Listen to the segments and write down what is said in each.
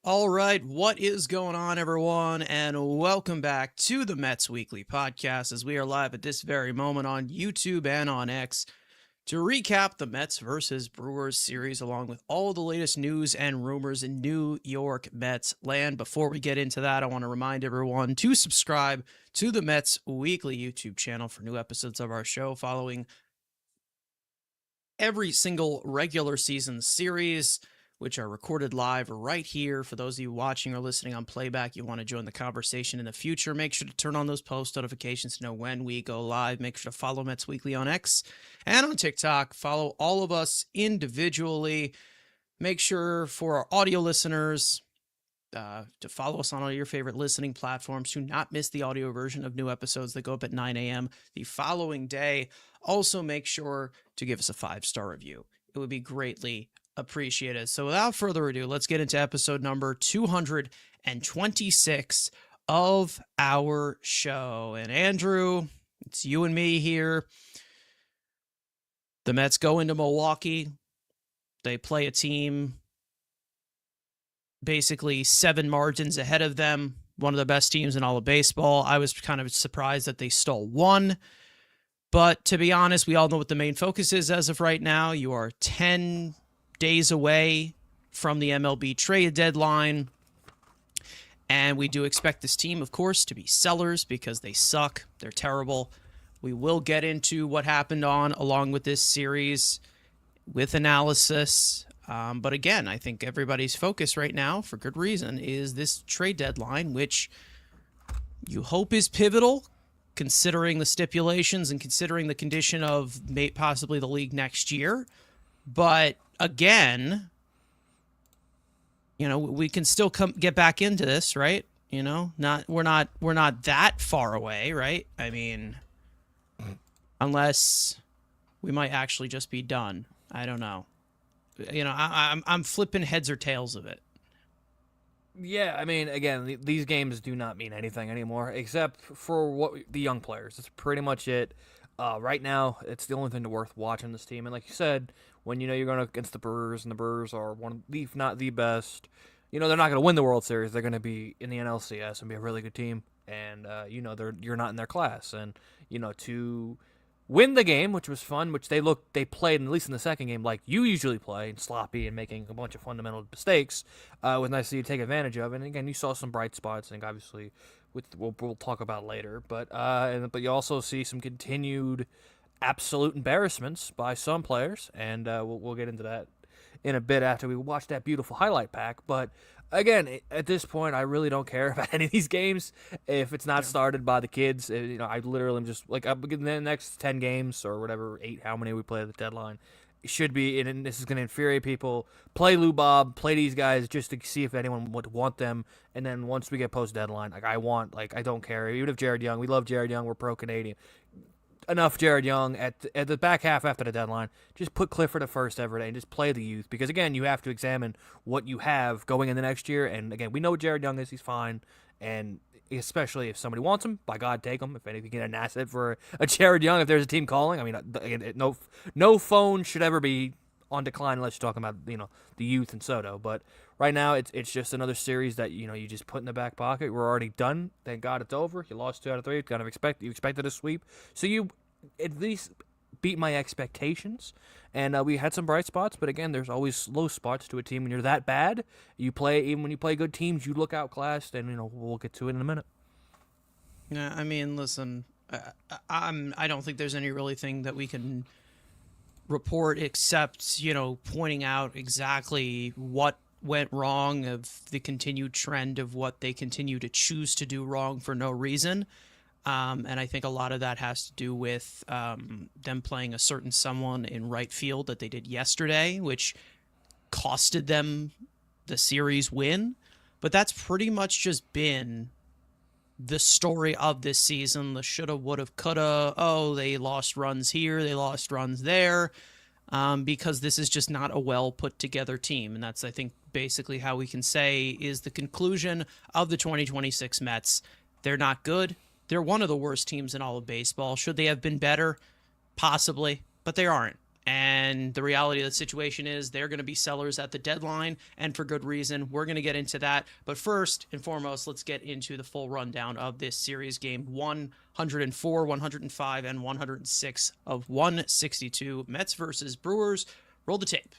All right, what is going on, everyone? And welcome back to the Mets Weekly Podcast as we are live at this very moment on YouTube and on X to recap the Mets versus Brewers series along with all the latest news and rumors in New York Mets land. Before we get into that, I want to remind everyone to subscribe to the Mets Weekly YouTube channel for new episodes of our show following every single regular season series, which are recorded live right here. For those of you watching or listening on playback, you want to join the conversation in the future, make sure to turn on those post notifications to know when we go live. Make sure to follow Mets Weekly on X and on TikTok. Follow all of us individually. Make sure for our audio listeners to follow us on all your favorite listening platforms to not miss the audio version of new episodes that go up at 9 a.m. the following day. Also, make sure to give us a 5-star review. It would be greatly appreciated. So without further ado, let's get into episode number 226 of our show. And Andrew, it's you and me here. The Mets go into Milwaukee. They play a team basically 7 margins ahead of them, one of the best teams in all of baseball. I was kind of surprised that they stole one. But to be honest, we all know what the main focus is as of right now. You are 10 days away from the MLB trade deadline. And we do expect this team, of course, to be sellers because they suck. They're terrible. We will get into what happened along with this series with analysis. But again, I think everybody's focus right now, for good reason, is this trade deadline, which you hope is pivotal, considering the stipulations and considering the condition of possibly the league next year. But again, we can still get back into this, right? We're not that far away, right? I mean, unless we might actually just be done. I don't know. I'm flipping heads or tails of it. Yeah, I mean, again, these games do not mean anything anymore, except for the young players. That's pretty much it. Right now, it's the only thing worth watching this team. And like you said, when you're going against the Brewers, and the Brewers are one of the, if not the best, they're not going to win the World Series. They're going to be in the NLCS and be a really good team. And you're not in their class. And to win the game, which was fun, which they played, at least in the second game, like you usually play, and sloppy and making a bunch of fundamental mistakes, was nice to take advantage of. And again, you saw some bright spots, and obviously, we'll talk about later. But you also see some continued absolute embarrassments by some players, and we'll get into that in a bit after we watch that beautiful highlight pack. But again, at this point, I really don't care about any of these games if it's not started by the kids. I literally am just like, in the next 10 games or whatever, 8, how many we play at the deadline, it should be, and this is going to infuriate people. Play Lou Bob, play these guys just to see if anyone would want them. And then once we get post deadline, I don't care. Even if Jared Young, we love Jared Young, we're pro Canadian. Enough Jared Young at the back half after the deadline. Just put Clifford at first every day and just play the youth. Because, again, you have to examine what you have going in the next year. And, again, we know what Jared Young is. He's fine. And especially if somebody wants him, by God, take him. If anything, get an asset for a Jared Young if there's a team calling. I mean, no phone should ever be on decline unless you're talking about, the youth and Soto. But right now, it's just another series that, you just put in the back pocket. We're already done. Thank God it's over. You lost 2 out of 3. You expected a sweep. So you at least beat my expectations. And we had some bright spots, but again, there's always low spots to a team when you're that bad. Even when you play good teams, you look outclassed, and we'll get to it in a minute. Yeah, I mean, listen, I don't think there's any really thing that we can report except pointing out exactly what went wrong, of the continued trend of what they continue to choose to do wrong for no reason. And I think a lot of that has to do with them playing a certain someone in right field that they did yesterday, which costed them the series win. But that's pretty much just been the story of this season. The shoulda, woulda, coulda. Oh, they lost runs here, they lost runs there. Because this is just not a well put together team. And that's, I think, basically how we can say is the conclusion of the 2026 Mets. They're not good. They're one of the worst teams in all of baseball. Should they have been better? Possibly, but they aren't. And the reality of the situation is they're going to be sellers at the deadline, and for good reason. We're going to get into that. But first and foremost, let's get into the full rundown of this series. Game 104, 105, and 106 of 162. Mets versus Brewers. Roll the tape.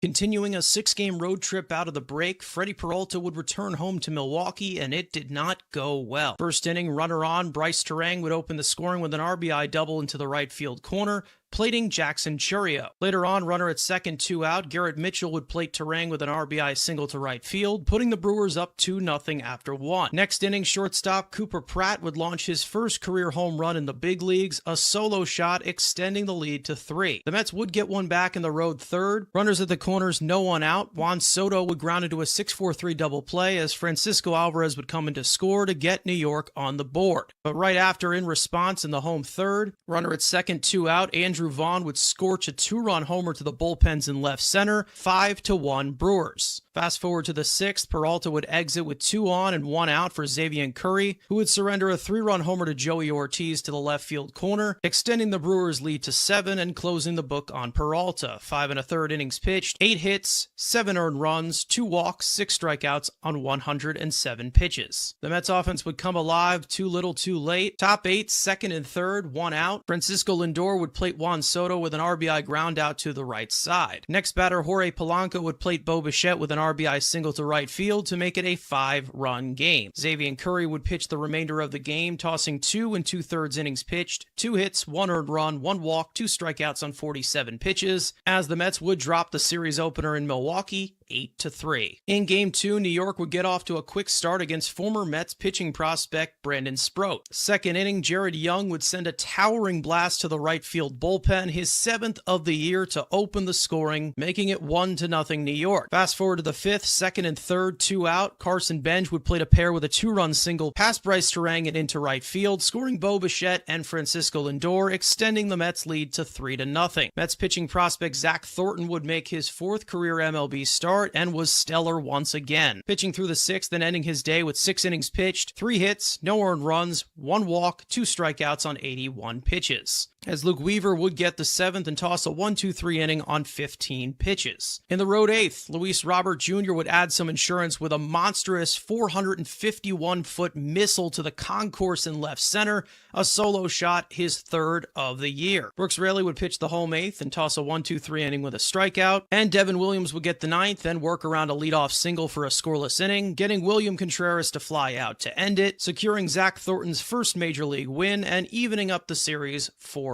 Continuing a 6-game road trip out of the break, Freddie Peralta would return home to Milwaukee, and it did not go well. First inning, runner on, Bryce Terang would open the scoring with an RBI double into the right field corner, plating Jackson Churio. Later on, runner at second, 2 out, Garrett Mitchell would plate Terang with an RBI single to right field, putting the Brewers up 2-0 after 1. Next inning, shortstop Cooper Pratt would launch his first career home run in the big leagues, a solo shot extending the lead to 3. The Mets would get one back in the road third. Runners at the corners, no one out. Juan Soto would ground into a 6-4-3 double play as Francisco Alvarez would come in to score to get New York on the board. But right after, in response in the home third, runner at second, 2 out, Andrew Vaughn would scorch a 2-run homer to the bullpens in left center, 5-1 Brewers. Fast forward to the 6th, Peralta would exit with 2 on and 1 out for Xavier Curry, who would surrender a 3-run homer to Joey Ortiz to the left field corner, extending the Brewers' lead to 7 and closing the book on Peralta. 5 1/3 innings pitched, 8 hits, 7 earned runs, 2 walks, 6 strikeouts on 107 pitches. The Mets offense would come alive too little too late. Top 8, second and third, 1 out. Francisco Lindor would plate Juan Soto with an RBI ground out to the right side. Next batter, Jorge Polanco would plate Bo Bichette with an RBI single to right field to make it a 5-run game. Xavier Curry would pitch the remainder of the game, tossing 2 2/3 innings pitched, 2 hits, 1 earned run, 1 walk, 2 strikeouts on 47 pitches, as the Mets would drop the series opener in Milwaukee 8-3. In Game 2, New York would get off to a quick start against former Mets pitching prospect Brandon Sproat. Second inning, Jared Young would send a towering blast to the right field bullpen, his 7th of the year, to open the scoring, making it 1-0 New York. Fast forward to the 5th, second and third, 2 out. Carson Bench would plate a pair with a 2-run single past Bryce Terang and into right field, scoring Bo Bichette and Francisco Lindor, extending the Mets lead to 3-0. Mets pitching prospect Zach Thornton would make his 4th career MLB start and was stellar once again, pitching through the 6th and ending his day with 6 innings pitched, 3 hits, no earned runs, 1 walk, 2 strikeouts on 81 pitches. As Luke Weaver would get the 7th and toss a 1-2-3 inning on 15 pitches. In the road 8th, Luis Robert Jr. would add some insurance with a monstrous 451-foot missile to the concourse in left center, a solo shot, his 3rd of the year. Brooks Raley would pitch the home 8th and toss a 1-2-3 inning with a strikeout, and Devin Williams would get the 9th and work around a leadoff single for a scoreless inning, getting William Contreras to fly out to end it, securing Zach Thornton's first major league win and evening up the series 4-0.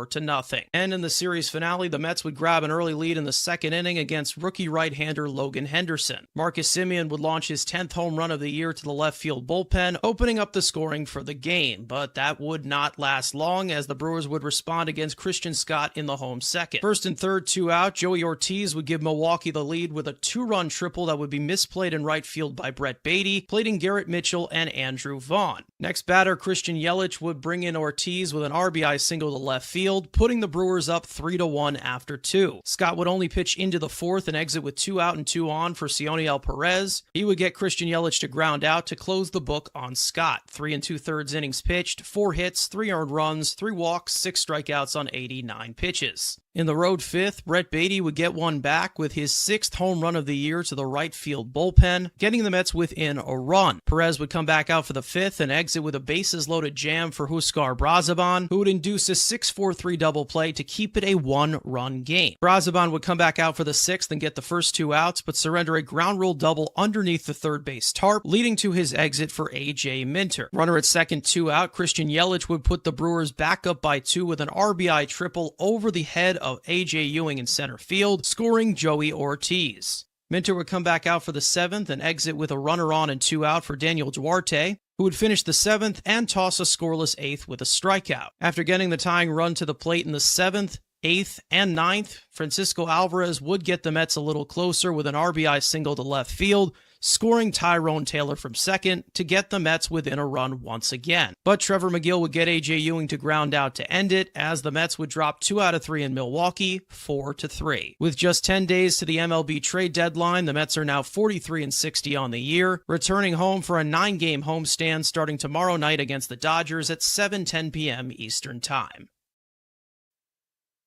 And in the series finale, the Mets would grab an early lead in the 2nd inning against rookie right-hander Logan Henderson. Marcus Semien would launch his 10th home run of the year to the left field bullpen, opening up the scoring for the game, but that would not last long as the Brewers would respond against Christian Scott in the home 2nd. First and third, 2 out, Joey Ortiz would give Milwaukee the lead with a 2-run triple that would be misplayed in right field by Brett Beatty, plating Garrett Mitchell and Andrew Vaughn. Next batter, Christian Yelich would bring in Ortiz with an RBI single to left field, putting the Brewers up 3-1 after 2. Scott would only pitch into the 4th and exit with 2 out and 2 on for Cioniel Perez. He would get Christian Yelich to ground out to close the book on Scott. 3 2/3 innings pitched, 4 hits, 3 earned runs, 3 walks, 6 strikeouts on 89 pitches. In the road 5th, Brett Beatty would get one back with his 6th home run of the year to the right field bullpen, getting the Mets within a run. Perez would come back out for the 5th and exit with a bases-loaded jam for Huascar Brazaban, who would induce a 6-4-3 double play to keep it a 1-run game. Brazaban would come back out for the 6th and get the first 2 outs, but surrender a ground rule double underneath the third base tarp, leading to his exit for A.J. Minter. Runner at second, 2 out, Christian Yelich would put the Brewers back up by 2 with an RBI triple over the head of A.J. Ewing in center field, scoring Joey Ortiz. Minter would come back out for the 7th and exit with a runner on and 2 out for Daniel Duarte, who would finish the 7th and toss a scoreless 8th with a strikeout. After getting the tying run to the plate in the 7th, 8th, and 9th, Francisco Alvarez would get the Mets a little closer with an RBI single to left field, scoring Tyrone Taylor from second to get the Mets within a run once again. But Trevor McGill would get A.J. Ewing to ground out to end it, as the Mets would drop 2 out of 3 in Milwaukee, 4-3. With just 10 days to the MLB trade deadline, the Mets are now 43-60 on the year, returning home for a 9-game homestand starting tomorrow night against the Dodgers at 7:10 p.m. Eastern Time.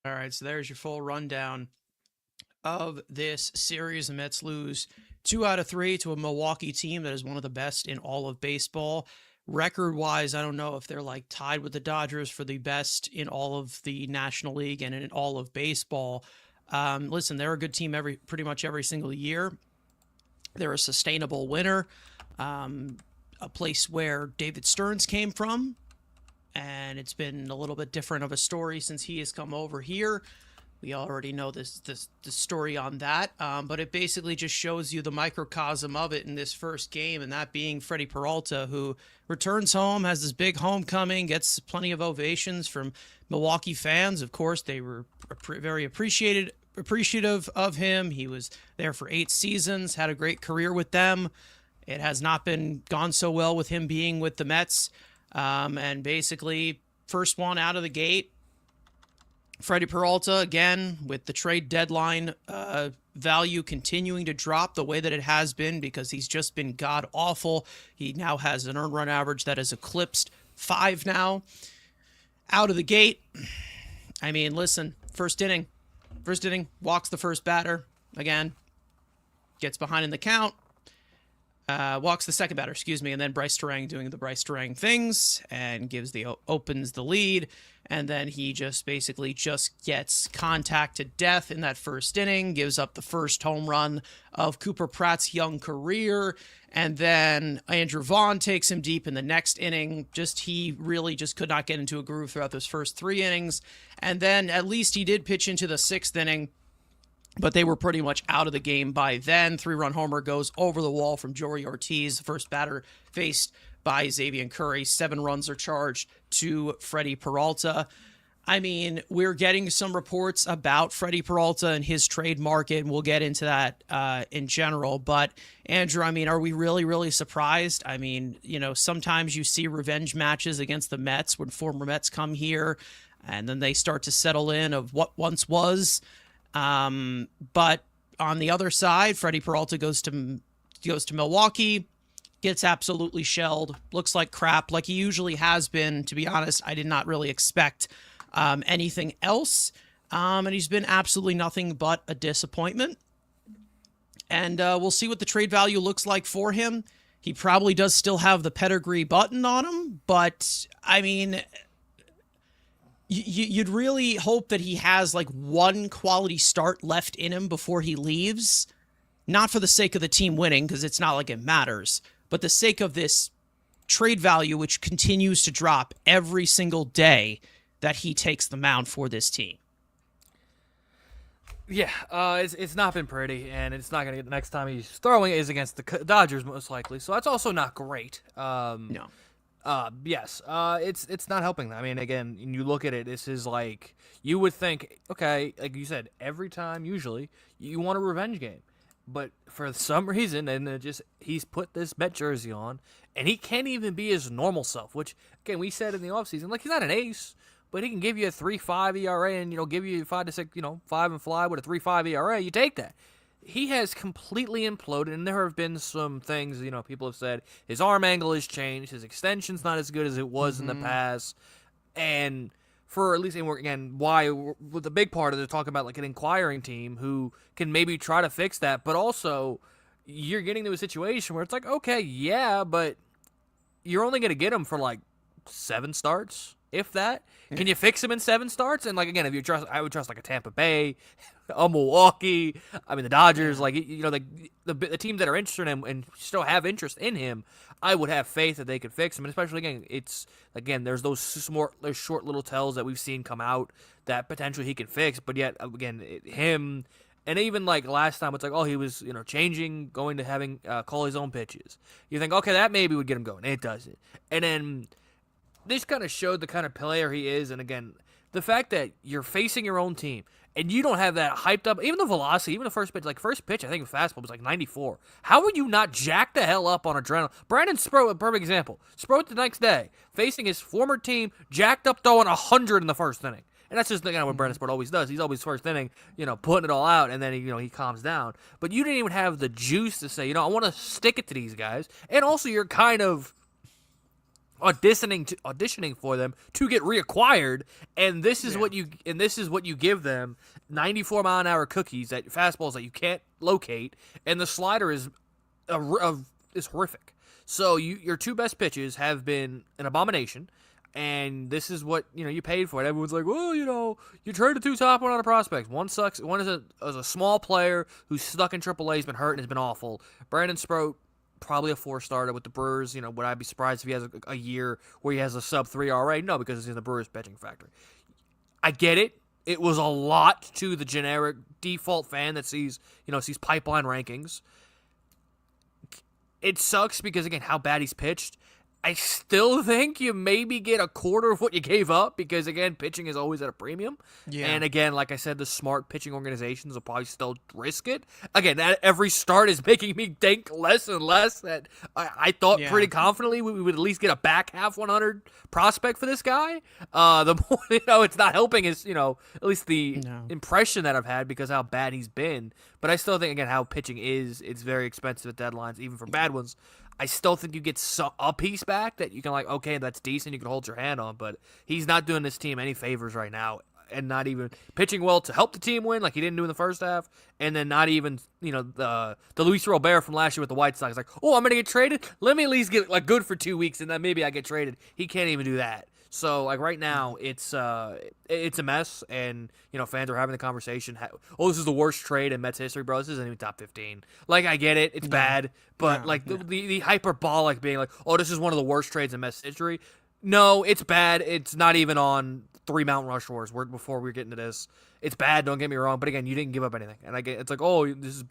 All right, so there's your full rundown of this series. The Mets lose 2 out of 3 to a Milwaukee team that is one of the best in all of baseball. Record-wise, I don't know if they're like tied with the Dodgers for the best in all of the National League and in all of baseball. Listen, they're a good team pretty much every single year. They're a sustainable winner, a place where David Stearns came from, and it's been a little bit different of a story since he has come over here. We already know the story on that, but it basically just shows you the microcosm of it in this first game, and that being Freddie Peralta, who returns home, has this big homecoming, gets plenty of ovations from Milwaukee fans. Of course, they were very appreciative of him. He was there for 8 seasons, had a great career with them. It has not been gone so well with him being with the Mets. And basically, first one out of the gate, Freddie Peralta, again, with the trade deadline value continuing to drop the way that it has been because he's just been god-awful. He now has an earned run average that has eclipsed 5 now. Out of the gate, I mean, listen, first inning, walks the first batter, again, gets behind in the count. Walks the second batter, and then Bryce Terang doing the Bryce Terang things and opens the lead, and then he just basically gets contact to death in that first inning, gives up the first home run of Cooper Pratt's young career, and then Andrew Vaughn takes him deep in the next inning. He really just could not get into a groove throughout those first 3 innings, and then at least he did pitch into the 6th inning, but they were pretty much out of the game by then. 3-run homer goes over the wall from Jory Ortiz, the first batter faced by Xavier Curry. 7 runs are charged to Freddie Peralta. I mean, we're getting some reports about Freddie Peralta and his trade market, and we'll get into that in general. But, Andrew, I mean, are we really, really surprised? I mean, sometimes you see revenge matches against the Mets when former Mets come here, and then they start to settle in of what once was. But on the other side, Freddie Peralta goes to Milwaukee, gets absolutely shelled, looks like crap, like he usually has been. To be honest, I did not really expect anything else, and he's been absolutely nothing but a disappointment. And we'll see what the trade value looks like for him. He probably does still have the pedigree button on him, but I mean, you'd really hope that he has like one quality start left in him before he leaves. Not for the sake of the team winning, because it's not like it matters, but the sake of this trade value, which continues to drop every single day that he takes the mound for this team. Yeah, it's not been pretty, and it's not going to get the next time he's throwing is against the Dodgers, most likely. So that's also not great. No. Yes, it's not helping. I mean, again, when you look at it, this is like, you would think, okay, like you said, every time, usually, you want a revenge game. But for some reason, and he's put this Met jersey on, and he can't even be his normal self, which, again, we said in the offseason, like, he's not an ace, but he can give you a 3.5 ERA and, give you 5 to 6, 5 and fly with a 3.5 ERA. You take that. He has completely imploded, and there have been some things, people have said his arm angle has changed, his extension's not as good as it was in the past, and for at least, again, why, with the big part of it, talking about like an inquiring team who can maybe try to fix that, but also you're getting to a situation where it's like, okay, yeah, but you're only going to get him for like 7 starts, if that. Can you fix him in 7 starts? And like, again, if you trust, I would trust like a Tampa Bay, a Milwaukee, the Dodgers, like, like the teams that are interested in him and still have interest in him, I would have faith that they could fix him. And especially, again, there's those short little tells that we've seen come out that potentially he can fix. But yet, again, him, and even like last time, it's like, oh, he was, changing, going to having call his own pitches. You think, okay, that maybe would get him going. It doesn't. And then this kind of showed the kind of player he is. And again, the fact that you're facing your own team and you don't have that hyped up, even the velocity, even the first pitch, I think fastball was like 94. How are you not jacked the hell up on adrenaline? Brandon Sproat, a perfect example. Sproat the next day, facing his former team, jacked up throwing 100 in the first inning. And that's just what Brandon Sproat always does. He's always first inning, putting it all out, and then he calms down. But you didn't even have the juice to say, I want to stick it to these guys. And also, you're kind of auditioning for them to get reacquired, and this is what you give them: 94-mile-an-hour cookies, that fastballs that you can't locate, and the slider is horrific. So your two best pitches have been an abomination. And this is what you paid for it. Everyone's like, well, you traded two top 100 prospects. One sucks. One is a small player who's stuck in AAA. He's been hurt and has been awful. Brandon Sproat, probably a 4-starter with the Brewers. Would I be surprised if he has a year where he has a sub-3 ERA? No, because it's in the Brewers pitching factory. I get it. It was a lot to the generic default fan that sees pipeline rankings. It sucks because, again, how bad he's pitched. I still think you maybe get a quarter of what you gave up because, again, pitching is always at a premium. Yeah. And, again, like I said, the smart pitching organizations will probably still risk it. Again, every start is making me think less and less that I thought pretty confidently we would at least get a back half 100 prospect for this guy. The more, it's not helping is, at least the impression that I've had because how bad he's been. But I still think, again, how pitching is, it's very expensive at deadlines, even for bad ones. I still think you get a piece back that you can okay, that's decent, you can hold your hand on, but he's not doing this team any favors right now, and not even pitching well to help the team win like he didn't do in the first half, and then not even, the Luis Robert from last year with the White Sox, I'm going to get traded? Let me at least get good for 2 weeks, and then maybe I get traded. He can't even do that. So, right now, it's a mess, and, fans are having the conversation, this is the worst trade in Mets history, bro. This isn't even top 15. I get it. It's bad, but, the hyperbolic being this is one of the worst trades in Mets history. No, it's bad. It's not even on 3 Mount Rushmores before we're getting to this. It's bad, don't get me wrong, but, again, you didn't give up anything. And it's this is,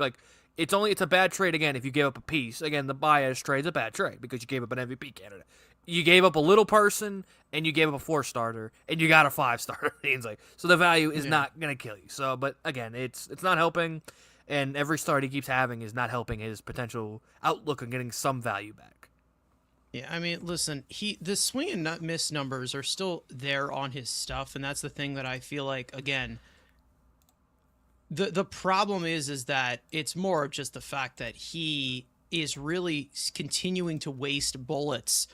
it's a bad trade, again, if you give up a piece. Again, the Baez trade's a bad trade because you gave up an MVP candidate. You gave up a little person, and you gave up a 4-starter, and you got a 5-starter. So the value is not going to kill you. So, but again, it's not helping, and every start he keeps having is not helping his potential outlook on getting some value back. Yeah, listen, the swing and miss numbers are still there on his stuff, and that's the thing that I feel like, again, the problem is that it's more of just the fact that he is really continuing to waste bullets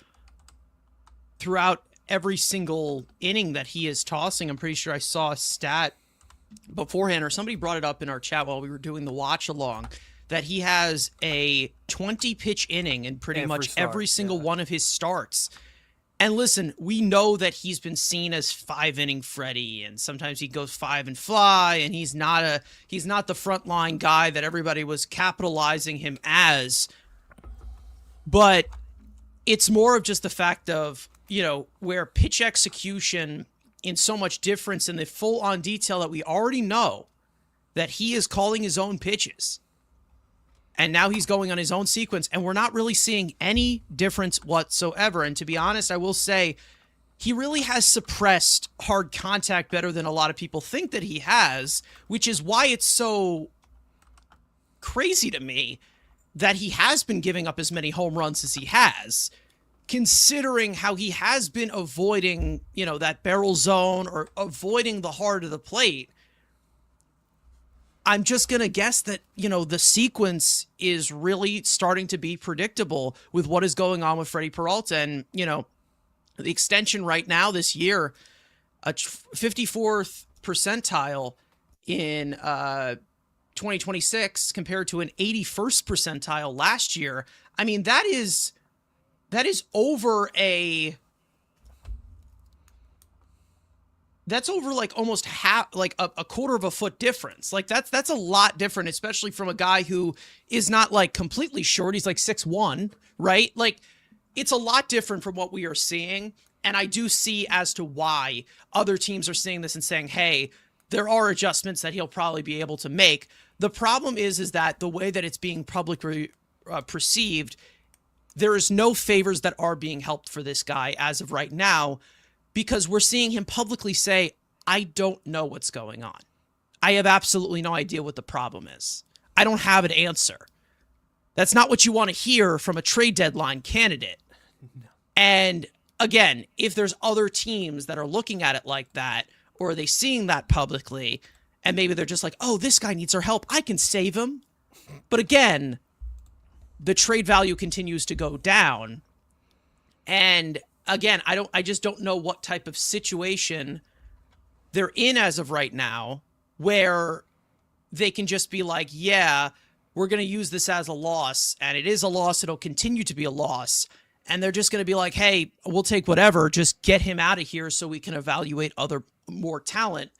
throughout every single inning that he is tossing. I'm pretty sure I saw a stat beforehand, or somebody brought it up in our chat while we were doing the watch along, that he has a 20-pitch inning in pretty much every single one of his starts. And listen, we know that he's been seen as 5-inning Freddy, and sometimes he goes 5 and fly, and he's not the frontline guy that everybody was capitalizing him as. But it's more of just the fact of, where pitch execution in so much difference in the full-on detail that we already know that he is calling his own pitches. And now he's going on his own sequence, and we're not really seeing any difference whatsoever. And to be honest, I will say he really has suppressed hard contact better than a lot of people think that he has, which is why it's so crazy to me that he has been giving up as many home runs as he has, considering how he has been avoiding, that barrel zone or avoiding the heart of the plate. I'm just going to guess that, the sequence is really starting to be predictable with what is going on with Freddie Peralta. And, the extension right now this year, a 54th percentile in 2026 compared to an 81st percentile last year. That is over that's over almost half, a quarter of a foot difference. That's a lot different, especially from a guy who is not completely short. He's 6'1", right? It's a lot different from what we are seeing. And I do see as to why other teams are seeing this and saying, hey, there are adjustments that he'll probably be able to make. The problem is that the way that it's being publicly perceived, there is no favors that are being helped for this guy as of right now, because we're seeing him publicly say, I don't know what's going on. I have absolutely no idea what the problem is. I don't have an answer. That's not what you want to hear from a trade deadline candidate. No. And again, if there's other teams that are looking at it like that, or are they seeing that publicly, and maybe they're just like, oh, this guy needs our help, I can save him. But again, the trade value continues to go down. And again, I just don't know what type of situation they're in as of right now, where they can just be like, yeah, we're going to use this as a loss, and it is a loss. It'll continue to be a loss. And they're just going to be like, hey, we'll take whatever. Just get him out of here so we can evaluate more talent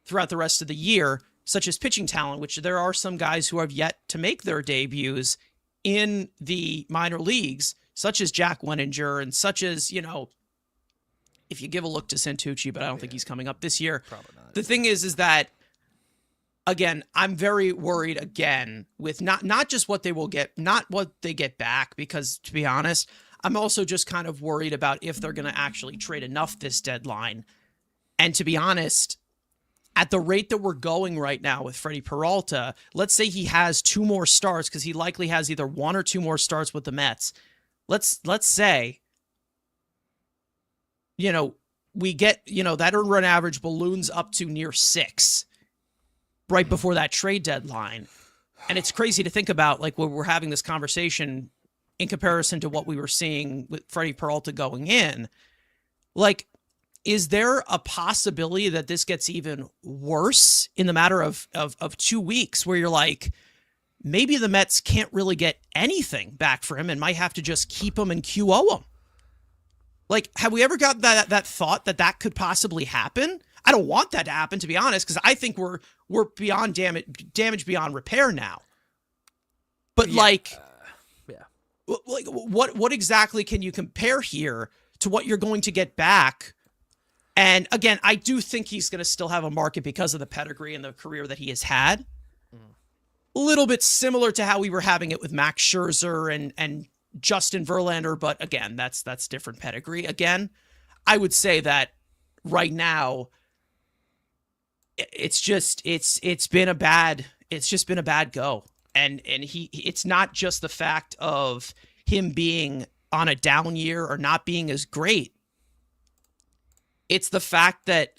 throughout the rest of the year, such as pitching talent, which there are some guys who have yet to make their debuts in the minor leagues, such as Jack Wenninger and such as, if you give a look to Santucci, but I don't think he's coming up this year. Probably not. The thing is that, again, I'm very worried again with not just what they will get, not what they get back, because to be honest, I'm also just kind of worried about if they're going to actually trade enough this deadline. And to be honest, at the rate that we're going right now with Freddie Peralta, let's say he has 2 more starts, because he likely has either 1 or 2 more starts with the Mets. Let's say, we get, that earned run average balloons up to near 6 right before that trade deadline. And it's crazy to think about, like, when we're having this conversation in comparison to what we were seeing with Freddie Peralta going in. Like, is there a possibility that this gets even worse in the matter of 2 weeks, where you're like, maybe the Mets can't really get anything back for him and might have to just keep him and QO him? Like, have we ever got that thought that could possibly happen? I don't want that to happen, to be honest, because I think we're beyond damage beyond repair now. But what exactly can you compare here to what you're going to get back? And again, I do think he's going to still have a market because of the pedigree and the career that he has had. A little bit similar to how we were having it with Max Scherzer and Justin Verlander, but again, that's different pedigree. Again, I would say that right now, it's been a bad go. And it's not just the fact of him being on a down year or not being as great. It's the fact that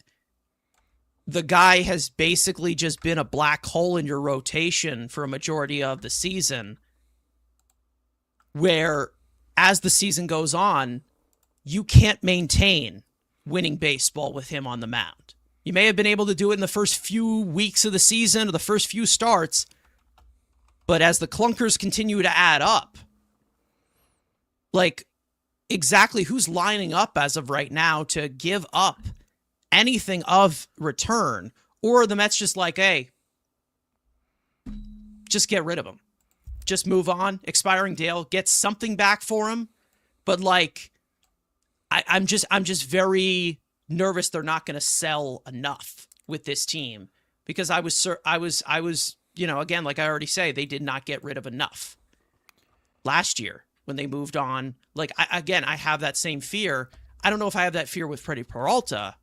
the guy has basically just been a black hole in your rotation for a majority of the season, where as the season goes on, you can't maintain winning baseball with him on the mound. You may have been able to do it in the first few weeks of the season or the first few starts, but as the clunkers continue to add up, like, exactly who's lining up as of right now to give up anything of return? Or are the Mets just like, hey, just get rid of him. Just move on. Expiring deal. Get something back for him. But like, I'm just very nervous they're not going to sell enough with this team, because I was, again, like I already say, they did not get rid of enough last year when they moved on. Like, I have that same fear. I don't know if I have that fear with Freddie Peralta,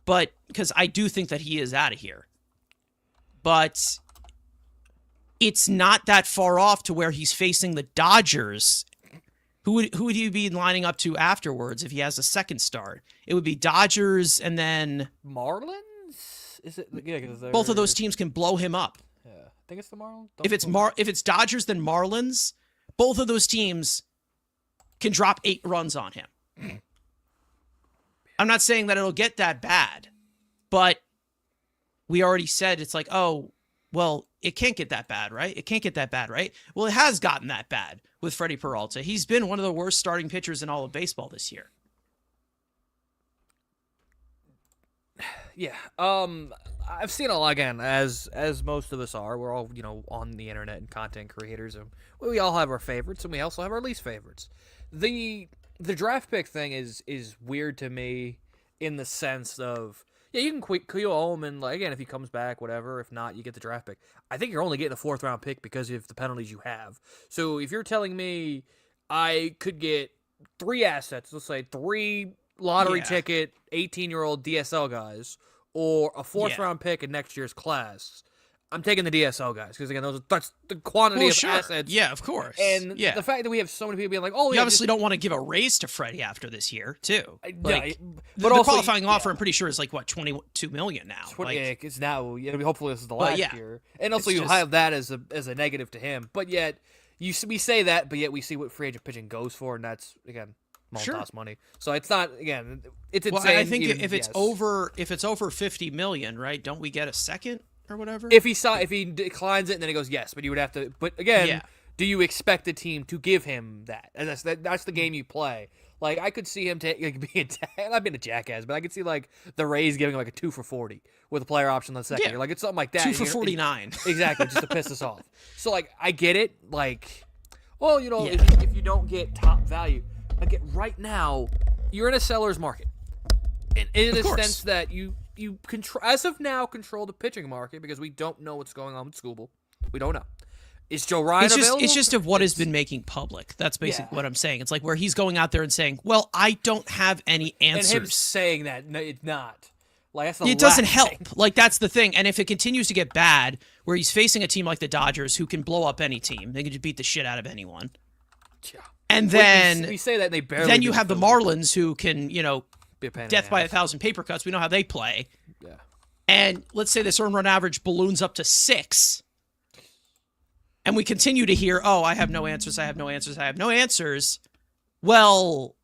but because I do think that he is out of here. But it's not that far off to where he's facing the Dodgers. Who would he be lining up to afterwards if he has a second start? It would be Dodgers and then Marlins. Is it? Yeah, both of those teams can blow him up. Yeah, I think it's the Marlins. If it's Dodgers then Marlins, both of those teams can drop 8 runs on him. I'm not saying that it'll get that bad, but we already said it's like, oh, well, it can't get that bad, right? It can't get that bad, right? Well, it has gotten that bad with Freddie Peralta. He's been one of the worst starting pitchers in all of baseball this year. Yeah. I've seen a lot, again, as most of us are. We're all, on the internet and content creators, and we all have our favorites, and we also have our least favorites. The draft pick thing is weird to me in the sense of, yeah, you can QO him, and again, if he comes back, whatever. If not, you get the draft pick. I think you're only getting a 4th round pick because of the penalties you have. So if you're telling me I could get 3 assets, let's say 3 lottery ticket 18-year-old DSL guys, or a fourth Yeah. round pick in next year's class, I'm taking the DSL guys because again, that's the quantity of assets. Yeah, of course. And yeah. the fact that we have so many people being like, "Oh, You yeah, obviously don't want to give a raise to Freddie after this year, too. but the also, qualifying offer, I'm pretty sure, is like, what, $22 million now? it's now. Hopefully, this is the last year, and also you just, have that as a negative to him. But yet, we say that, but yet we see what free agent pitching goes for, and that's again. Toss money, so it's not again. It's insane. Well, I think even, if it's over $50 million, right? Don't we get a second or whatever? If he declines it, and then he goes yes, but you would have to. But again, do you expect the team to give him that? And that's the game you play. Like I could see him not being a jackass, but I could see like the Rays giving him like a 2 for $40 with a player option on the second. Like it's something like that. 2 for $49. Exactly, just to piss us off. So like I get it. Like, well, if you don't get top value. Like right now, you're in a seller's market, in the sense that you control, as of now, control the pitching market because we don't know what's going on with Scooble. We don't know. Is Joe Ryan available? It's just of what has been making public. That's basically what I'm saying. It's like where he's going out there and saying, "Well, I don't have any answers." And him saying that, no, it's not. Like that's the it doesn't last help. thing. Like that's the thing. And if it continues to get bad, where he's facing a team like the Dodgers, who can blow up any team, they can just beat the shit out of anyone. Yeah. And then we say that and they barely. Then you have the Marlins who can, be a pain in death the by ass. 1,000 paper cuts. We know how they play. Yeah. And let's say this earned run average balloons up to 6. And we continue to hear, "Oh, I have no answers. I have no answers. I have no answers." Well,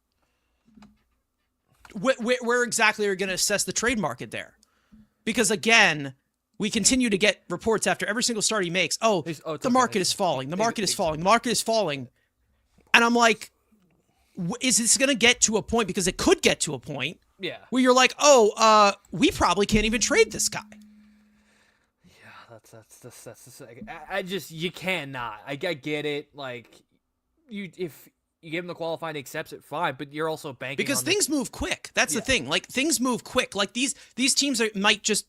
where exactly are we going to assess the trade market there? Because again, we continue to get reports after every single start he makes. The market is falling. The market is falling. The market is falling. And I'm like, is this going to get to a point? Because it could get to a point where you're like, we probably can't even trade this guy. Yeah, that's I just, you cannot. I get it. Like, if you give him the qualifying, he accepts it, fine. But you're also banking because things move quick. That's the thing. Like, things move quick. Like, these teams might just,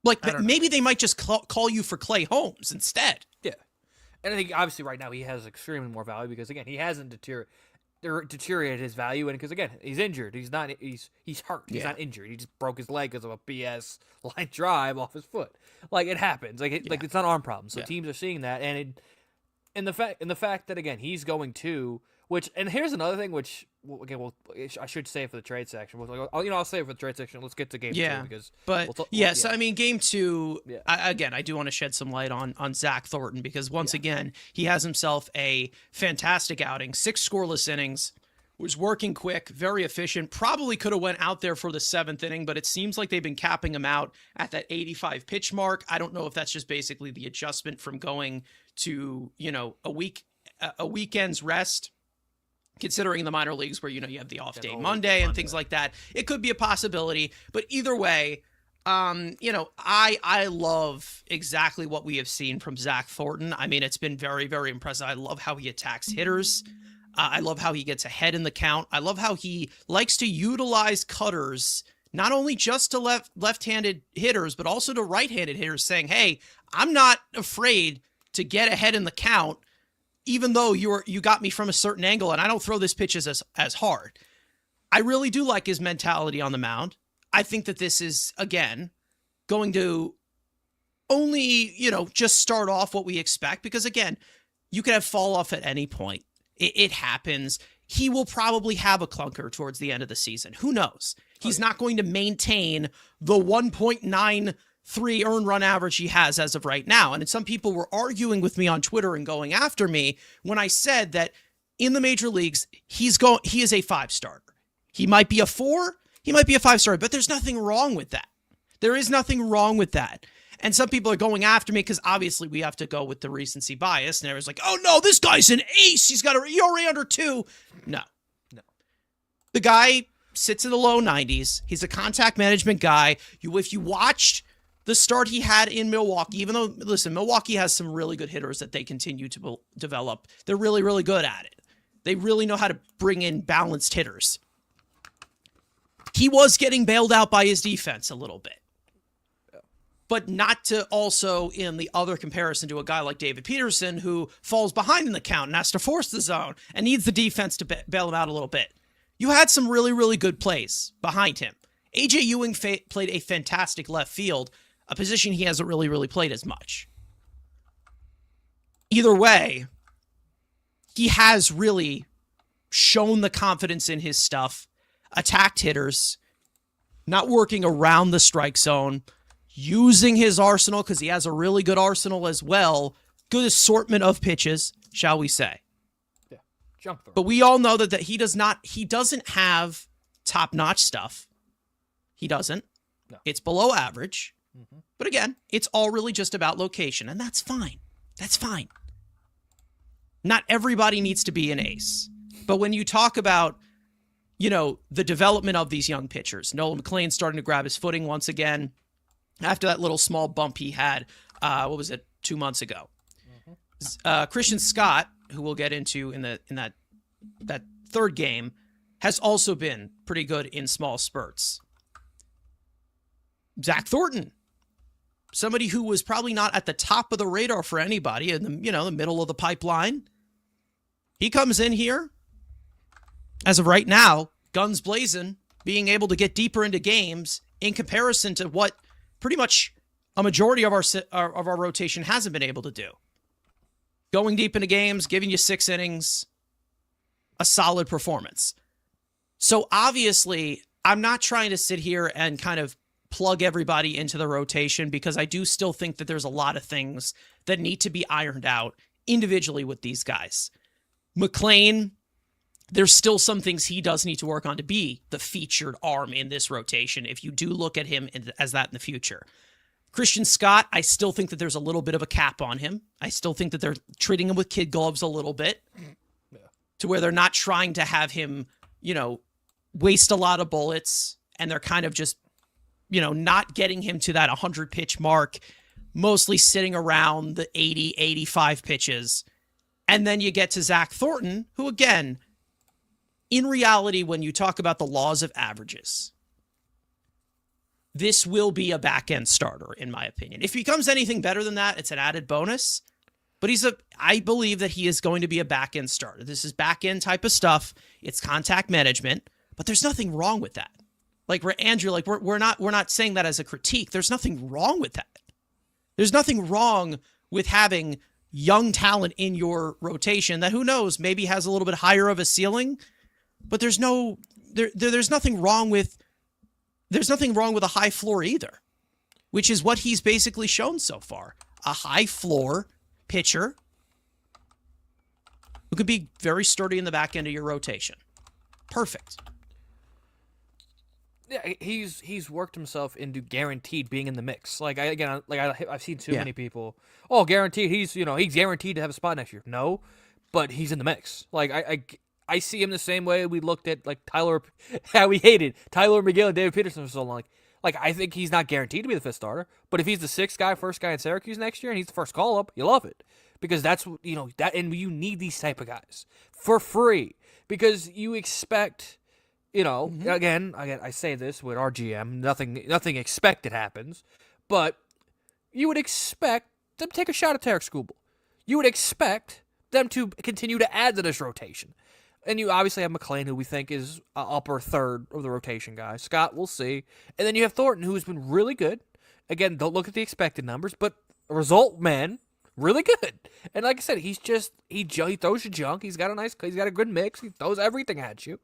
like, maybe they might just call you for Clay Holmes instead. Yeah. And I think, obviously, right now he has extremely more value because, again, he hasn't deteriorated his value. And because, again, he's injured. He's hurt. He's not injured. He just broke his leg because of a BS line drive off his foot. Like, it happens. Like, it's not an arm problem. So teams are seeing that. And the fact that, again, he's going to, and here's another thing, which, again, I should say for the trade section. I'll say it for the trade section. Let's get to game 2 because. So I mean, game 2. I do want to shed some light on Zach Thornton because once again, he has himself a fantastic outing. 6 scoreless innings. Was working quick, very efficient. Probably could have went out there for the 7th inning, but it seems like they've been capping him out at that 85 pitch mark. I don't know if that's just basically the adjustment from going to a weekend's rest. Considering the minor leagues where, you have the off day Monday and things like that, it could be a possibility. But either way, I love exactly what we have seen from Zach Thornton. I mean, it's been very, very impressive. I love how he attacks hitters. I love how he gets ahead in the count. I love how he likes to utilize cutters, not only just to left-handed hitters, but also to right-handed hitters, saying, "Hey, I'm not afraid to get ahead in the count, even though you got me from a certain angle, and I don't throw this pitch as hard." I really do like his mentality on the mound. I think that this is, again, going to only, just start off what we expect, because, again, you could have fall off at any point. It happens. He will probably have a clunker towards the end of the season. Who knows? He's not going to maintain the 1.93 earned run average he has as of right now. And some people were arguing with me on Twitter and going after me when I said that in the major leagues, he is a 5-starter. He might be a 4, he might be a 5-starter, but there's nothing wrong with that. There is nothing wrong with that. And some people are going after me because obviously we have to go with the recency bias. And everyone's like, "Oh no, this guy's an ace. He's got an ERA under 2. No. The guy sits in the low 90s. He's a contact management guy. If you watched the start he had in Milwaukee, even though, listen, Milwaukee has some really good hitters that they continue to develop. They're really, really good at it. They really know how to bring in balanced hitters. He was getting bailed out by his defense a little bit. But not to also in the other comparison to a guy like David Peterson, who falls behind in the count and has to force the zone and needs the defense to bail him out a little bit. You had some really, really good plays behind him. AJ Ewing played a fantastic left field, a position he hasn't really played as much. Either way, he has really shown the confidence in his stuff, attacked hitters, not working around the strike zone, using his arsenal because he has a really good arsenal as well. Good assortment of pitches, shall we say. Yeah, jump throw. But we all know that he doesn't have top-notch stuff. He doesn't. No. It's below average. Mm-hmm. But again, it's all really just about location, and that's fine. That's fine. Not everybody needs to be an ace. But when you talk about, the development of these young pitchers, Nolan McLean starting to grab his footing once again after that little small bump he had, 2 months ago. Mm-hmm. Christian Scott, who we'll get into in that third game, has also been pretty good in small spurts. Zach Thornton, somebody who was probably not at the top of the radar for anybody in the middle of the pipeline. He comes in here, as of right now, guns blazing, being able to get deeper into games in comparison to what pretty much a majority of our rotation hasn't been able to do. Going deep into games, giving you 6 innings, a solid performance. So obviously, I'm not trying to sit here and kind of plug everybody into the rotation because I do still think that there's a lot of things that need to be ironed out individually with these guys. McLean, there's still some things he does need to work on to be the featured arm in this rotation if you do look at him as that in the future. Christian Scott, I still think that there's a little bit of a cap on him. I still think that they're treating him with kid gloves a little bit to where they're not trying to have him, waste a lot of bullets, and they're kind of just, not getting him to that 100 pitch mark, mostly sitting around the 80, 85 pitches. And then you get to Zach Thornton, who again, in reality, when you talk about the laws of averages, this will be a back-end starter, in my opinion. If he becomes anything better than that, it's an added bonus. But I believe that he is going to be a back-end starter. This is back-end type of stuff. It's contact management, but there's nothing wrong with that. Like Andrew, we're not saying that as a critique. There's nothing wrong with that. There's nothing wrong with having young talent in your rotation that, who knows, maybe has a little bit higher of a ceiling, but there's nothing wrong with a high floor either, which is what he's basically shown so far. A high floor pitcher who could be very sturdy in the back end of your rotation. Perfect. Yeah, he's worked himself into guaranteed being in the mix. I've seen too many people. Oh, guaranteed. He's guaranteed to have a spot next year. No, but he's in the mix. I see him the same way we looked at Tyler, how we hated Tyler McGill and David Peterson for so long. I think he's not guaranteed to be the 5th starter, but if he's the 6th guy, first guy in Syracuse next year, and he's the first call up, you love it because that's that, and you need these type of guys for free because you expect. Again, I say this with our GM, nothing expected happens, but you would expect them to take a shot at Tarek Skubal. You would expect them to continue to add to this rotation. And you obviously have McLean, who we think is upper third of the rotation guy. Scott, we'll see. And then you have Thornton, who's been really good. Again, don't look at the expected numbers, but result man, really good. And like I said, he throws you junk. He's got a good mix. He throws everything at you.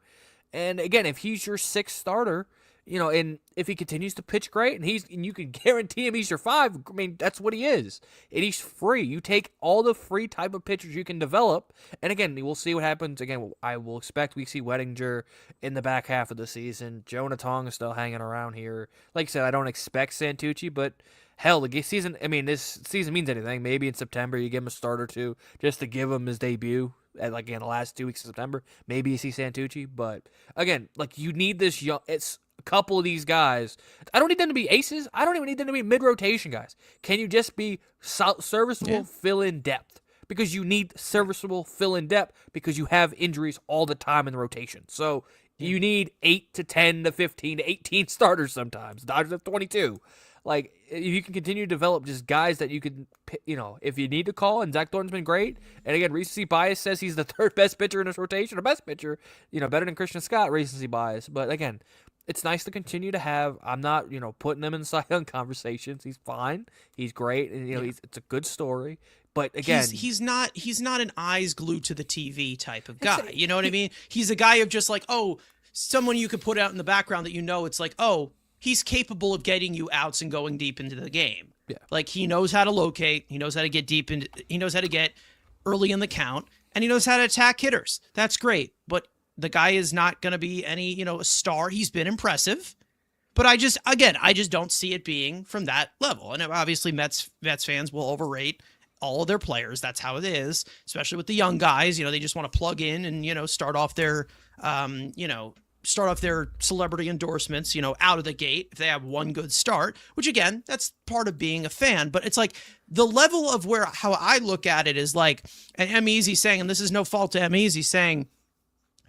And again, if he's your 6th starter, and if he continues to pitch great, and you can guarantee him he's your 5, I mean, that's what he is. And he's free. You take all the free type of pitchers you can develop. And again, we'll see what happens. Again, I will expect we see Wettinger in the back half of the season. Jonah Tong is still hanging around here. Like I said, I don't expect Santucci, but hell, this season means anything. Maybe in September you give him a start or two just to give him his debut. At the last 2 weeks of September, maybe you see Santucci, but again, you need this young. It's a couple of these guys. I don't need them to be aces. I don't even need them to be mid-rotation guys. Can you just be serviceable fill-in depth? Because you need serviceable fill-in depth because you have injuries all the time in the rotation. So you need 8 to 10 to 15 to 18 starters sometimes. Dodgers have 22. If you can continue to develop just guys that you can, if you need to call, and Zach Thornton's been great. And again, recency bias says he's the 3rd best pitcher in his rotation, or best pitcher, better than Christian Scott, recency bias. But again, It's nice to continue to have. I'm not, putting him in silent conversations. He's fine. He's great, and it's a good story. But again, he's not an eyes glued to the TV type of guy. You know what I mean? He's a guy of just like, oh, someone you could put out in the background that it's like, oh, he's capable of getting you outs and going deep into the game. Yeah. Like he knows how to locate, he knows how to get deep into, he knows how to get early in the count, and he knows how to attack hitters. That's great, but the guy is not going to be any, a star. He's been impressive, but I just don't see it being from that level. And obviously Mets fans will overrate all of their players. That's how it is, especially with the young guys. They just want to plug in and, start off their celebrity endorsements, out of the gate if they have one good start, which again, that's part of being a fan. But it's like the level of how I look at it is like, and M. Easy saying, and this is no fault to M. Easy saying,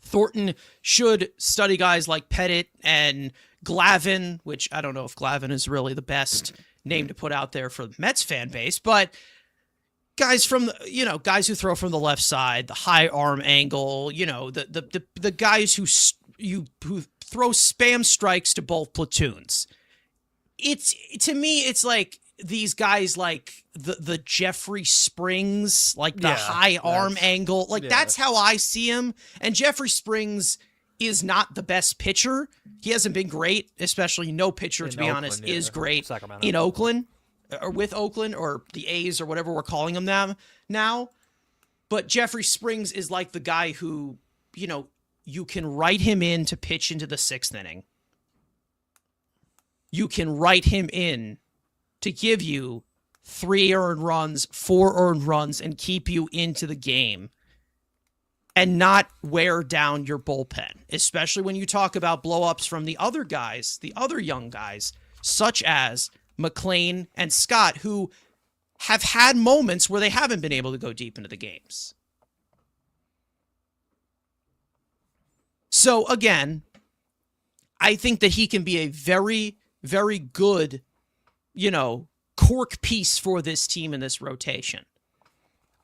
Thornton should study guys like Pettit and Glavine, which I don't know if Glavine is really the best name to put out there for the Mets fan base, but guys from guys who throw from the left side, the high arm angle, the guys who throw spam strikes to both platoons. To me, it's like these guys like the Jeffrey Springs, like the high arm angle. Like that's how I see him. And Jeffrey Springs is not the best pitcher. He hasn't been great, especially no pitcher, to be honest, is great in Oakland or with Oakland or the A's or whatever we're calling them now. But Jeffrey Springs is like the guy who, you can write him in to pitch into the 6th inning. You can write him in to give you 3 earned runs, 4 earned runs, and keep you into the game and not wear down your bullpen, especially when you talk about blow-ups from the other guys, the other young guys, such as McLean and Scott, who have had moments where they haven't been able to go deep into the games. So again, I think that he can be a very, very good, cork piece for this team in this rotation.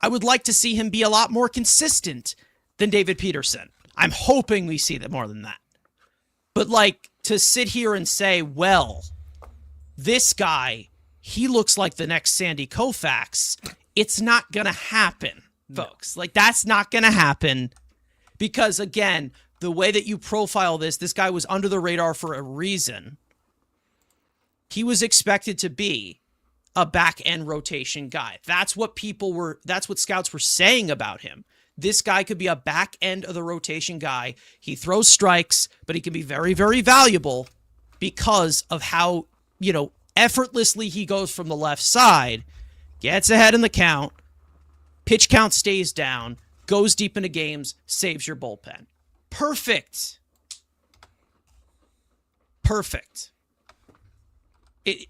I would like to see him be a lot more consistent than David Peterson. I'm hoping we see that more than that. But to sit here and say, well, this guy, he looks like the next Sandy Koufax, it's not going to happen, folks. That's not going to happen because, again, the way that you profile this guy was under the radar for a reason. He was expected to be a back-end rotation guy. That's what scouts were saying about him. This guy could be a back end of the rotation guy. He throws strikes, but he can be very, very valuable because of how, effortlessly he goes from the left side, gets ahead in the count, pitch count stays down, goes deep into games, saves your bullpen. Perfect.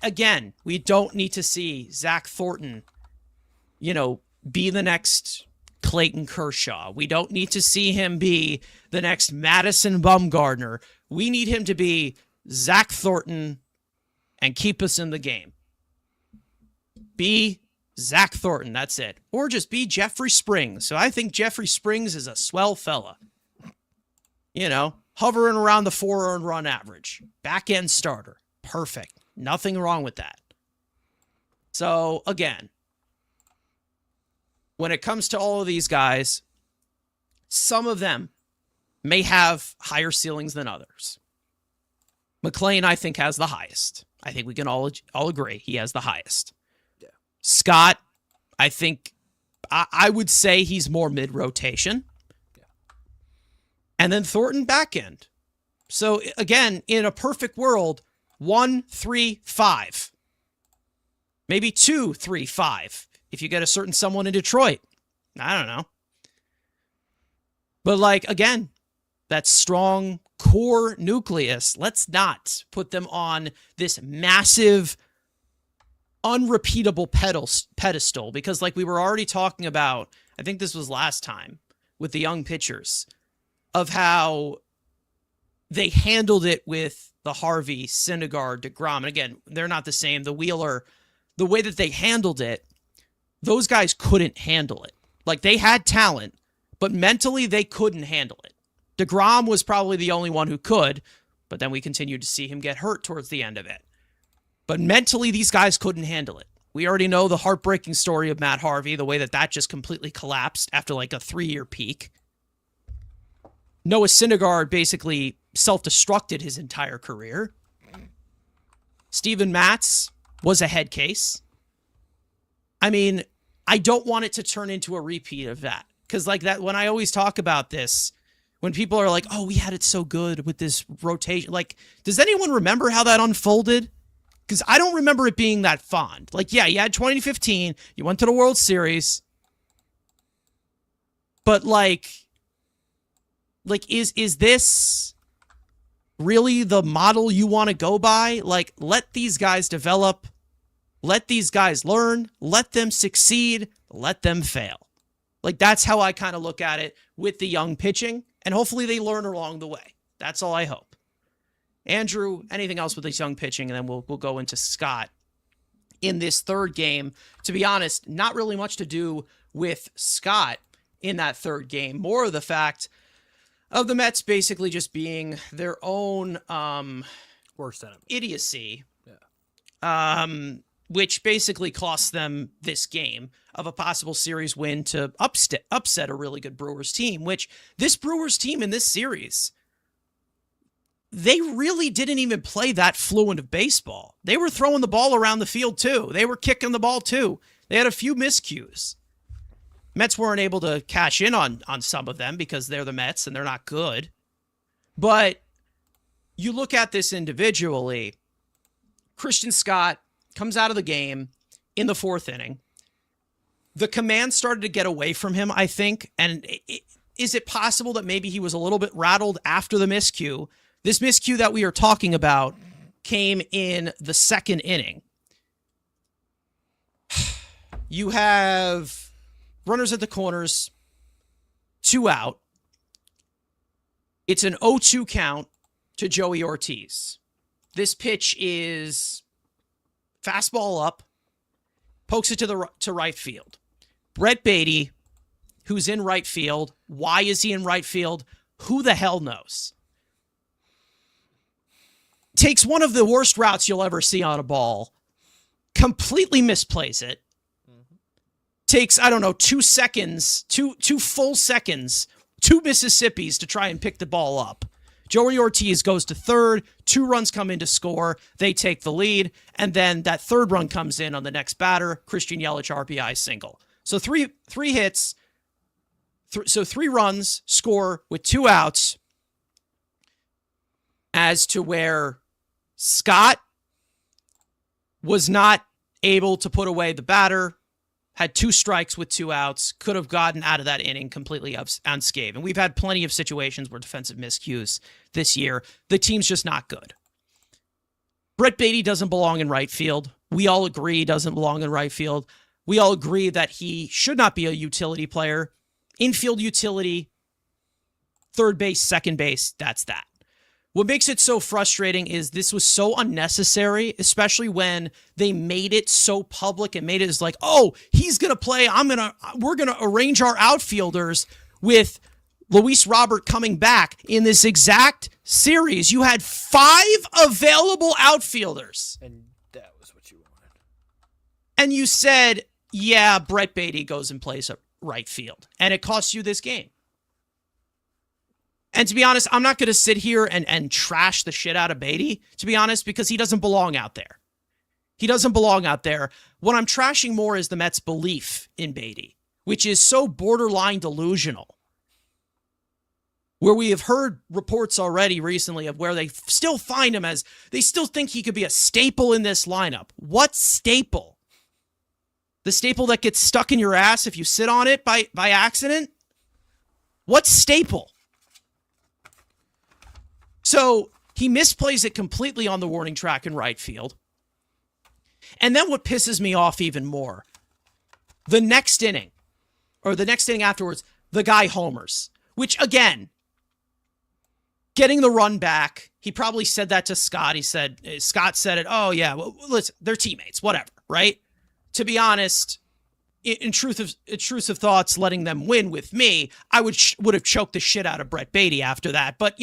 Again, we don't need to see Zach Thornton, be the next Clayton Kershaw. We don't need to see him be the next Madison Bumgarner. We need him to be Zach Thornton and keep us in the game. Be Zach Thornton, that's it. Or just be Jeffrey Springs. So I think Jeffrey Springs is a swell fella. Hovering around the 4 earned run average. Back end starter. Perfect. Nothing wrong with that. So again, when it comes to all of these guys, some of them may have higher ceilings than others. McLean, I think, has the highest. I think we can all agree he has the highest. Yeah. Scott, I think, I would say he's more mid-rotation. Yeah. And then Thornton, back end. So again, in a perfect world, 1, 3, 5. Maybe 2, 3, 5. If you get a certain someone in Detroit. I don't know. But again, that strong core nucleus, let's not put them on this massive, unrepeatable pedestal. Because we were already talking about, I think this was last time, with the young pitchers, of how they handled it with the Harvey, Syndergaard, DeGrom. And again, they're not the same. The Wheeler, the way that they handled it, those guys couldn't handle it. They had talent, but mentally they couldn't handle it. DeGrom was probably the only one who could, But then we continued to see him get hurt towards the end of it. But mentally, these guys couldn't handle it. We already know the heartbreaking story of Matt Harvey, the way that just completely collapsed after like a 3-year peak. Noah Syndergaard basically self-destructed his entire career. Steven Matz was a head case. I mean, I don't want it to turn into a repeat of that. Because like that, when I always talk about this, when people are like, oh, we had it so good with this rotation. Like, does anyone remember how that unfolded? Because I don't remember it being that fond. Like, yeah, you had 2015. You went to the World Series. But like is this really the model you want to go by? Like, let these guys develop. Let these guys learn. Let them succeed. Let them fail. Like, that's how I kind of look at it with the young pitching. And hopefully they learn along the way. That's all I hope. Andrew, anything else with this young pitching? And then we'll go into Scott. In this third game, to be honest, not really much to do with Scott in that third game. More of the fact of the Mets basically just being their own worst enemy. Idiocy. Yeah. Which basically cost them this game of a possible series win to upset a really good Brewers team, which this Brewers team in this series, they really didn't even play that fluent of baseball. They were throwing the ball around the field too. They were kicking the ball too. They had a few miscues. Mets weren't able to cash in on some of them because they're the Mets and they're not good. But you look at this individually, Christian Scott comes out of the game in the fourth inning. The command started to get away from him, I think. And is it possible that maybe he was a little bit rattled after the miscue? This miscue that we are talking about came in the second inning. You have runners at the corners, 2 out. It's an 0-2 count to Joey Ortiz. This pitch is fastball up, pokes it to right field. Brett Beatty, who's in right field. Why is he in right field? Who the hell knows? Takes one of the worst routes you'll ever see on a ball, completely misplays it. Takes, 2 seconds, two full seconds, 2 Mississippis to try and pick the ball up. Joey Ortiz goes to third, 2 runs come in to score, they take the lead, and then that third run comes in on the next batter, Christian Yelich RBI single. So three hits, so 3 runs, score with 2 outs, as to where Scott was not able to put away the batter, had 2 strikes with 2 outs, could have gotten out of that inning completely unscathed. And we've had plenty of situations where defensive miscues this year. The team's just not good. Brett Beatty doesn't belong in right field. We all agree he doesn't belong in right field. We all agree that he should not be a utility player. Infield utility, third base, second base, that's that. What makes it so frustrating is this was so unnecessary, especially when they made it so public and made it as like, oh, he's going to play. We're going to arrange our outfielders with Luis Robert coming back in this exact series. You had 5 available outfielders. And that was what you wanted. And you said, yeah, Brett Beatty goes and plays at right field. And it costs you this game. And to be honest, I'm not going to sit here and trash the shit out of Beatty, to be honest, because he doesn't belong out there. He doesn't belong out there. What I'm trashing more is the Mets' belief in Beatty, which is so borderline delusional. Where we have heard reports already recently of where they still find him as, they still think he could be a staple in this lineup. What staple? The staple that gets stuck in your ass if you sit on it by accident? What staple? So he misplays it completely on the warning track in right field. And then what pisses me off even more, the next inning afterwards, the guy homers, which again, getting the run back, he probably said that to Scott. Scott said it, oh yeah, well, listen, they're teammates, whatever, right? To be honest, in truth of thoughts, letting them win with me, I would have choked the shit out of Brett Beatty after that, but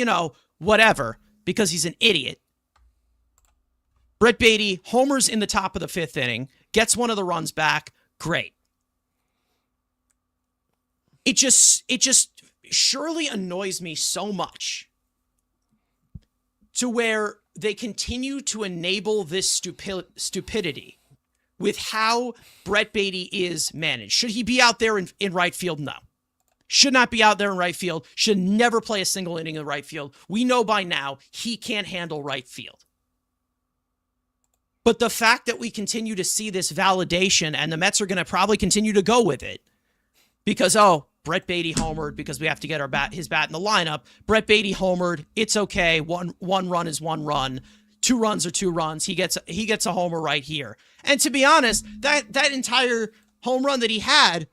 whatever. because he's an idiot. Brett Baty homers in the top of the 5th inning, gets one of the runs back. Great. It just surely annoys me so much to where they continue to enable this stupidity with how Brett Baty is managed. Should he be out there in right field? No. Should not be out there in right field. Should never play a single inning in right field. We know by now he can't handle right field. But the fact that we continue to see this validation, and the Mets are going to probably continue to go with it because, Brett Baty homered because we have to get his bat in the lineup. Brett Baty homered. It's okay. One run is one run. 2 runs are 2 runs. He gets a homer right here. And to be honest, that entire home run that he had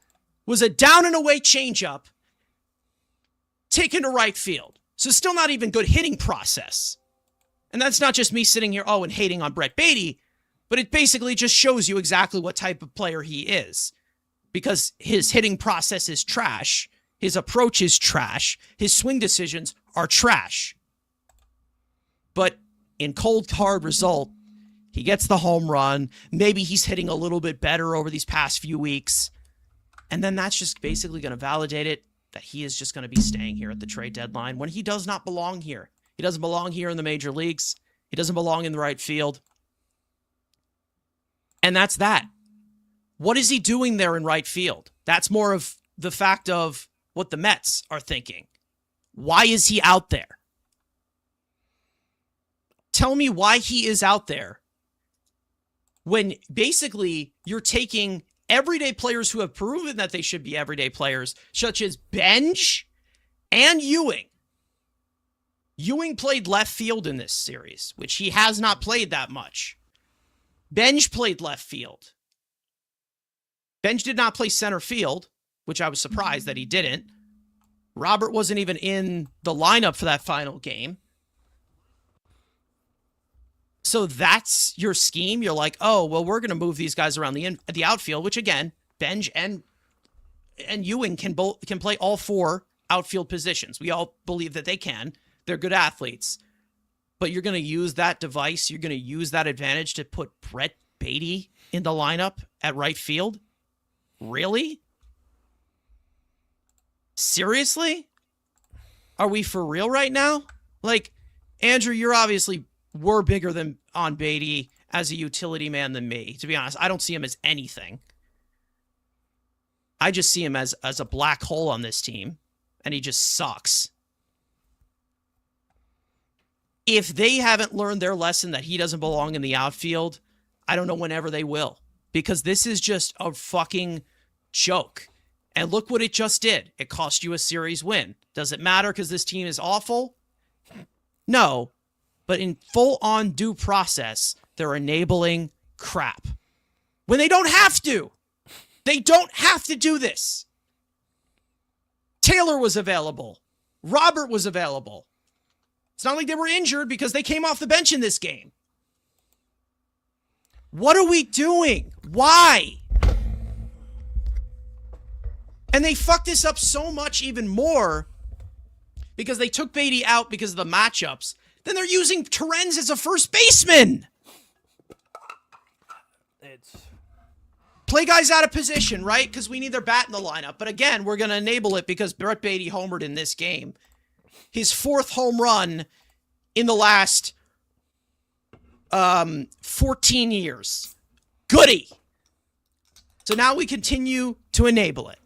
was a down and away changeup taken to right field. So still not even good hitting process. And that's not just me sitting here, and hating on Brett Baty, but it basically just shows you exactly what type of player he is. Because his hitting process is trash. His approach is trash. His swing decisions are trash. But in cold, hard result, he gets the home run. Maybe he's hitting a little bit better over these past few weeks. And then that's just basically going to validate it that he is just going to be staying here at the trade deadline when he does not belong here. He doesn't belong here in the major leagues. He doesn't belong in the right field. And that's that. What is he doing there in right field? That's more of the fact of what the Mets are thinking. Why is he out there? Tell me why he is out there when basically you're taking everyday players who have proven that they should be everyday players, such as Benj and Ewing. Ewing played left field in this series, which he has not played that much. Benj played left field. Benj did not play center field, which I was surprised that he didn't. Robert wasn't even in the lineup for that final game. So that's your scheme. You're like, we're going to move these guys around the outfield, which again, Benj and Ewing can play all 4 outfield positions. We all believe that they can. They're good athletes. But you're going to use that device. You're going to use that advantage to put Brett Baty in the lineup at right field. Really? Seriously? Are we for real right now? Like, Andrew, you're obviously were bigger than on Baty as a utility man than me. To be honest, I don't see him as anything. I just see him as a black hole on this team, and he just sucks. If they haven't learned their lesson that he doesn't belong in the outfield, I don't know whenever they will. Because this is just a fucking joke. And look what it just did. It cost you a series win. Does it matter because this team is awful? No. But in full-on due process, they're enabling crap. When they don't have to. They don't have to do this. Taylor was available. Robert was available. It's not like they were injured because they came off the bench in this game. What are we doing? Why? And they fucked this up so much even more because they took Baty out because of the matchups. Then they're using Terens as a first baseman. Play guys out of position, right? Because we need their bat in the lineup. But again, we're going to enable it because Brett Baty homered in this game. His 4th home run in the last 14 years. Goody. So now we continue to enable it.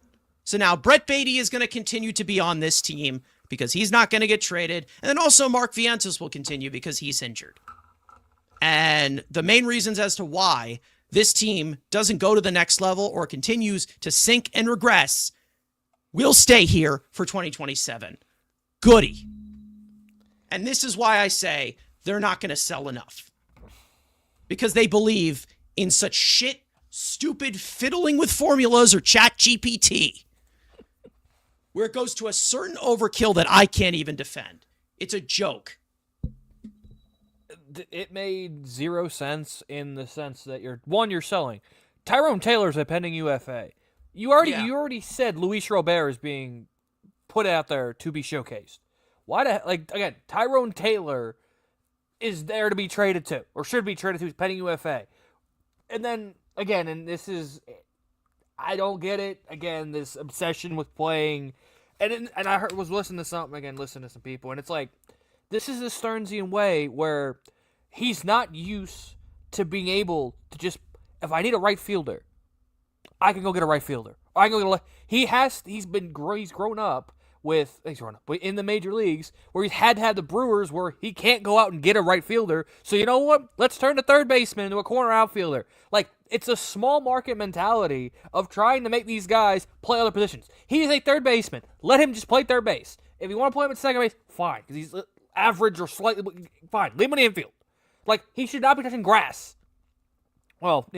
So now Brett Baty is going to continue to be on this team because he's not going to get traded. And then also Mark Vientos will continue because he's injured. And the main reasons as to why this team doesn't go to the next level or continues to sink and regress will stay here for 2027. Goody. And this is why I say they're not going to sell enough. Because they believe in such shit, stupid fiddling with formulas or chat GPT. Where it goes to a certain overkill that I can't even defend. It's a joke. It made 0 sense in the sense that you're selling. Tyrone Taylor's a pending UFA. You already said Luis Robert is being put out there to be showcased. Why again, Tyrone Taylor is there to be traded to, or should be traded to, pending UFA. And then, again, and this is, I don't get it, again, this obsession with playing, and I was listening to some people, and it's like, this is a Stearnsian way where he's not used to being able to just, if I need a right fielder, I can go get a right fielder. Or I can go get he's grown up in the major leagues where he's had to have the Brewers where he can't go out and get a right fielder. So you know what? Let's turn the third baseman into a corner outfielder. Like, it's a small market mentality of trying to make these guys play other positions. He's a third baseman. Let him just play third base. If you want to play him at second base, fine, because he's average or slightly fine. Leave him in the infield. Like, he should not be touching grass. Well,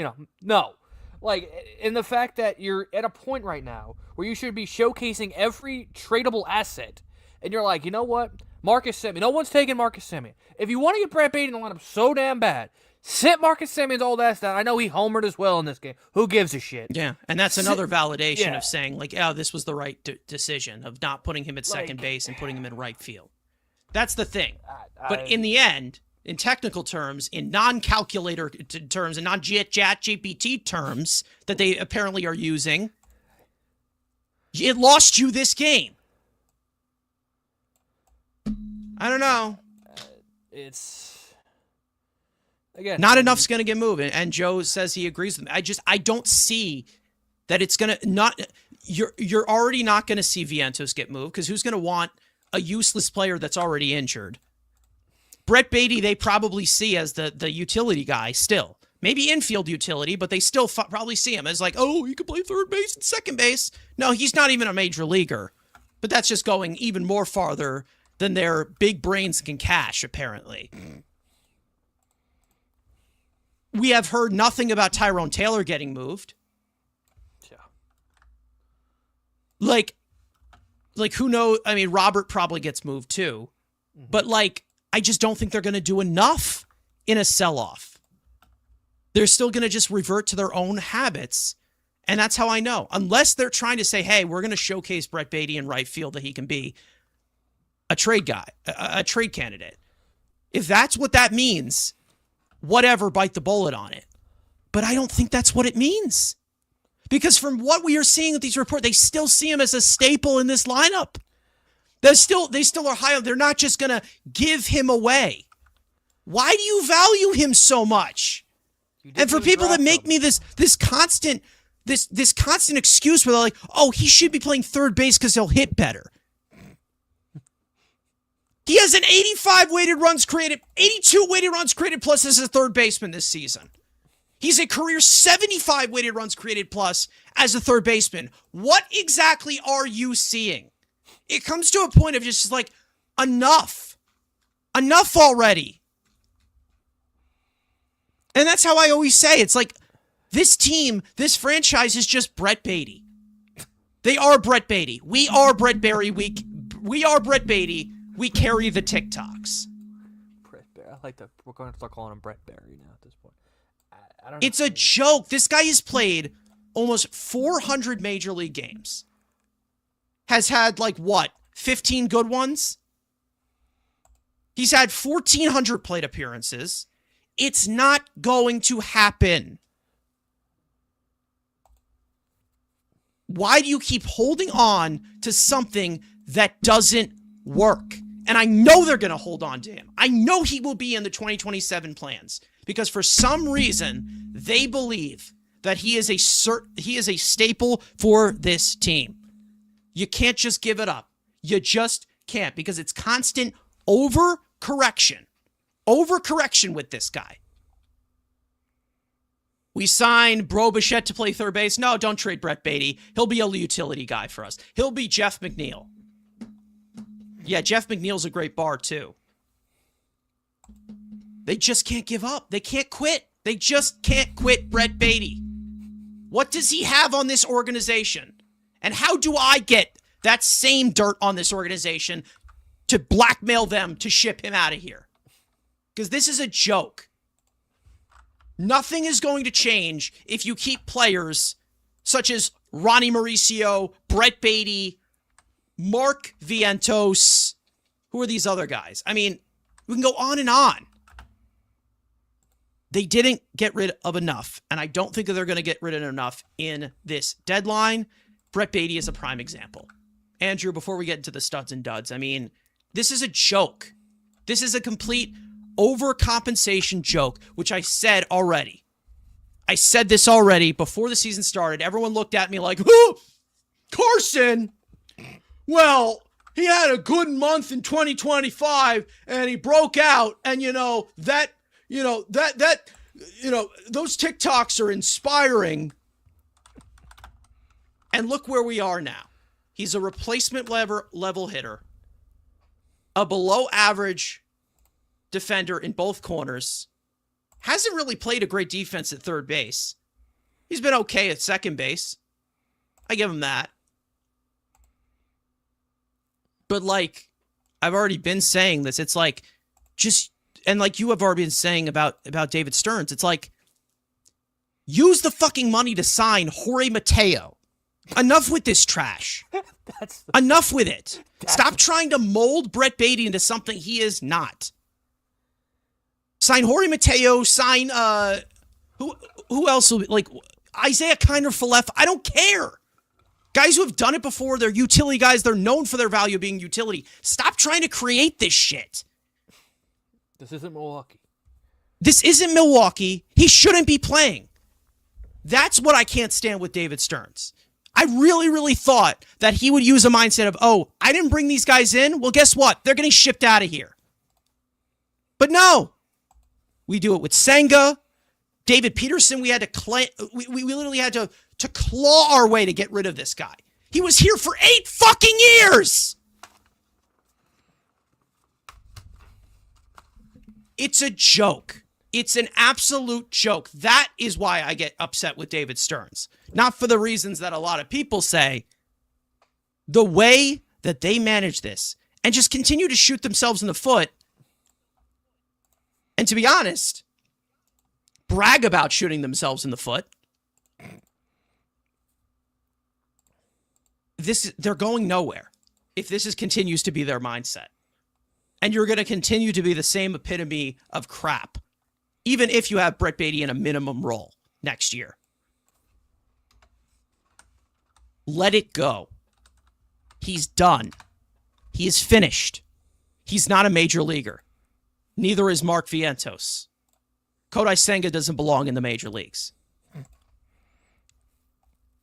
no. Like, in the fact that you're at a point right now where you should be showcasing every tradable asset, and you're like, you know what? Marcus Semien. No one's taking Marcus Semien. If you want to get Brett Baty in the lineup so damn bad, sit Marcus Semien's old ass down. I know he homered as well in this game. Who gives a shit? Yeah, and that's another validation of saying, like, this was the right decision of not putting him at second base and putting him in right field. That's the thing. But in the end, in technical terms, in non-calculator terms, and non-chat GPT terms that they apparently are using, it lost you this game. I don't know. It's again not enough's going to get moved, and Joe says he agrees with me. I don't see that it's going to not. You're already not going to see Vientos get moved because who's going to want a useless player that's already injured? Brett Baty, they probably see as the utility guy still. Maybe infield utility, but they still probably see him as like, oh, he could play third base and second base. No, he's not even a major leaguer. But that's just going even more farther than their big brains can cash, apparently. We have heard nothing about Tyrone Taylor getting moved. Yeah. Like who knows? I mean, Robert probably gets moved too. Mm-hmm. But I just don't think they're going to do enough in a sell-off. They're still going to just revert to their own habits. And that's how I know. Unless they're trying to say, hey, we're going to showcase Brett Baty in right field that he can be a trade guy, a trade candidate. If that's what that means, whatever, bite the bullet on it. But I don't think that's what it means. Because from what we are seeing with these reports, they still see him as a staple in this lineup. They still are high. They're not just going to give him away. Why do you value him so much? And for people that make me this constant excuse where they're like, oh, he should be playing third base because he'll hit better. He has an 82 weighted runs created plus as a third baseman this season. He's a career 75 weighted runs created plus as a third baseman. What exactly are you seeing? It comes to a point of just like, enough. Enough already. And that's how I always say, it's like, this team, this franchise is just Brett Baty. They are Brett Baty. We are Brett Barry. We are Brett Baty. We carry the TikToks. Brett Barry. We're going to start calling him Brett Barry now at this point. I don't know. It's a joke. This guy has played almost 400 major league games. Has had 15 good ones? He's had 1,400 plate appearances. It's not going to happen. Why do you keep holding on to something that doesn't work? And I know they're going to hold on to him. I know he will be in the 2027 plans because for some reason they believe that he is a staple for this team. You can't just give it up. You just can't because it's constant overcorrection with this guy. We signed Bro Bichette to play third base. No, don't trade Brett Baty. He'll be a utility guy for us. He'll be Jeff McNeil. Yeah, Jeff McNeil's a great bar, too. They just can't give up. They can't quit. They just can't quit Brett Baty. What does he have on this organization? And how do I get that same dirt on this organization to blackmail them to ship him out of here? Because this is a joke. Nothing is going to change if you keep players such as Ronnie Mauricio, Brett Baty, Mark Vientos. Who are these other guys? I mean, we can go on and on. They didn't get rid of enough, and I don't think that they're going to get rid of enough in this deadline. Brett Beatty is a prime example. Andrew, before we get into the studs and duds, I mean, this is a joke. This is a complete overcompensation joke, which I said already. I said this already before the season started. Everyone looked at me like, "Who? Carson? Well, he had a good month in 2025, and he broke out, and those TikToks are inspiring." And look where we are now. He's a replacement level hitter, a below average defender in both corners. Hasn't really played a great defense at third base. He's been okay at second base. I give him that. But like, I've already been saying this. It's like, and like you have already been saying about David Stearns, it's like, use the fucking money to sign Jorge Mateo. Enough with this trash. Enough with it. Stop trying to mold Brett Beatty into something he is not. Sign Jorge Mateo. Sign who else? Like Isaiah Kiner-Falefa. I don't care. Guys who have done it before. They're utility guys. They're known for their value being utility. Stop trying to create this shit. This isn't Milwaukee. This isn't Milwaukee. He shouldn't be playing. That's what I can't stand with David Stearns. I really, really thought that he would use a mindset of, oh, I didn't bring these guys in. Well, guess what? They're getting shipped out of here. But no. We do it with Senga. David Peterson, we had to we literally had to claw our way to get rid of this guy. He was here for 8 fucking years. It's a joke. It's an absolute joke. That is why I get upset with David Stearns. Not for the reasons that a lot of people say. The way that they manage this and just continue to shoot themselves in the foot. And to be honest, brag about shooting themselves in the foot. They're going nowhere if this continues to be their mindset. And you're going to continue to be the same epitome of crap. Even if you have Brett Beatty in a minimum role next year. Let it go. He's done. He is finished. He's not a major leaguer. Neither is Mark Vientos. Kodai Senga doesn't belong in the major leagues.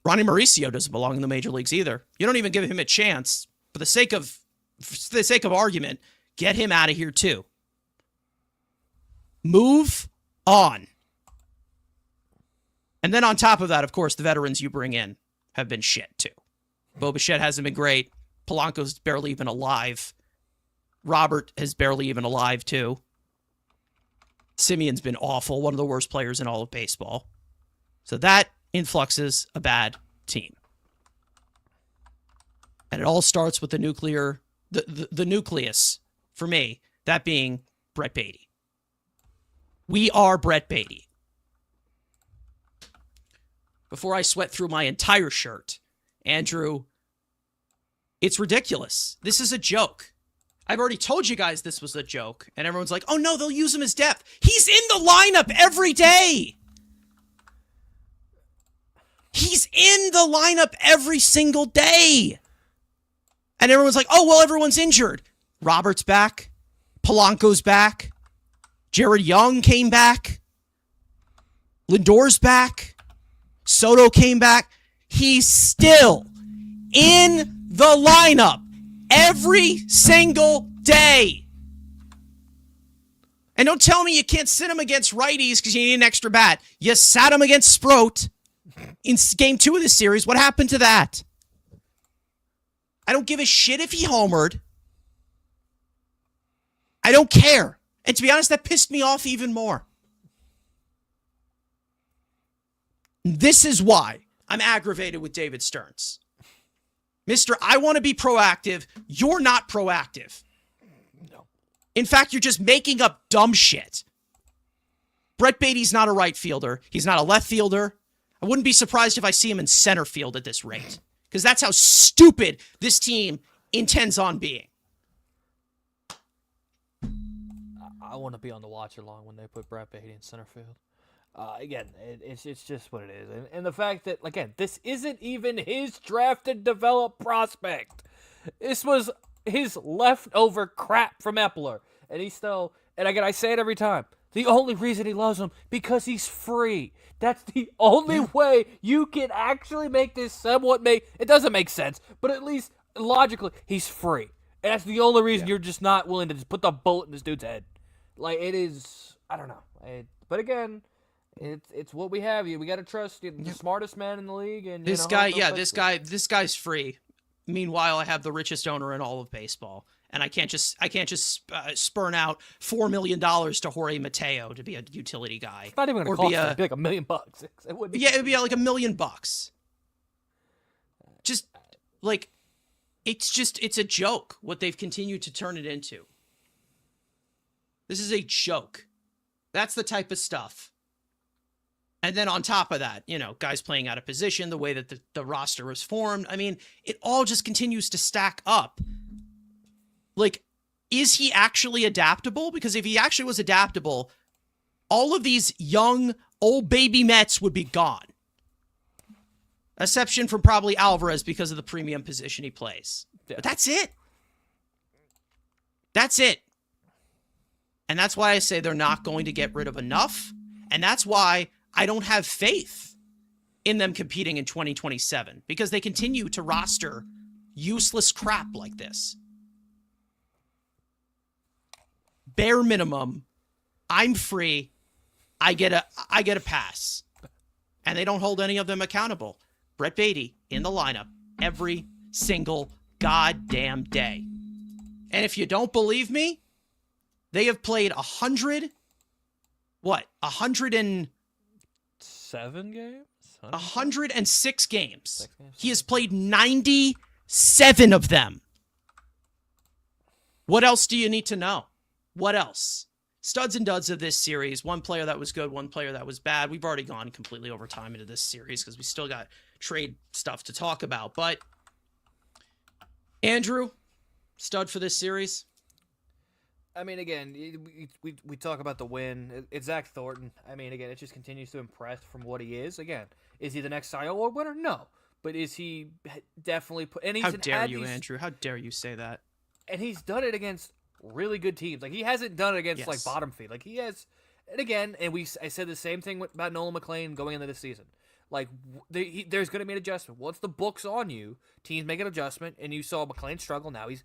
Ronnie Mauricio doesn't belong in the major leagues either. You don't even give him a chance. For the sake of argument, get him out of here too. Move on. And then on top of that, of course, the veterans you bring in have been shit too. Bo Bichette hasn't been great. Polanco's barely even alive. Robert is barely even alive too. Simeon's been awful. One of the worst players in all of baseball. So that influxes a bad team. And it all starts with the nucleus, for me, that being Brett Beatty. We are Brett Beatty. Before I sweat through my entire shirt, Andrew, it's ridiculous. This is a joke. I've already told you guys this was a joke, and everyone's like, oh no, they'll use him as depth. He's in the lineup every day. He's in the lineup every single day. And everyone's like, oh, well, everyone's injured. Robert's back. Polanco's back. Jared Young came back. Lindor's back. Soto came back. He's still in the lineup every single day. And don't tell me you can't sit him against righties because you need an extra bat. You sat him against Sproat in game 2 of this series. What happened to that? I don't give a shit if he homered. I don't care. And to be honest, that pissed me off even more. This is why I'm aggravated with David Stearns. Mister, I want to be proactive. You're not proactive. No. In fact, you're just making up dumb shit. Brett Beatty's not a right fielder. He's not a left fielder. I wouldn't be surprised if I see him in center field at this rate. Because that's how stupid this team intends on being. I want to be on the watch along when they put Brett Beatty in center field. Again, it's just what it is. And the fact that, again, this isn't even his drafted developed prospect. This was his leftover crap from Epler. And he's still, and again, I say it every time, the only reason he loves him, because he's free. That's the only way you can actually make this somewhat it doesn't make sense, but at least logically, he's free. And that's the only reason you're just not willing to just put the bullet in this dude's head. Like, it is, I don't know. But again, it's what we have. We got to trust the smartest man in the league. And this guy's free. Meanwhile, I have the richest owner in all of baseball, and I can't just spurn out $4 million to Jorge Mateo to be a utility guy. It's not even going to cost him. It'd be like $1 million. It'd be like $1 million. Just like, it's a joke what they've continued to turn it into. This is a joke. That's the type of stuff. And then on top of that, guys playing out of position, the way that the roster was formed. I mean, it all just continues to stack up. Like, is he actually adaptable? Because if he actually was adaptable, all of these young, old baby Mets would be gone. Exception from probably Alvarez because of the premium position he plays. Yeah. But that's it. That's it. And that's why I say they're not going to get rid of enough. And that's why I don't have faith in them competing in 2027, because they continue to roster useless crap like this. Bare minimum, I'm free. I get a pass. And they don't hold any of them accountable. Brett Beatty in the lineup every single goddamn day. And if you don't believe me, they have played 107 games? 106 games. He has played 97 of them. What else do you need to know? What else? Studs and duds of this series. One player that was good, one player that was bad. We've already gone completely over time into this series because we still got trade stuff to talk about. But Andrew, stud for this series? I mean, again, we talk about the win. It's Zach Thornton. I mean, again, it just continues to impress from what he is. Again, is he the next Cy Young Award winner? No. But is he definitely... How dare you, Andrew? How dare you say that? And he's done it against really good teams. Like, he hasn't done it against, like, bottom feed. Like, he has... And again, I said the same thing about Nolan McLean going into this season. Like, there's going to be an adjustment. Once the book's on you, teams make an adjustment, and you saw McLean struggle. Now he's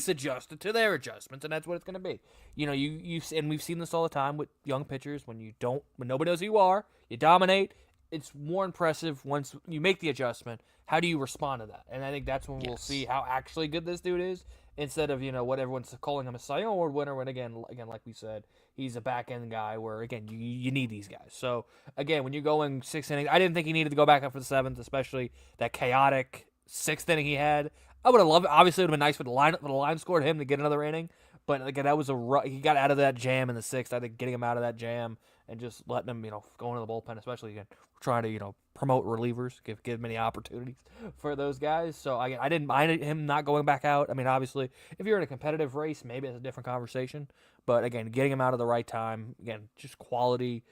adjusted to their adjustments, and that's what it's going to be. And we've seen this all the time with young pitchers. When nobody knows who you are, you dominate. It's more impressive once you make the adjustment. How do you respond to that? And I think that's when we'll see how actually good this dude is, instead of what everyone's calling him a Cy Young Award winner. When again, like we said, he's a back end guy. Where again, you need these guys. So again, when you're going 6 innings, I didn't think he needed to go back up for the 7th, especially that chaotic 6th inning he had. I would have loved it. Obviously, it would have been nice for the line scored him to get another inning. But again, that was he got out of that jam in the 6th. I think getting him out of that jam and just letting him, go into the bullpen, especially again, trying to, promote relievers, give many opportunities for those guys. So I didn't mind him not going back out. I mean, obviously, if you're in a competitive race, maybe it's a different conversation. But again, getting him out at the right time, again, just quality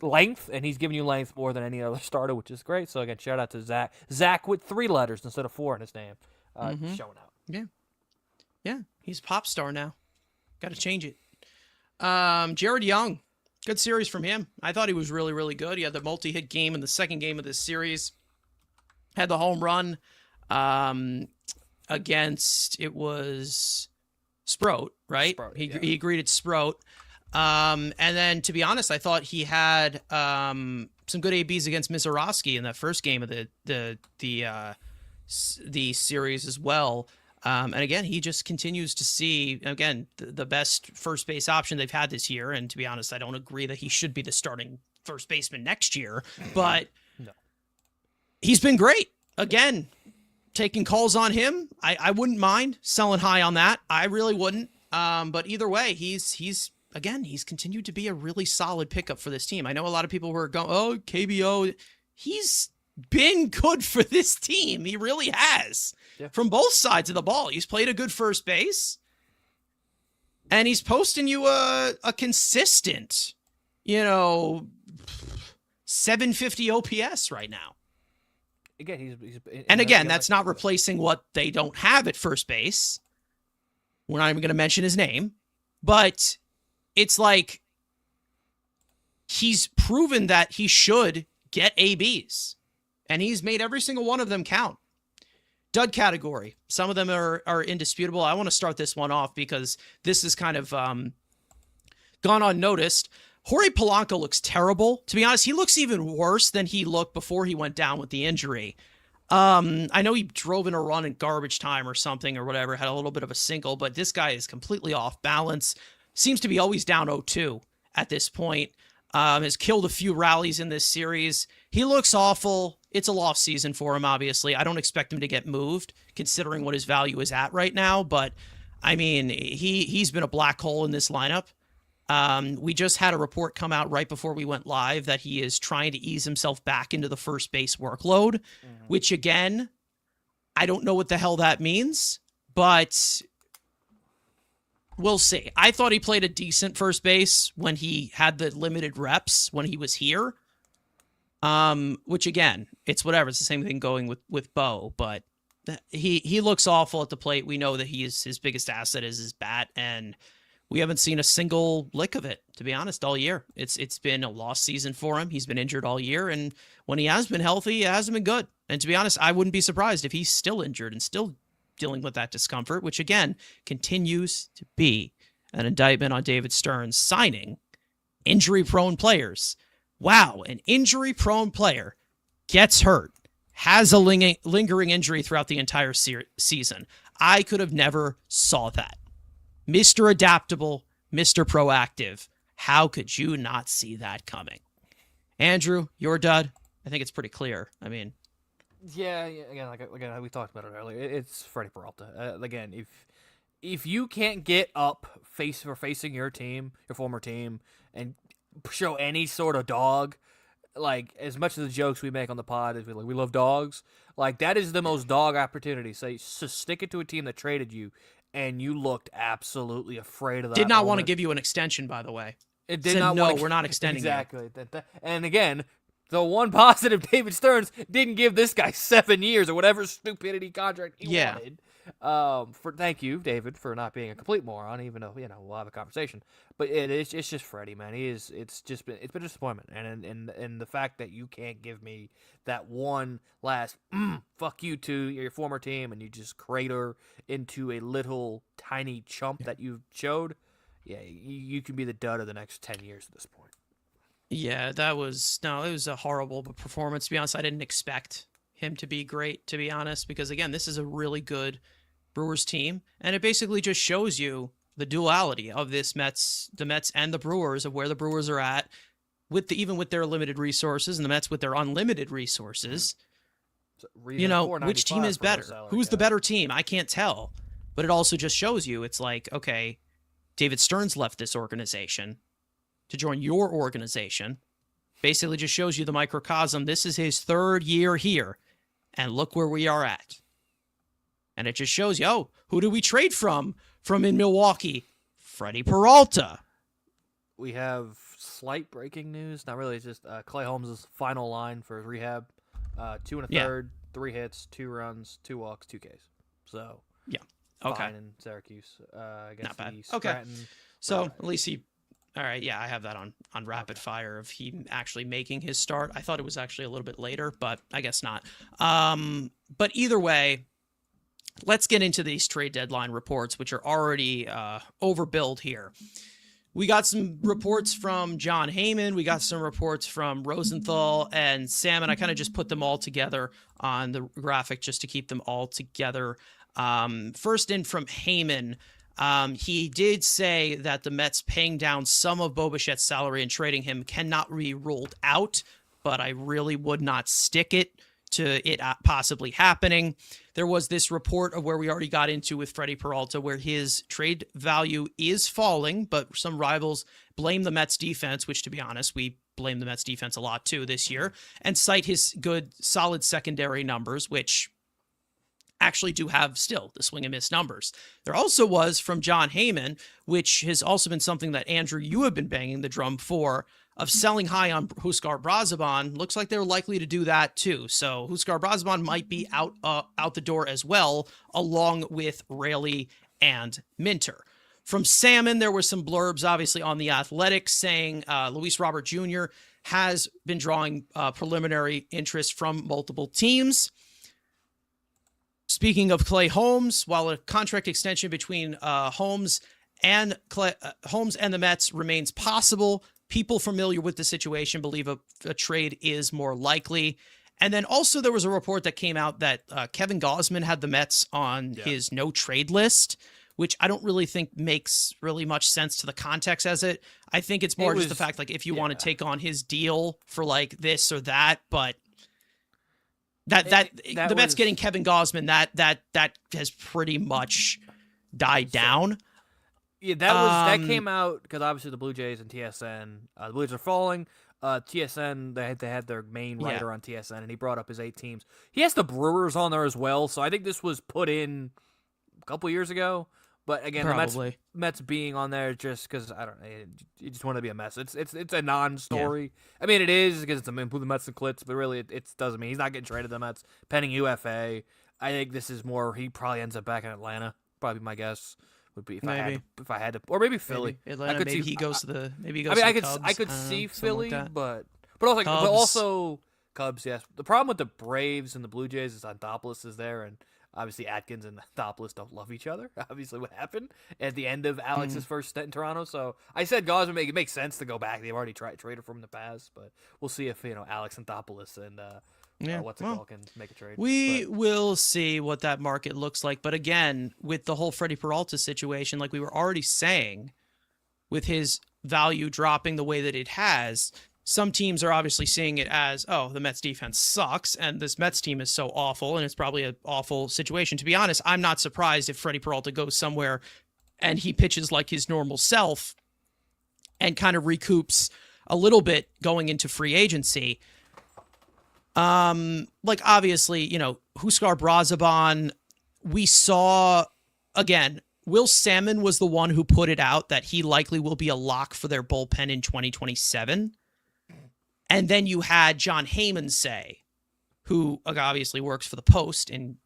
length, and he's giving you length more than any other starter, which is great. So again, shout out to Zach. Zach with 3 letters instead of 4 in his name, showing out. Yeah, he's a pop star now. Got to change it. Jared Young. Good series from him. I thought he was really, really good. He had the multi-hit game in the second game of this series. Had the home run against, it was Sproat, right? Sprout, he greeted Sproat. And then, to be honest, I thought he had some good ABs against Mizorowski in that first game of the series as well. And again, he just continues to see, again, the best first base option they've had this year. And to be honest, I don't agree that he should be the starting first baseman next year, but no. He's been great. Again, taking calls on him. I wouldn't mind selling high on that. I really wouldn't. But either way, he's continued to be a really solid pickup for this team. I know a lot of people were going, oh, KBO. He's been good for this team. He really has. Yeah. From both sides of the ball. He's played a good first base. And he's posting you a consistent, 750 OPS right now. Again, he's and again, that's not replacing what they don't have at first base. We're not even going to mention his name, but it's like he's proven that he should get ABs, and he's made every single one of them count. Dud category. Some of them are indisputable. I want to start this one off because this is kind of gone unnoticed. Jorge Polanco looks terrible. To be honest, he looks even worse than he looked before he went down with the injury. I know he drove in a run in garbage time or something or whatever, had a little bit of a single, but this guy is completely off balance. Seems to be always down 0-2 at this point. Has killed a few rallies in this series. He looks awful. It's a lost season for him, obviously. I don't expect him to get moved, considering what his value is at right now. But, I mean, he's been a black hole in this lineup. We just had a report come out right before we went live that he is trying to ease himself back into the first base workload, which, again, I don't know what the hell that means, but we'll see. I thought he played a decent first base when he had the limited reps when he was here. Which again, it's whatever. It's the same thing going with Bo, but he looks awful at the plate. We know that his biggest asset is his bat, and we haven't seen a single lick of it, to be honest, all year. It's been a lost season for him. He's been injured all year, and when he has been healthy, it hasn't been good. And to be honest, I wouldn't be surprised if he's still injured and still dealing with that discomfort, which again continues to be an indictment on David Stearns signing injury-prone players. Wow, an injury-prone player gets hurt, has a lingering injury throughout the entire season. I could have never saw that. Mr. Adaptable, Mr. Proactive. How could you not see that coming? Andrew, your dud? I think it's pretty clear. I mean, yeah. Again, we talked about it earlier. It's Freddie Peralta. Again, if you can't get up facing your team, your former team, and show any sort of dog, like as much of the jokes we make on the pod is we love dogs, like that is the most dog opportunity. So stick it to a team that traded you, and you looked absolutely afraid of that. Did not want to give you an extension, by the way. It did not. No, we're not extending. Exactly. And again, the one positive, David Stearns didn't give this guy 7 years or whatever stupidity contract he wanted. Thank you, David, for not being a complete moron. Even though we'll have a conversation, but it's just Freddie, man. It's been a disappointment, and the fact that you can't give me that one last fuck you to your former team, and you just crater into a little tiny chump that you showed. Yeah, you can be the dud of the next 10 years at this point. Yeah, it was a horrible performance. To be honest, I didn't expect him to be great, to be honest, because again, this is a really good Brewers team, and it basically just shows you the duality of the Mets and the Brewers, of where the Brewers are at even with their limited resources, and the Mets with their unlimited resources. So which team is better? Who's the better team? I can't tell, but it also just shows you it's like, okay, David Stearns left this organization to join your organization. Basically just shows you the microcosm. This is his third year here, and look where we are at. And it just shows you, who do we trade from in Milwaukee? Freddie Peralta. We have slight breaking news. Not really. It's just Clay Holmes' final line for rehab. 2 1/3, 3 hits, 2 runs, 2 walks, 2 Ks. So yeah, okay. Fine in Syracuse. Not bad. Okay. So at least he. All right, yeah, I have that on rapid fire of he actually making his start. I thought it was actually a little bit later, but I guess not. But either way, let's get into these trade deadline reports, which are already overbilled here. We got some reports from John Heyman. We got some reports from Rosenthal and Sam, and I kind of just put them all together on the graphic just to keep them all together. First in from Heyman. He did say that the Mets paying down some of Bo Bichette's salary and trading him cannot be ruled out, but I really would not stick it to it possibly happening. There was this report of where we already got into with Freddie Peralta, where his trade value is falling, but some rivals blame the Mets defense, which to be honest, we blame the Mets defense a lot too this year, and cite his good, solid secondary numbers, which actually do have still the swing and miss numbers. There also was from John Heyman, which has also been something that Andrew, you have been banging the drum for, of selling high on Huskar Brazaban. Looks like they're likely to do that too. So Huskar Brazaban might be out the door as well, along with Rayleigh and Minter. From Salmon, there were some blurbs, obviously, on the Athletics saying Luis Robert Jr. has been drawing preliminary interest from multiple teams. Speaking of Clay Holmes, while a contract extension between Holmes and the Mets remains possible, people familiar with the situation believe a trade is more likely. And then also there was a report that came out that Kevin Gausman had the Mets on his no trade list, which I don't really think makes really much sense to the context as it. I think it's more just the fact, like, if you want to take on his deal for like this or that, but the Mets getting Kevin Gausman, that has pretty much died down. Yeah, that came out because obviously the Blue Jays and TSN, the Blues are falling. TSN, they had their main writer on TSN, and he brought up his 8 teams. He has the Brewers on there as well, so I think this was put in a couple years ago. But again, the Mets being on there just because I don't know, you just want to be a mess. It's a non-story. Yeah. I mean, it is because it's the Mets and Klitz, but really it doesn't mean he's not getting traded to the Mets. Pending UFA, I think this is more. He probably ends up back in Atlanta. Probably my guess would be if I had to, or maybe Philly. Maybe Atlanta. Maybe he goes to the Cubs. I could see Philly, like but also Cubs. Yes. The problem with the Braves and the Blue Jays is Anthopoulos is there, and obviously Atkins and Anthopoulos don't love each other. Obviously, what happened at the end of Alex's first stint in Toronto. So I said Gausman it makes sense to go back. They've already traded from the past, but we'll see if Alex Anthopoulos and can make a trade. We will see what that market looks like. But again, with the whole Freddie Peralta situation, like we were already saying, with his value dropping the way that it has, some teams are obviously seeing it as, oh, the Mets defense sucks, and this Mets team is so awful, and it's probably an awful situation. To be honest, I'm not surprised if Freddie Peralta goes somewhere and he pitches like his normal self and kind of recoups a little bit going into free agency. Like obviously, Huskar Brazaban, we saw again, Will Salmon was the one who put it out that he likely will be a lock for their bullpen in 2027. And then you had John Heyman say, who obviously works for the Post in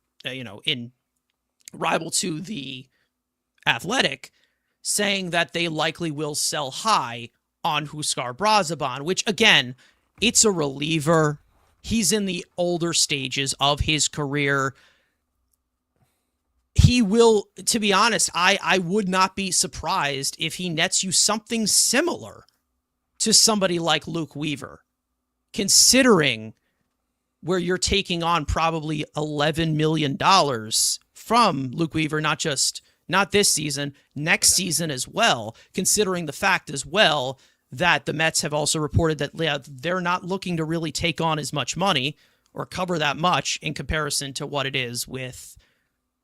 rival to the Athletic, saying that they likely will sell high on Huskar Brazaban, which again, it's a reliever. He's in the older stages of his career. He will, to be honest, I would not be surprised if he nets you something similar to somebody like Luke Weaver, considering where you're taking on probably $11 million from Luke Weaver, not this season, next season as well, considering the fact as well that the Mets have also reported that they're not looking to really take on as much money or cover that much in comparison to what it is with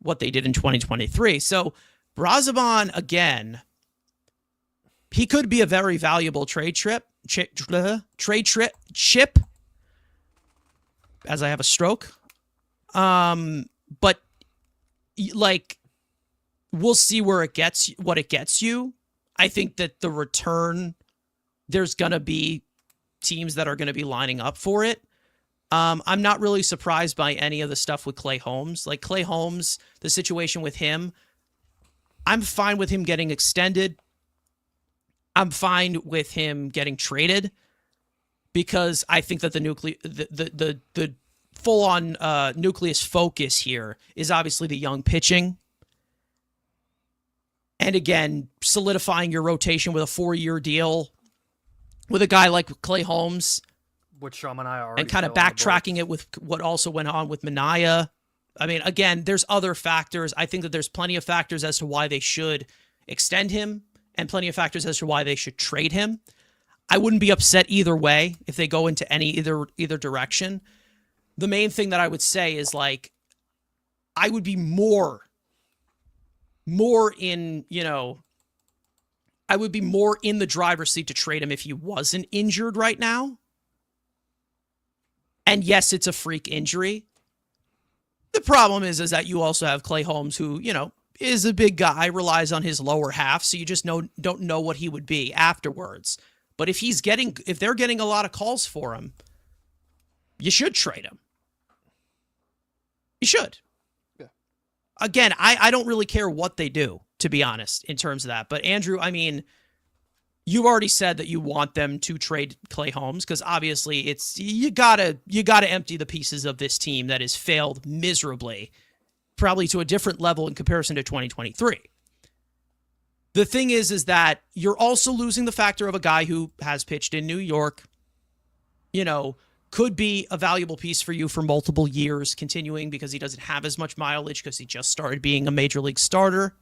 what they did in 2023. So Brazaban, again, he could be a very valuable trade chip, as I have a stroke. But like, we'll see what it gets you. I think that the return, there's going to be teams that are going to be lining up for it. I'm not really surprised by any of the stuff with Clay Holmes. Like Clay Holmes, the situation with him, I'm fine with him getting extended. I'm fine with him getting traded because I think that the full-on nucleus focus here is obviously the young pitching. And again, solidifying your rotation with a 4-year deal with a guy like Clay Holmes, which Sean and I already, and kind of backtracking it with what also went on with Minaya. I mean, again, there's other factors. I think that there's plenty of factors as to why they should extend him and plenty of factors as to why they should trade him. I wouldn't be upset either way if they go into either direction. The main thing that I would say is, like, I would be more in, I would be more in the driver's seat to trade him if he wasn't injured right now. And yes, it's a freak injury, The problem is that you also have Clay Holmes, who, is a big guy, relies on his lower half, so you just don't know what he would be afterwards. But if they're getting a lot of calls for him, you should trade him. You should. Yeah. Again, I don't really care what they do, to be honest, in terms of that. But Andrew, I mean, you already said that you want them to trade Clay Holmes because obviously you gotta empty the pieces of this team that has failed miserably, probably to a different level in comparison to 2023. The thing is that you're also losing the factor of a guy who has pitched in New York, could be a valuable piece for you for multiple years continuing because he doesn't have as much mileage because he just started being a major league starter.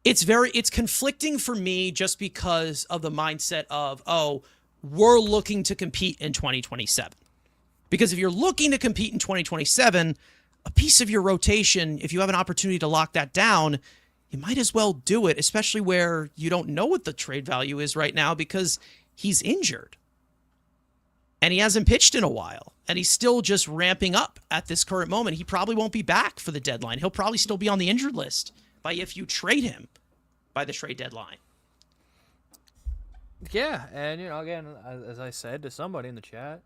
It's conflicting for me just because of the mindset of, we're looking to compete in 2027. Because if you're looking to compete in 2027, a piece of your rotation, if you have an opportunity to lock that down, you might as well do it, especially where you don't know what the trade value is right now because he's injured. And he hasn't pitched in a while. And he's still just ramping up at this current moment. He probably won't be back for the deadline. He'll probably still be on the injured list if you trade him by the trade deadline. Yeah, and, again, as I said to somebody in the chat,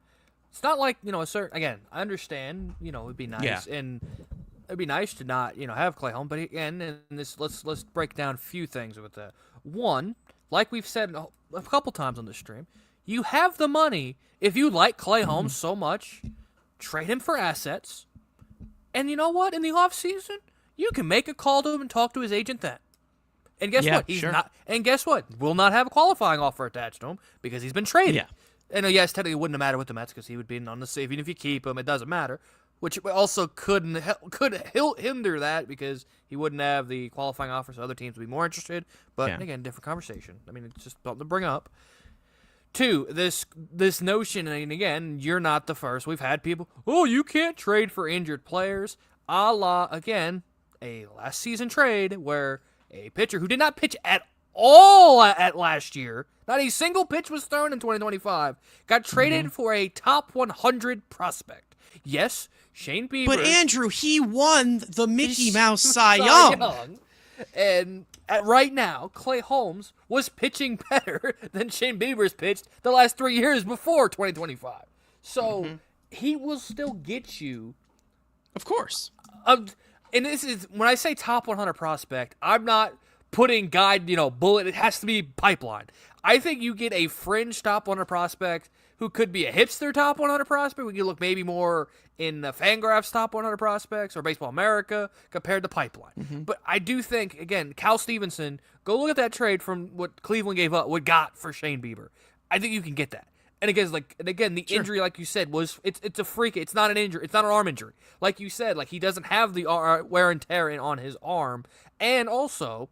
it's not like, again, I understand, it'd be nice. Yeah. And it'd be nice to not, have Clay Holmes. But again, and let's break down a few things with that. One, like we've said a couple times on the stream, you have the money. If you like Clay Holmes so much, trade him for assets. And you know what? In the offseason, you can make a call to him and talk to his agent then. And guess what? He's not. And guess what? Will not have a qualifying offer attached to him because he's been traded. Yeah. And yes, technically it wouldn't have mattered with the Mets because he would be on the save. Even if you keep him, it doesn't matter. Which also could hinder that because he wouldn't have the qualifying offer, so other teams would be more interested. But again, different conversation. I mean, it's just something to bring up. Two, this notion, and again, you're not the first. We've had people, you can't trade for injured players. A la, again, a last season trade where a pitcher who did not pitch at all at last year, not a single pitch was thrown in 2025, got traded for a top 100 prospect. Yes, Shane Bieber. But Andrew, he won the Mickey Mouse Cy Young. And right now, Clay Holmes was pitching better than Shane Bieber's pitched the last 3 years before 2025. So he will still get you. Of course. And this is, when I say top 100 prospect, I'm not putting bullet. It has to be pipeline. I think you get a fringe top 100 prospect who could be a hipster top 100 prospect. We could look maybe more in the Fangraphs top 100 prospects or Baseball America compared to pipeline. But I do think, again, Cal Stevenson, go look at that trade from what Cleveland gave up, what got for Shane Bieber. I think you can get that. And again, the injury, like you said, it's a freak. It's not an injury. It's not an arm injury. Like you said, he doesn't have the wear and tear on his arm. And also,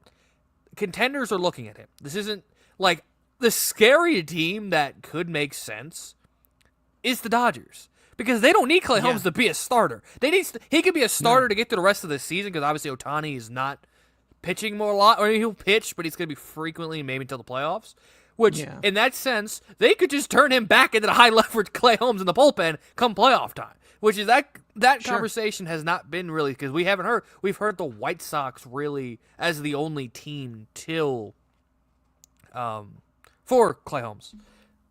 contenders are looking at him. This isn't the scary team that could make sense is the Dodgers. Because they don't need Clay Holmes to be a starter. He could be a starter to get through the rest of the season because obviously Ohtani is not pitching more a lot. Or he'll pitch, but he's going to be frequently maybe until the playoffs. Which, in that sense, they could just turn him back into the high-leverage Clay Holmes in the bullpen come playoff time. Which is that conversation has not been really, because we haven't heard. We've heard the White Sox really as the only team till for Clay Holmes.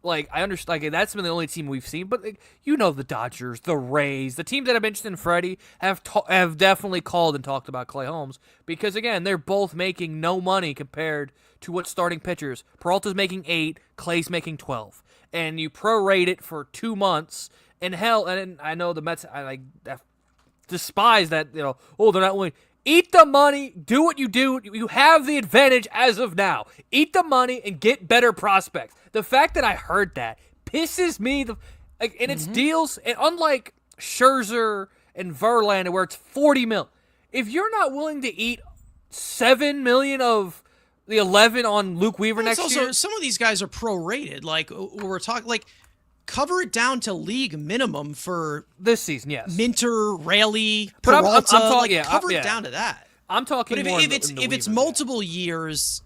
I understand. That's been the only team we've seen. But the Dodgers, the Rays, the teams that have been interested in Freddie have definitely called and talked about Clay Holmes because again, they're both making no money compared to what starting pitchers. Peralta's making 8, Clay's making 12, and you prorate it for 2 months. And hell, and I know the Mets, I despise that. They're not winning. Eat the money, do what you do. You have the advantage as of now. Eat the money and get better prospects. The fact that I heard that pisses me. And it's deals, and unlike Scherzer and Verlander, where it's $40 million, if you're not willing to eat $7 million of the 11 on Luke Weaver next year, some of these guys are prorated. We're talking cover it down to league minimum for this season, yes. Minter, Raley, Peralta. I'm talking, cover it down to that. I'm talking but more if it's multiple years,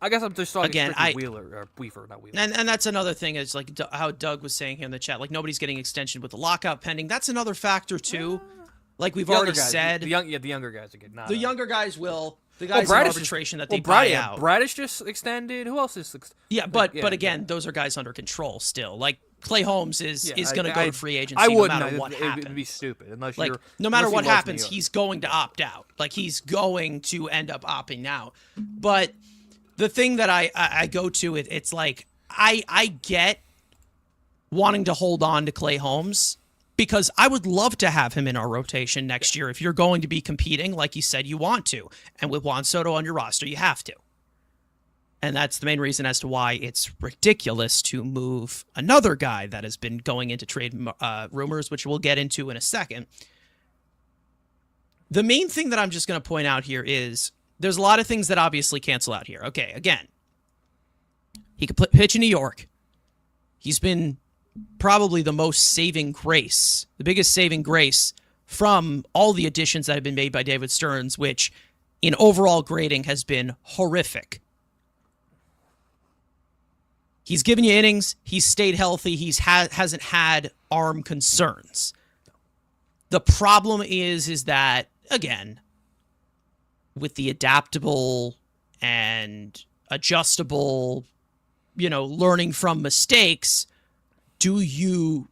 I guess I'm just talking Again, strictly Weaver, not Wheeler. And that's another thing is like how Doug was saying here in the chat, like nobody's getting extension with the lockout pending. That's another factor too. Like we've already said, the younger guys again. The younger guys will. The guys in arbitration that they buy out. Bradish just extended. Who else is? Yeah, but again, those are guys under control still. Like Clay Holmes is going to go to free agency no matter what happens. It'd be stupid unless like no matter what happens, he's going to opt out. Like he's going to end up opting out. But the thing that I go to it's like I get wanting to hold on to Clay Holmes because I would love to have him in our rotation next year if you're going to be competing like you said you want to. And with Juan Soto on your roster, you have to. And that's the main reason as to why it's ridiculous to move another guy that has been going into trade rumors, which we'll get into in a second. The main thing that I'm just going to point out here is there's a lot of things that obviously cancel out here. Okay, again, he could pitch in New York. He's been probably the most saving grace, the biggest saving grace from all the additions that have been made by David Stearns, which in overall grading has been horrific. He's given you innings. He's stayed healthy. He hasn't had arm concerns. The problem is that, again, with the adaptable and adjustable, learning from mistakes, do you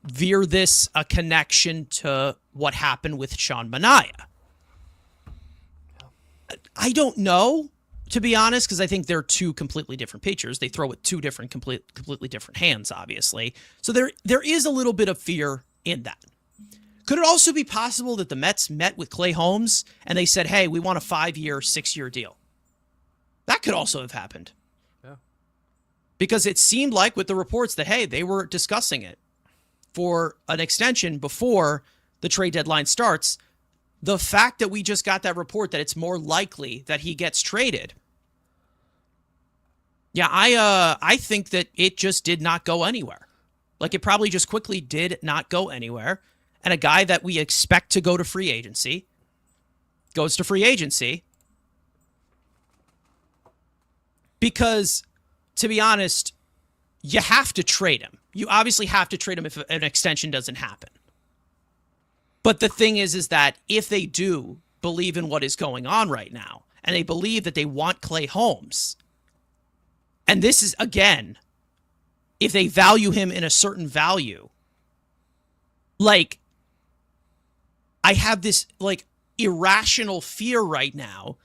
veer this a connection to what happened with Sean Manaea? I don't know, to be honest, because I think they're two completely different pitchers. They throw with two different, completely different hands, obviously. So there is a little bit of fear in that. Could it also be possible that the Mets met with Clay Holmes and they said, hey, we want a 5-year, 6-year deal? That could also have happened. Yeah. Because it seemed like with the reports that, hey, they were discussing it for an extension before the trade deadline starts. The fact that we just got that report that it's more likely that he gets traded. Yeah, I think that it just did not go anywhere. Like it probably just quickly did not go anywhere. And a guy that we expect to go to free agency goes to free agency. Because, to be honest, you have to trade him. You obviously have to trade him if an extension doesn't happen. But the thing is that if they do believe in what is going on right now, and they believe that they want Clay Holmes, and this is, again, if they value him in a certain value, like, I have this, like, irrational fear right now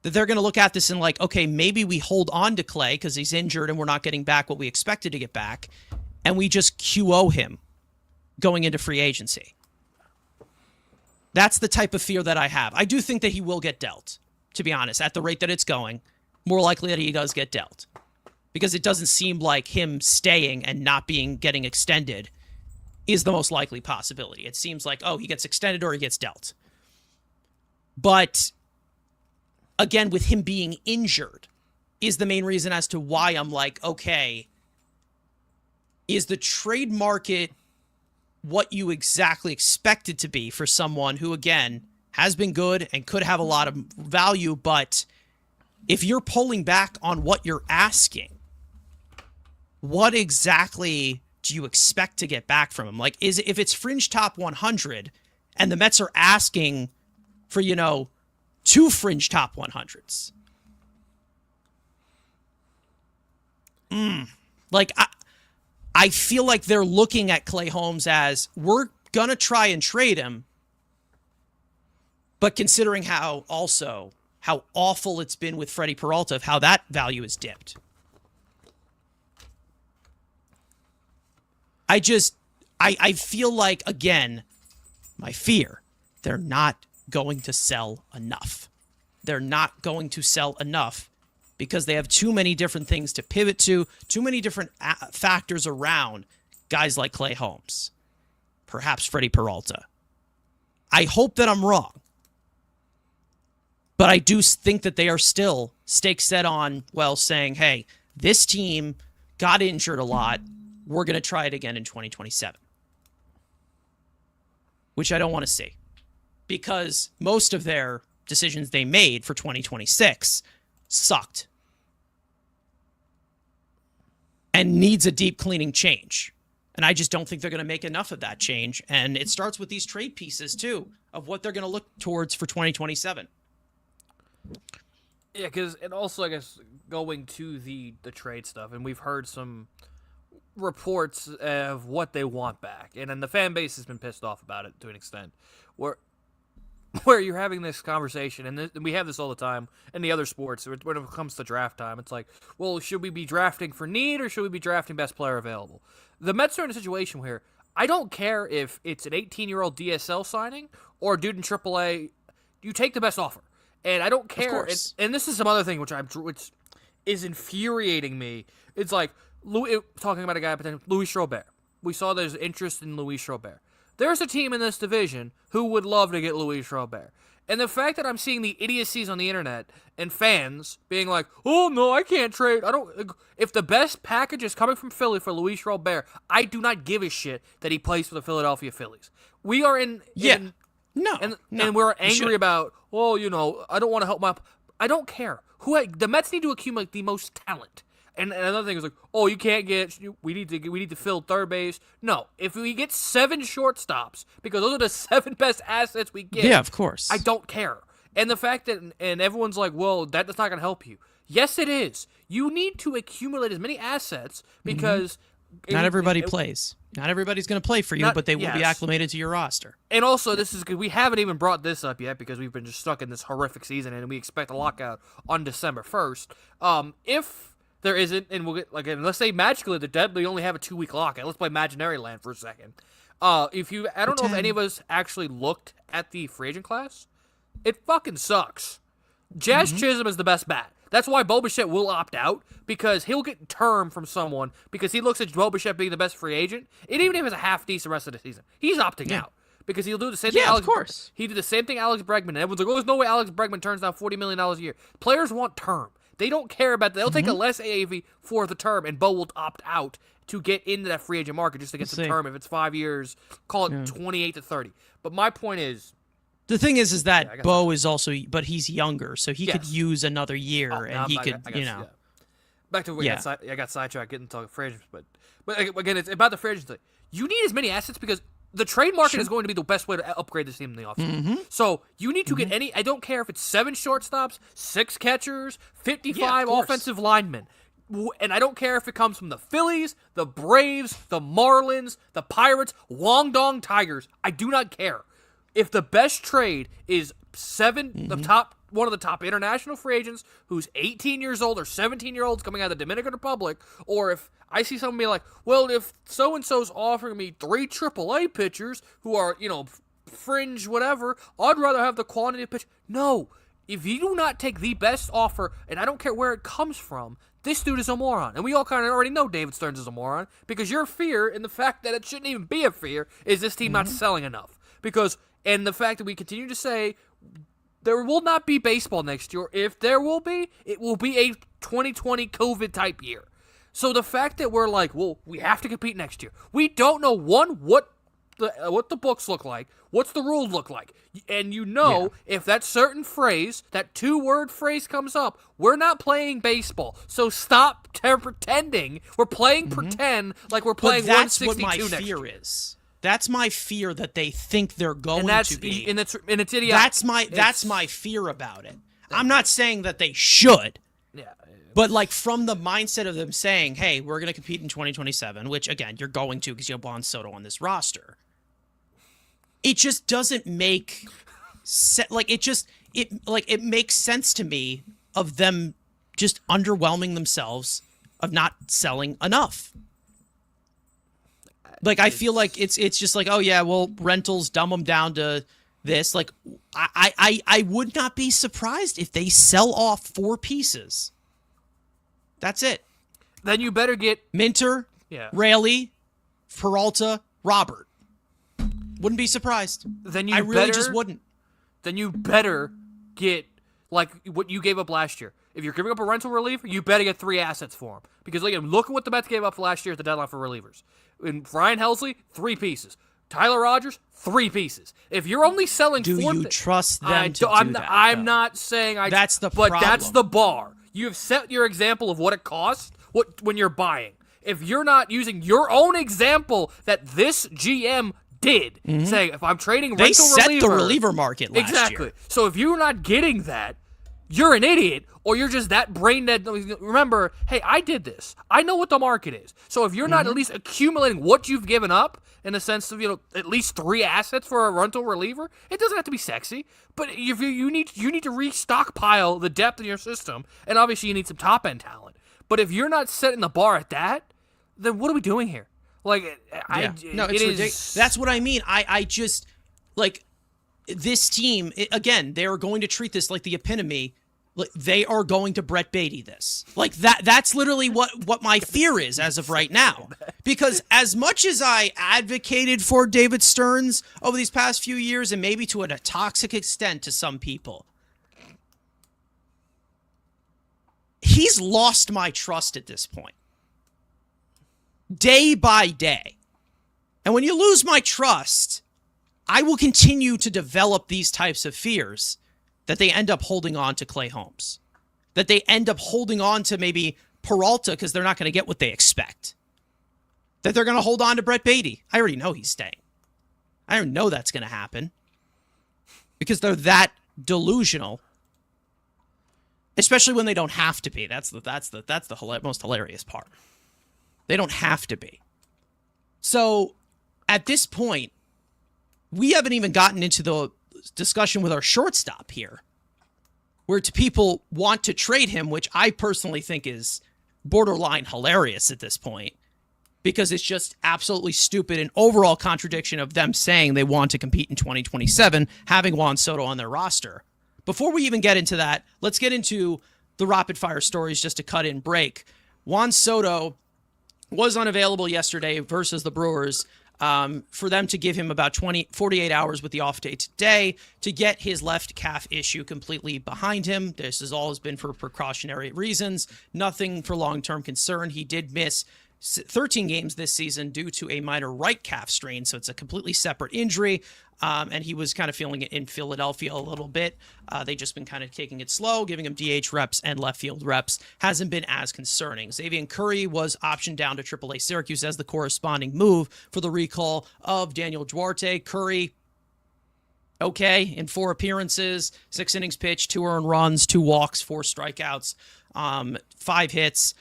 that they're going to look at this and like, okay, maybe we hold on to Clay because he's injured and we're not getting back what we expected to get back, and we just QO him going into free agency. That's the type of fear that I have. I do think that he will get dealt, to be honest, at the rate that it's going. More likely that he does get dealt. Because it doesn't seem like him staying and not getting extended is the most likely possibility. It seems like, oh, he gets extended or he gets dealt. But, again, with him being injured is the main reason as to why I'm like, okay, is the trade market what you exactly expect it to be for someone who, again, has been good and could have a lot of value, but if you're pulling back on what you're asking, what exactly do you expect to get back from him? Like, if it's fringe top 100 and the Mets are asking for, 2 fringe top 100s. Like, I feel like they're looking at Clay Holmes as, we're going to try and trade him, but considering how awful it's been with Freddie Peralta, of how that value is dipped. I feel like, again, my fear, they're not going to sell enough. They're not going to sell enough because they have too many different things to pivot to, too many different factors around guys like Clay Holmes, perhaps Freddie Peralta. I hope that I'm wrong, but I do think that they are still stake set on, well, saying, hey, this team got injured a lot. We're going to try it again in 2027, which I don't want to see, because most of their decisions they made for 2026 sucked and needs a deep cleaning change. And I just don't think they're going to make enough of that change. And it starts with these trade pieces, too, of what they're going to look towards for 2027. Yeah, because and also, I guess, going to the trade stuff, and we've heard some reports of what they want back. And then the fan base has been pissed off about it to an extent. Where you're having this conversation, and we have this all the time in the other sports, when it comes to draft time, it's like, well, should we be drafting for need, or should we be drafting best player available? The Mets are in a situation where I don't care if it's an 18-year-old DSL signing or a dude in AAA, you take the best offer. And I don't care, and this is some other thing which is infuriating me. It's like, talking about a guy, Luis Robert. We saw there's interest in Luis Robert. There's a team in this division who would love to get Luis Robert. And the fact that I'm seeing the idiocies on the internet and fans being like, oh, no, I can't trade. If the best package is coming from Philly for Luis Robert, I do not give a shit that he plays for the Philadelphia Phillies. We are and we're angry about, I don't want to help I don't care. The Mets need to accumulate the most talent. And another thing is like, you can't we need to fill third base. No, if we get 7 shortstops, because those are the 7 best assets we get. Yeah, of course. I don't care. And the fact that, and everyone's like, well, that's not going to help you. Yes, it is. You need to accumulate as many assets because not everybody plays. Not everybody's going to play for you, but they will be acclimated to your roster. And also, this is good. We haven't even brought this up yet because we've been just stuck in this horrific season, and we expect a lockout on December 1st. If there isn't, and we'll get let's say magically they're dead, they only have a 2-week lockout. Let's play Imaginary Land for a second. I don't know if any of us actually looked at the free agent class. It fucking sucks. Jazz Chisholm is the best bat. That's why Bo Bichette will opt out, because he'll get term from someone because he looks at Bo Bichette being the best free agent. And even if it's a half-decent rest of the season, he's opting out. Because he'll do the same thing. Yeah, of course. He did the same thing Alex Bregman. And everyone's like, there's no way Alex Bregman turns down $40 million a year. Players want term. They don't care about that. They'll take a less AAV for the term, and Bo will opt out to get into that free agent market just to get some term. If it's 5 years, call it 28 to 30. But my point is, the thing is that Bo is also, but he's younger, so he could use another year, Back to I got sidetracked getting to talk free agents, but again, it's about the free agents. You need as many assets because the trade market is going to be the best way to upgrade this team in the offseason. So you need to get I don't care if it's 7 shortstops, 6 catchers, 55 offensive linemen. And I don't care if it comes from the Phillies, the Braves, the Marlins, the Pirates, Guangdong Tigers. I do not care. If the best trade is 7, one of the top international free agents who's 18 years old or 17-year-olds coming out of the Dominican Republic, or if I see someone be like, well, if so-and-so's offering me 3 AAA pitchers who are, fringe whatever, I'd rather have the quantity of pitch. No. If you do not take the best offer, and I don't care where it comes from, this dude is a moron. And we all kind of already know David Stearns is a moron, because your fear, and the fact that it shouldn't even be a fear, is this team not selling enough. And the fact that we continue to say there will not be baseball next year. If there will be, it will be a 2020 COVID-type year. So the fact that we're like, well, we have to compete next year. We don't know, what the books look like, what's the rules look like. And if that certain phrase, that 2-word phrase comes up, we're not playing baseball. So stop pretending we're playing pretend like we're playing 162 next year. That's what my fear is. That's my fear, that they think they're going to be. And it's idiotic. That's my fear about it. I'm not saying that they should. Yeah. But from the mindset of them saying, hey, we're going to compete in 2027, which again, you're going to because you have Juan Soto on this roster. It just doesn't make sense. It makes sense to me of them just underwhelming themselves, of not selling enough. I feel like it's just like, oh yeah, well, rentals dumb them down to this. I would not be surprised if they sell off 4 pieces. That's it. Then you better get Minter, Raley, Peralta, Robert. Wouldn't be surprised. I really just wouldn't. Then you better get what you gave up last year. If you're giving up a rental reliever, you better get 3 assets for him. Because look at what the Mets gave up last year at the deadline for relievers. And Ryan Helsley, 3 pieces. Tyler Rogers, 3 pieces. If you're only selling 4, do you trust them to do that? I'm not saying That's the problem. But that's the bar. You have set your example of what it costs when you're buying. If you're not using your own example that this GM did, saying if I'm trading rental reliever. They set the reliever market last exactly. year. So if you're not getting that, you're an idiot, or you're just that brain dead. Remember, hey, I did this. I know what the market is. So if you're not at least accumulating what you've given up in the sense of at least 3 assets for a rental reliever, it doesn't have to be sexy. But if you need to restockpile the depth in your system, and obviously you need some top end talent. But if you're not setting the bar at that, then what are we doing here? Like, no, it's ridiculous. That's what I mean. I just like this team again. They are going to treat this like the epitome. Like they are going to Brett Beatty this. Like that's literally what my fear is as of right now. Because as much as I advocated for David Stearns over these past few years, and maybe to a toxic extent to some people, he's lost my trust at this point. Day by day. And when you lose my trust, I will continue to develop these types of fears that they end up holding on to Clay Holmes, that they end up holding on to maybe Peralta because they're not going to get what they expect, that they're going to hold on to Brett Beatty. I already know he's staying. I already know that's going to happen because they're that delusional, especially when they don't have to be. That's the most hilarious part. They don't have to be. So at this point, we haven't even gotten into the discussion with our shortstop here, where people want to trade him, which I personally think is borderline hilarious at this point, because it's just absolutely stupid and overall contradiction of them saying they want to compete in 2027, having Juan Soto on their roster. Before we even get into that, let's get into the rapid fire stories just to cut in break. Juan Soto was unavailable yesterday versus the Brewers. For them to give him about 48 hours with the off day today to get his left calf issue completely behind him. This has always been for precautionary reasons, nothing for long-term concern. He did miss 13 games this season due to a minor right calf strain, so it's a completely separate injury, and he was kind of feeling it in Philadelphia a little bit. They just been kind of taking it slow, giving him DH reps and left field reps. Hasn't been as concerning. Xavier Curry was optioned down to AAA Syracuse as the corresponding move for the recall of Daniel Duarte. Curry, okay, in 4 appearances, 6 innings pitched, 2 earned runs, 2 walks, 4 strikeouts, 5 hits.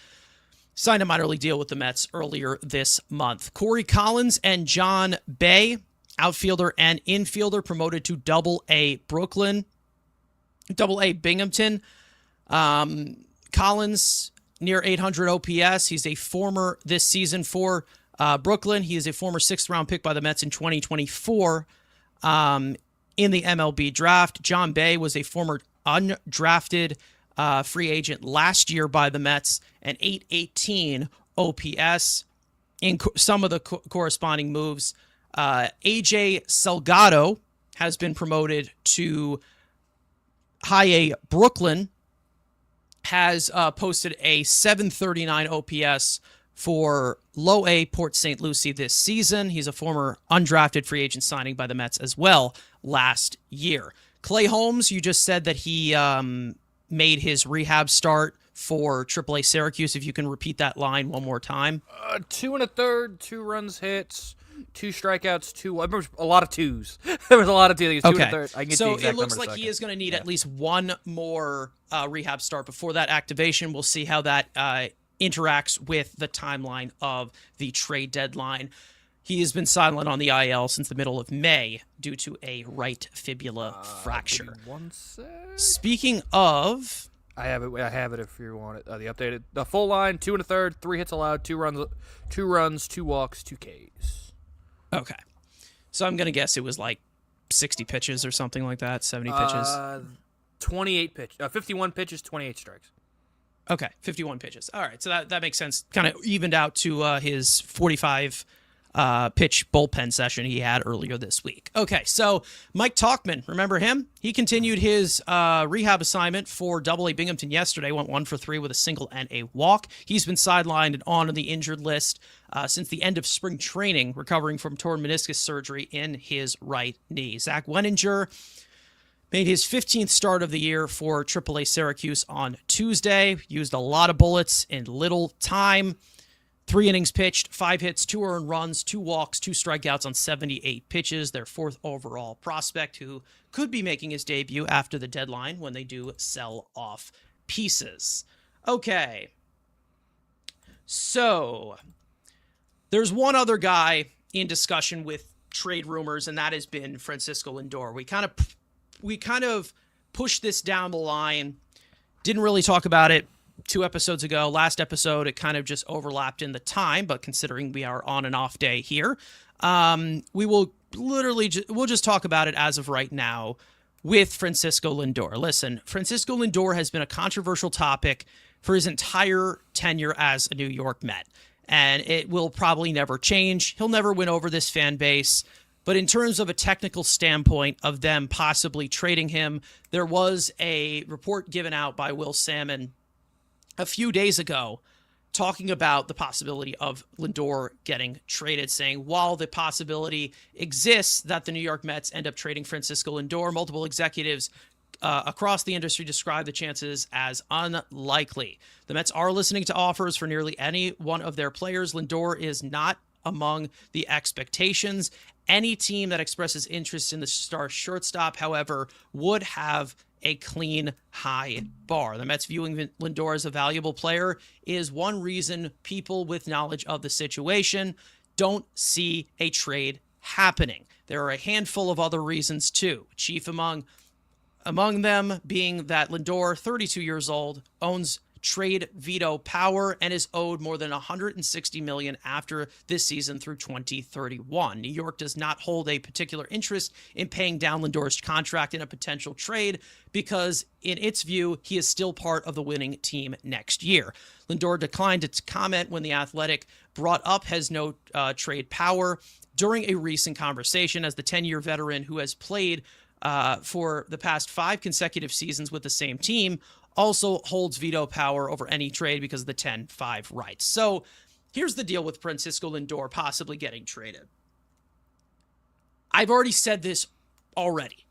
Signed a minor league deal with the Mets earlier this month. Corey Collins and John Bay, outfielder and infielder, promoted to Double-A Binghamton. Collins, near 800 OPS. He's a former this season for Brooklyn. He is a former 6th-round pick by the Mets in 2024 in the MLB draft. John Bay was a former undrafted free agent last year by the Mets, an 818 OPS. In some of the corresponding moves, AJ Salgado has been promoted to High A Brooklyn, has posted a 739 OPS for Low A Port St. Lucie this season. He's a former undrafted free agent signing by the Mets as well last year. Clay Holmes, you just said that he made his rehab start for AAA Syracuse. If you can repeat that line one more time. 2 1/3, 2 runs hits, 2 strikeouts, 2. I remember a lot of 2s. There was a lot of 2s. 2 1/3. I can get so the exact it looks number like he is going to need at least one more rehab start before that activation. We'll see how that interacts with the timeline of the trade deadline. He has been silent on the IL since the middle of May due to a right fibula fracture. One sec. Speaking of, I have it if you want it. The updated, the full line: 2 1/3, 3 hits allowed, 2 runs, 2 walks, 2 Ks. Okay, so I'm gonna guess it was like 60 pitches or something like that. 70 pitches. 28 pitches. 51 pitches, 28 strikes. Okay, 51 pitches. All right, so that makes sense. Kind of evened out to his 45 pitch bullpen session he had earlier this week. Okay, so Mike Tauchman, remember him? He continued his rehab assignment for Double-A Binghamton yesterday, went 1 for 3 with a single and a walk. He's been sidelined and on the injured list since the end of spring training, recovering from torn meniscus surgery in his right knee. Zach Wenninger Made his 15th start of the year for AAA Syracuse on Tuesday. Used a lot of bullets in little time. 3 innings pitched, 5 hits, 2 earned runs, 2 walks, 2 strikeouts on 78 pitches. Their 4th overall prospect, who could be making his debut after the deadline when they do sell off pieces. Okay. So, there's one other guy in discussion with trade rumors, and that has been Francisco Lindor. We kind of pushed this down the line. Didn't really talk about it 2 episodes ago. Last episode, it kind of just overlapped in the time, but considering we are on an off day here, we will we'll just talk about it as of right now with Francisco Lindor. Listen, Francisco Lindor has been a controversial topic for his entire tenure as a New York Met, and it will probably never change. He'll never win over this fan base. But in terms of a technical standpoint of them possibly trading him, there was a report given out by Will Salmon a few days ago talking about the possibility of Lindor getting traded, saying while the possibility exists that the New York Mets end up trading Francisco Lindor, multiple executives across the industry describe the chances as unlikely. The Mets are listening to offers for nearly any one of their players. Lindor is not among the expectations. Any team that expresses interest in the star shortstop, however, would have a clean, high bar. The Mets viewing Lindor as a valuable player is one reason people with knowledge of the situation don't see a trade happening. There are a handful of other reasons too. Chief among them being that Lindor, 32 years old, owns trade veto power and is owed more than $160 million after this season through 2031. New York does not hold a particular interest in paying down Lindor's contract in a potential trade because, in its view, he is still part of the winning team next year. Lindor declined to comment when The Athletic brought up has no trade power during a recent conversation, as the 10-year veteran who has played for the past 5 consecutive seasons with the same team also holds veto power over any trade because of the 10-5 rights. So here's the deal with Francisco Lindor possibly getting traded. I've already said this already,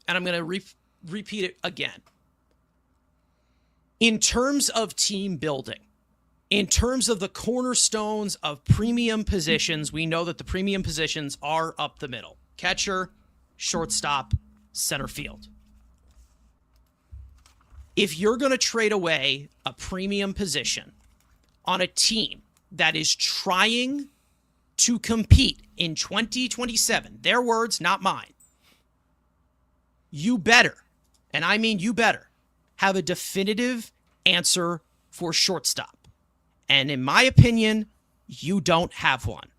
and I'm going to repeat it again. In terms of team building, in terms of the cornerstones of premium positions, we know that the premium positions are up the middle. Catcher, shortstop, center field. If you're going to trade away a premium position on a team that is trying to compete in 2027, their words, not mine, you better, and I mean you better, have a definitive answer for shortstop. And in my opinion, you don't have one.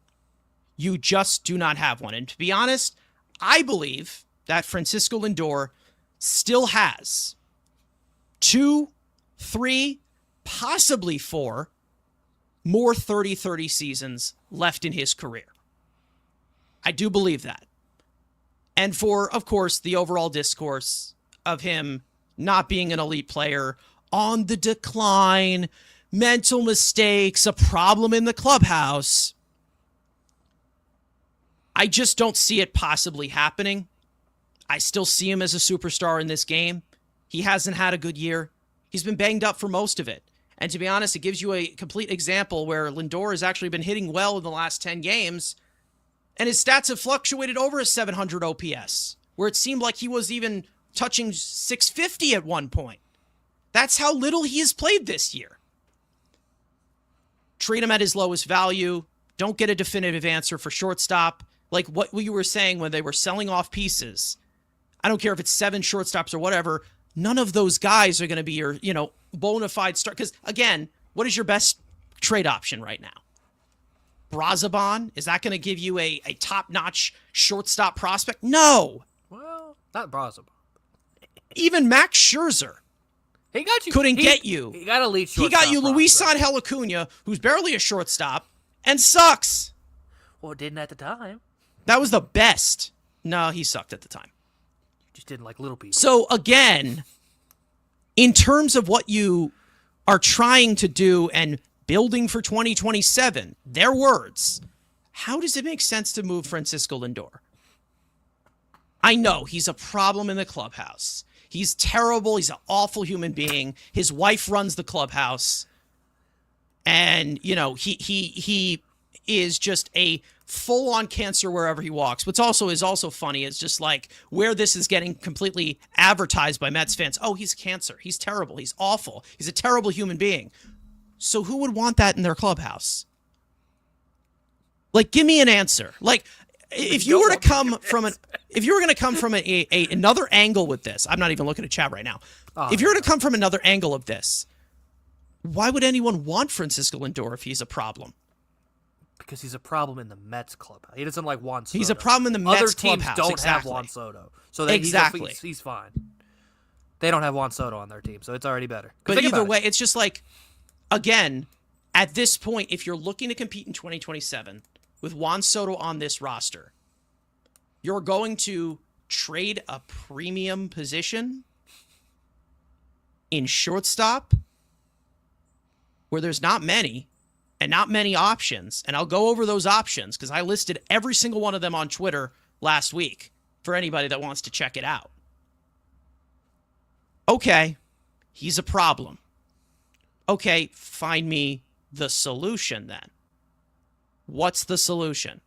You just do not have one. And to be honest, I believe that Francisco Lindor still has 2, 3, possibly 4 more 30-30 seasons left in his career. I do believe that. And for, of course, the overall discourse of him not being an elite player, on the decline, mental mistakes, a problem in the clubhouse, I just don't see it possibly happening. I still see him as a superstar in this game. He hasn't had a good year. He's been banged up for most of it. And to be honest, it gives you a complete example where Lindor has actually been hitting well in the last 10 games, and his stats have fluctuated over a 700 OPS, where it seemed like he was even touching 650 at one point. That's how little he has played this year. Trade him at his lowest value. Don't get a definitive answer for shortstop. Like what you were saying when they were selling off pieces. I don't care if it's 7 shortstops or whatever. None of those guys are going to be your, bona fide start. Because, again, what is your best trade option right now? Brazaban? Is that going to give you a top-notch shortstop prospect? No. Well, not Brazaban. Even Max Scherzer. He got you. Couldn't get you. He got a lead shortstop. He got you Luis Angel Acuna, who's barely a shortstop, and sucks. Well, it didn't at the time. That was the best. No, he sucked at the time. Just didn't like little people. So, again, in terms of what you are trying to do and building for 2027, their words, how does it make sense to move Francisco Lindor? I know he's a problem in the clubhouse. He's terrible. He's an awful human being. His wife runs the clubhouse. And, you know, he is just a full-on cancer wherever he walks. What's also funny is just like where this is getting completely advertised by Mets fans. Oh, he's cancer. He's terrible. He's awful. He's a terrible human being. So who would want that in their clubhouse? Like, give me an answer. Like, if you were to come from another angle with this, I'm not even looking at chat right now. If you were to come from another angle of this, why would anyone want Francisco Lindor if he's a problem? Because he's a problem in the Mets clubhouse. He doesn't like Juan Soto. He's a problem in the Mets clubhouse. Other teams don't exactly. have Juan Soto. So he's fine. They don't have Juan Soto on their team, so it's already better. But either way, it's just like, again, at this point, if you're looking to compete in 2027 with Juan Soto on this roster, you're going to trade a premium position in shortstop where there's not many and not many options. And I'll go over those options because I listed every single one of them on Twitter last week for anybody that wants to check it out. Okay, he's a problem. Okay, find me the solution then. What's the solution?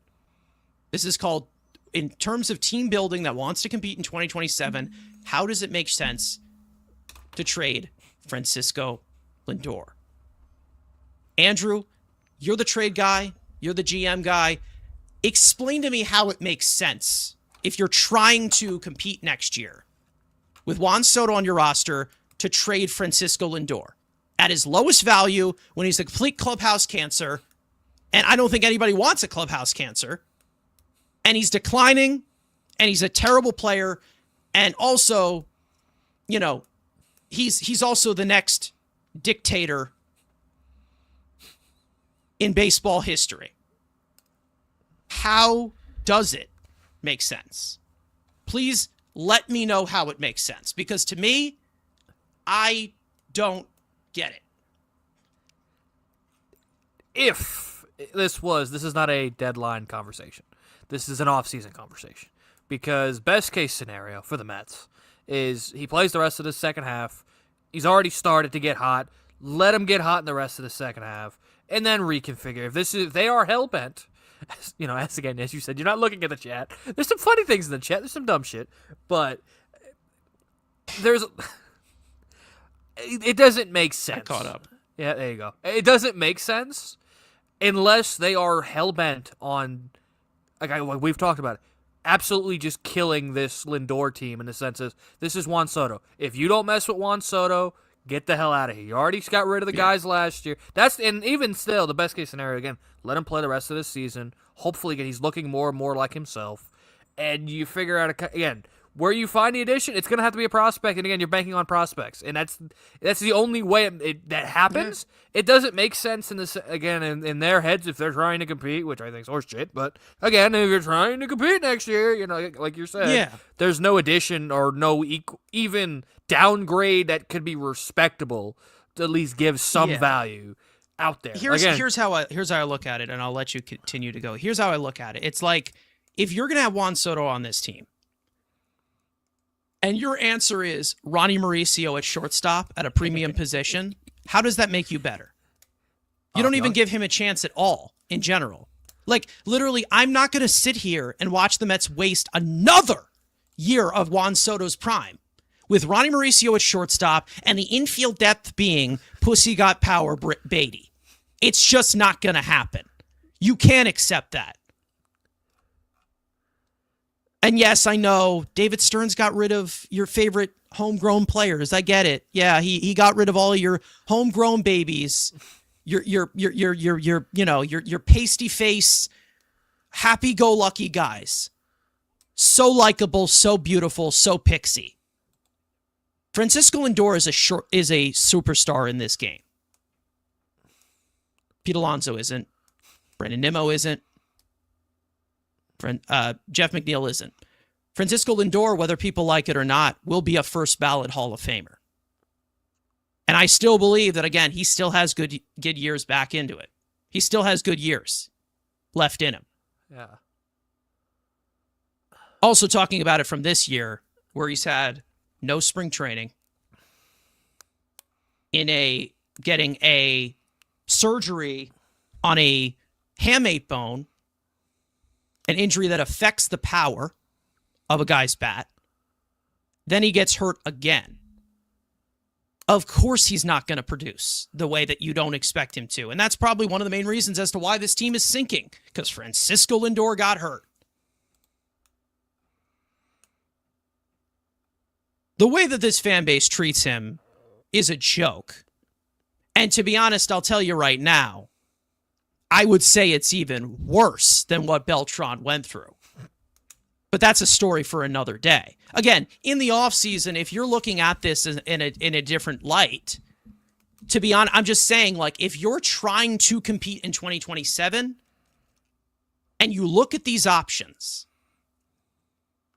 This is called, in terms of team building that wants to compete in 2027, how does it make sense to trade Francisco Lindor? Andrew, you're the trade guy. You're the GM guy. Explain to me how it makes sense if you're trying to compete next year with Juan Soto on your roster to trade Francisco Lindor at his lowest value when he's a complete clubhouse cancer. And I don't think anybody wants a clubhouse cancer. And he's declining, and he's a terrible player. And also, you know, he's also the next dictator in baseball history. How does it make sense? Please let me know how it makes sense, because to me, I don't get it. If this is not a deadline conversation. This is an off-season conversation. Because best case scenario for the Mets is he plays the rest of the second half. He's already started to get hot. Let him get hot in the rest of the second half, and then reconfigure. If they are hell-bent, as you said, you're not looking at the chat. There's some funny things in the chat. There's some dumb shit. But it doesn't make sense. I caught up. Yeah, there you go. It doesn't make sense unless they are hell-bent on, like we've talked about it, absolutely just killing this Lindor team in the sense of, this is Juan Soto. If you don't mess with Juan Soto, get the hell out of here. You already got rid of the guys last year. And even still, the best case scenario, again, let him play the rest of this season. Hopefully, again, he's looking more and more like himself. And you figure out, again, where you find the addition, it's going to have to be a prospect. And again, you're banking on prospects. And that's the only way that happens. Yeah. It doesn't make sense in their heads if they're trying to compete, which I think is horseshit. But again, if you're trying to compete next year, like you said, there's no addition or no even downgrade that could be respectable to at least give some value out there. Here's how I look at it, and I'll let you continue to go. Here's how I look at it. It's like, if you're going to have Juan Soto on this team, and your answer is Ronnie Mauricio at shortstop at a premium position, how does that make you better? You don't even give him a chance at all in general. Like, literally, I'm not going to sit here and watch the Mets waste another year of Juan Soto's prime with Ronnie Mauricio at shortstop and the infield depth being Pussy Got Power Beatty. It's just not going to happen. You can't accept that. And yes, I know David Stearns got rid of your favorite homegrown players. I get it. Yeah, he got rid of all of your homegrown babies. Your pasty face, happy-go-lucky guys. So likable, so beautiful, so pixie. Francisco Lindor is a superstar in this game. Pete Alonso isn't. Brandon Nimmo isn't. Jeff McNeil isn't. Francisco Lindor, whether people like it or not, will be a first ballot Hall of Famer. And I still believe that, again, he still has good years back into it. He still has good years left in him. Yeah. Also talking about it from this year, where he's had no spring training, getting a surgery on a hamate bone, an injury that affects the power of a guy's bat. Then he gets hurt again. Of course he's not going to produce the way that you don't expect him to. And that's probably one of the main reasons as to why this team is sinking, because Francisco Lindor got hurt. The way that this fan base treats him is a joke. And to be honest, I'll tell you right now, I would say it's even worse than what Beltran went through. But that's a story for another day. Again, in the offseason, if you're looking at this in a different light, to be honest, I'm just saying, like, if you're trying to compete in 2027 and you look at these options,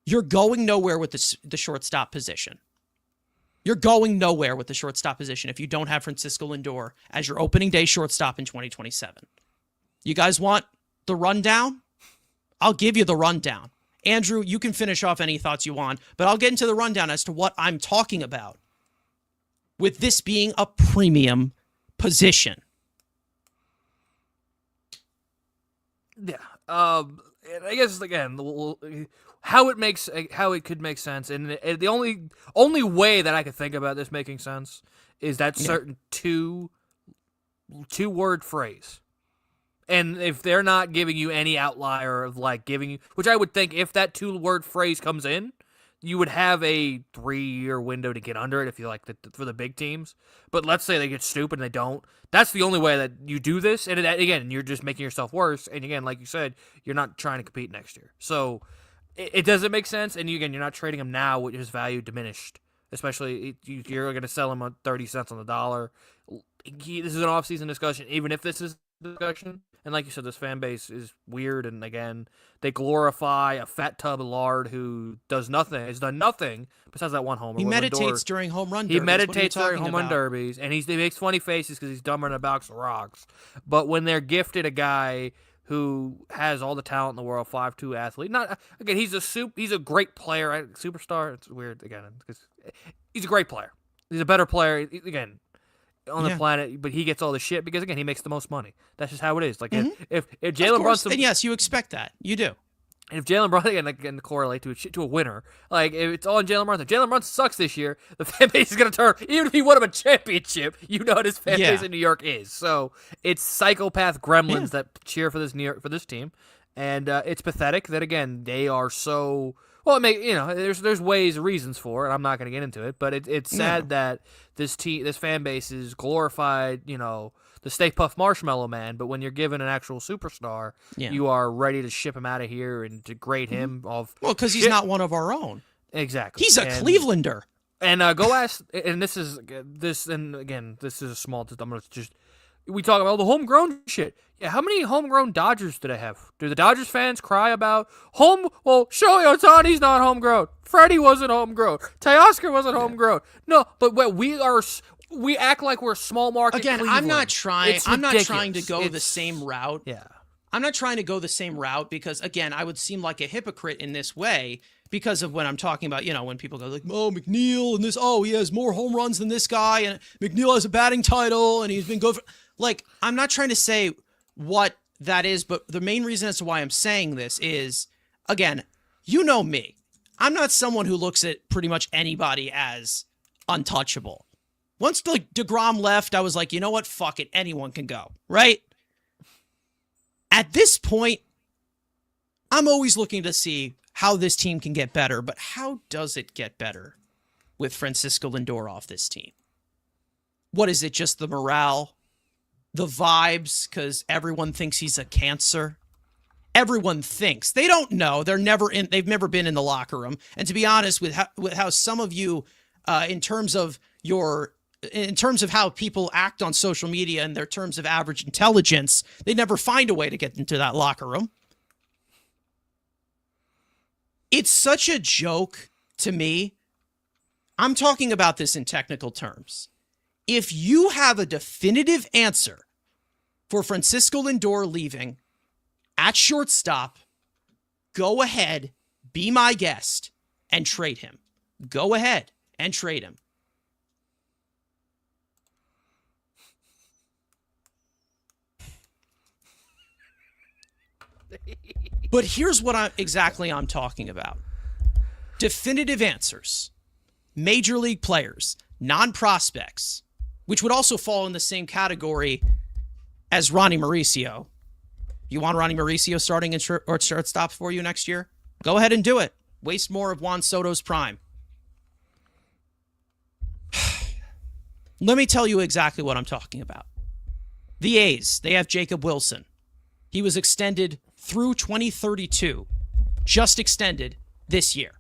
you're going nowhere with the shortstop position. You're going nowhere with the shortstop position if you don't have Francisco Lindor as your opening day shortstop in 2027. You guys want the rundown? I'll give you the rundown. Andrew, you can finish off any thoughts you want, but I'll get into the rundown as to what I'm talking about with this being a premium position. Yeah. I guess, again, how it could make sense, and the only way that I could think about this making sense is that certain two-word phrase. And if they're not giving you any outlier of, like, giving you, which I would think if that two-word phrase comes in, you would have a 3-year window to get under it if you like for the big teams. But let's say they get stupid and they don't. That's the only way that you do this. And again, you're just making yourself worse. And again, like you said, you're not trying to compete next year. So it doesn't make sense. And you're not trading him now with his value diminished. Especially you're going to sell him on 30 cents on the dollar. This is an off-season discussion, even if this is a discussion. And like you said, this fan base is weird, and again, they glorify a fat tub of lard who does nothing, has done nothing besides that one homer. He meditates during home run derbies. He meditates during home run derbies, and he makes funny faces because he's dumber than a box of rocks. But when they're gifted a guy who has all the talent in the world, 5'2" athlete, he's a great player, superstar. It's weird again because he's a great player. He's a better player again on the planet, but he gets all the shit because, again, he makes the most money. That's just how it is. Like, if Jalen Brunson... And yes, you expect that. You do. If Jalen Brunson, again, correlate to a winner, like, if it's all in Jalen Brunson. Jalen Brunson sucks this year, the fan base is going to turn... Even if he won him a championship, you know what his fan base in New York is. So, it's psychopath gremlins that cheer for this team. And it's pathetic that, again, they are so... Well, there's ways, reasons for it. I'm not going to get into it, but it's sad that this fan base is glorified, the Stay Puft Marshmallow Man. But when you're given an actual superstar, you are ready to ship him out of here and degrade him because he's not one of our own. Exactly, he's a Clevelander. And go ask. And this is a small. I'm gonna just. We talk about the homegrown shit. Yeah, how many homegrown Dodgers do they have? Do the Dodgers fans cry about Shohei Ohtani's not homegrown. Freddie wasn't homegrown. Teoscar wasn't homegrown. No, but we act like we're a small market. Again, Cleveland. I'm not trying to go the same route. Yeah. I'm not trying to go the same route because, again, I would seem like a hypocrite in this way because of when I'm talking about, when people go like, oh, McNeil and this, he has more home runs than this guy, and McNeil has a batting title, and he's been good for... Like, I'm not trying to say what that is, but the main reason as to why I'm saying this is, again, you know me. I'm not someone who looks at pretty much anybody as untouchable. Once DeGrom left, I was like, you know what? Fuck it. Anyone can go, right? At this point, I'm always looking to see how this team can get better, but how does it get better with Francisco Lindor off this team? What is it, just the morale? The vibes, because everyone thinks he's a cancer. Everyone thinks. They don't know. They've never been in the locker room. And to be honest, with how some of you, in terms of how people act on social media and their terms of average intelligence, they never find a way to get into that locker room. It's such a joke to me. I'm talking about this in technical terms. If you have a definitive answer for Francisco Lindor leaving at shortstop, go ahead, Be my guest and trade him. Go ahead and trade him. But here's what I'm talking about. Definitive answers. Major league players, non-prospects, which would also fall in the same category as Ronnie Mauricio. You want Ronnie Mauricio starting at shortstop for you next year? Go ahead and do it. Waste more of Juan Soto's prime. Let me tell you exactly what I'm talking about. The A's, they have Jacob Wilson. He was extended through 2032. Just extended this year.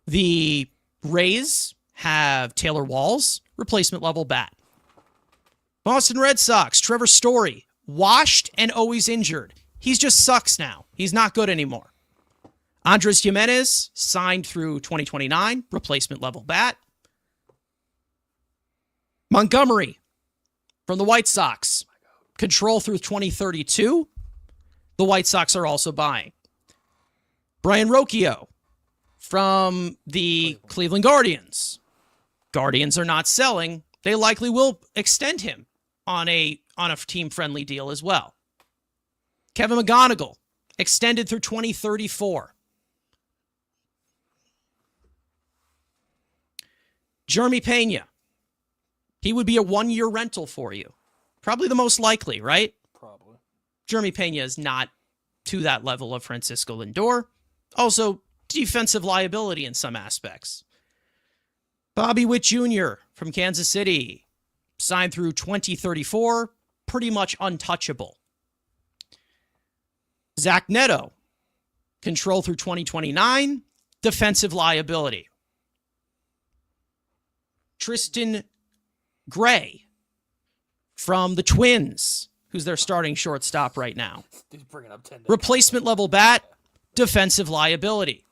The Rays have Taylor Walls, replacement level bat. Boston Red Sox, Trevor Story, washed and always injured. He just sucks now. He's not good anymore. Andres Jimenez, signed through 2029, replacement level bat. Montgomery from the White Sox, control through 2032. The White Sox are also buying. Brian Rocchio from the Cleveland Guardians. Guardians are not selling. They likely will extend him on a team-friendly deal as well. Kevin McGonigal, extended through 2034. Jeremy Pena, he would be a one-year rental for you. Probably the most likely, right? Probably. Jeremy Pena is not to that level of Francisco Lindor. Also, defensive liability in some aspects. Bobby Witt Jr. from Kansas City, signed through 2034, pretty much untouchable. Zach Neto, control through 2029, defensive liability. Tristan Gray from the Twins, who's their starting shortstop right now. He's bringing up 10. Replacement level bat, defensive liability.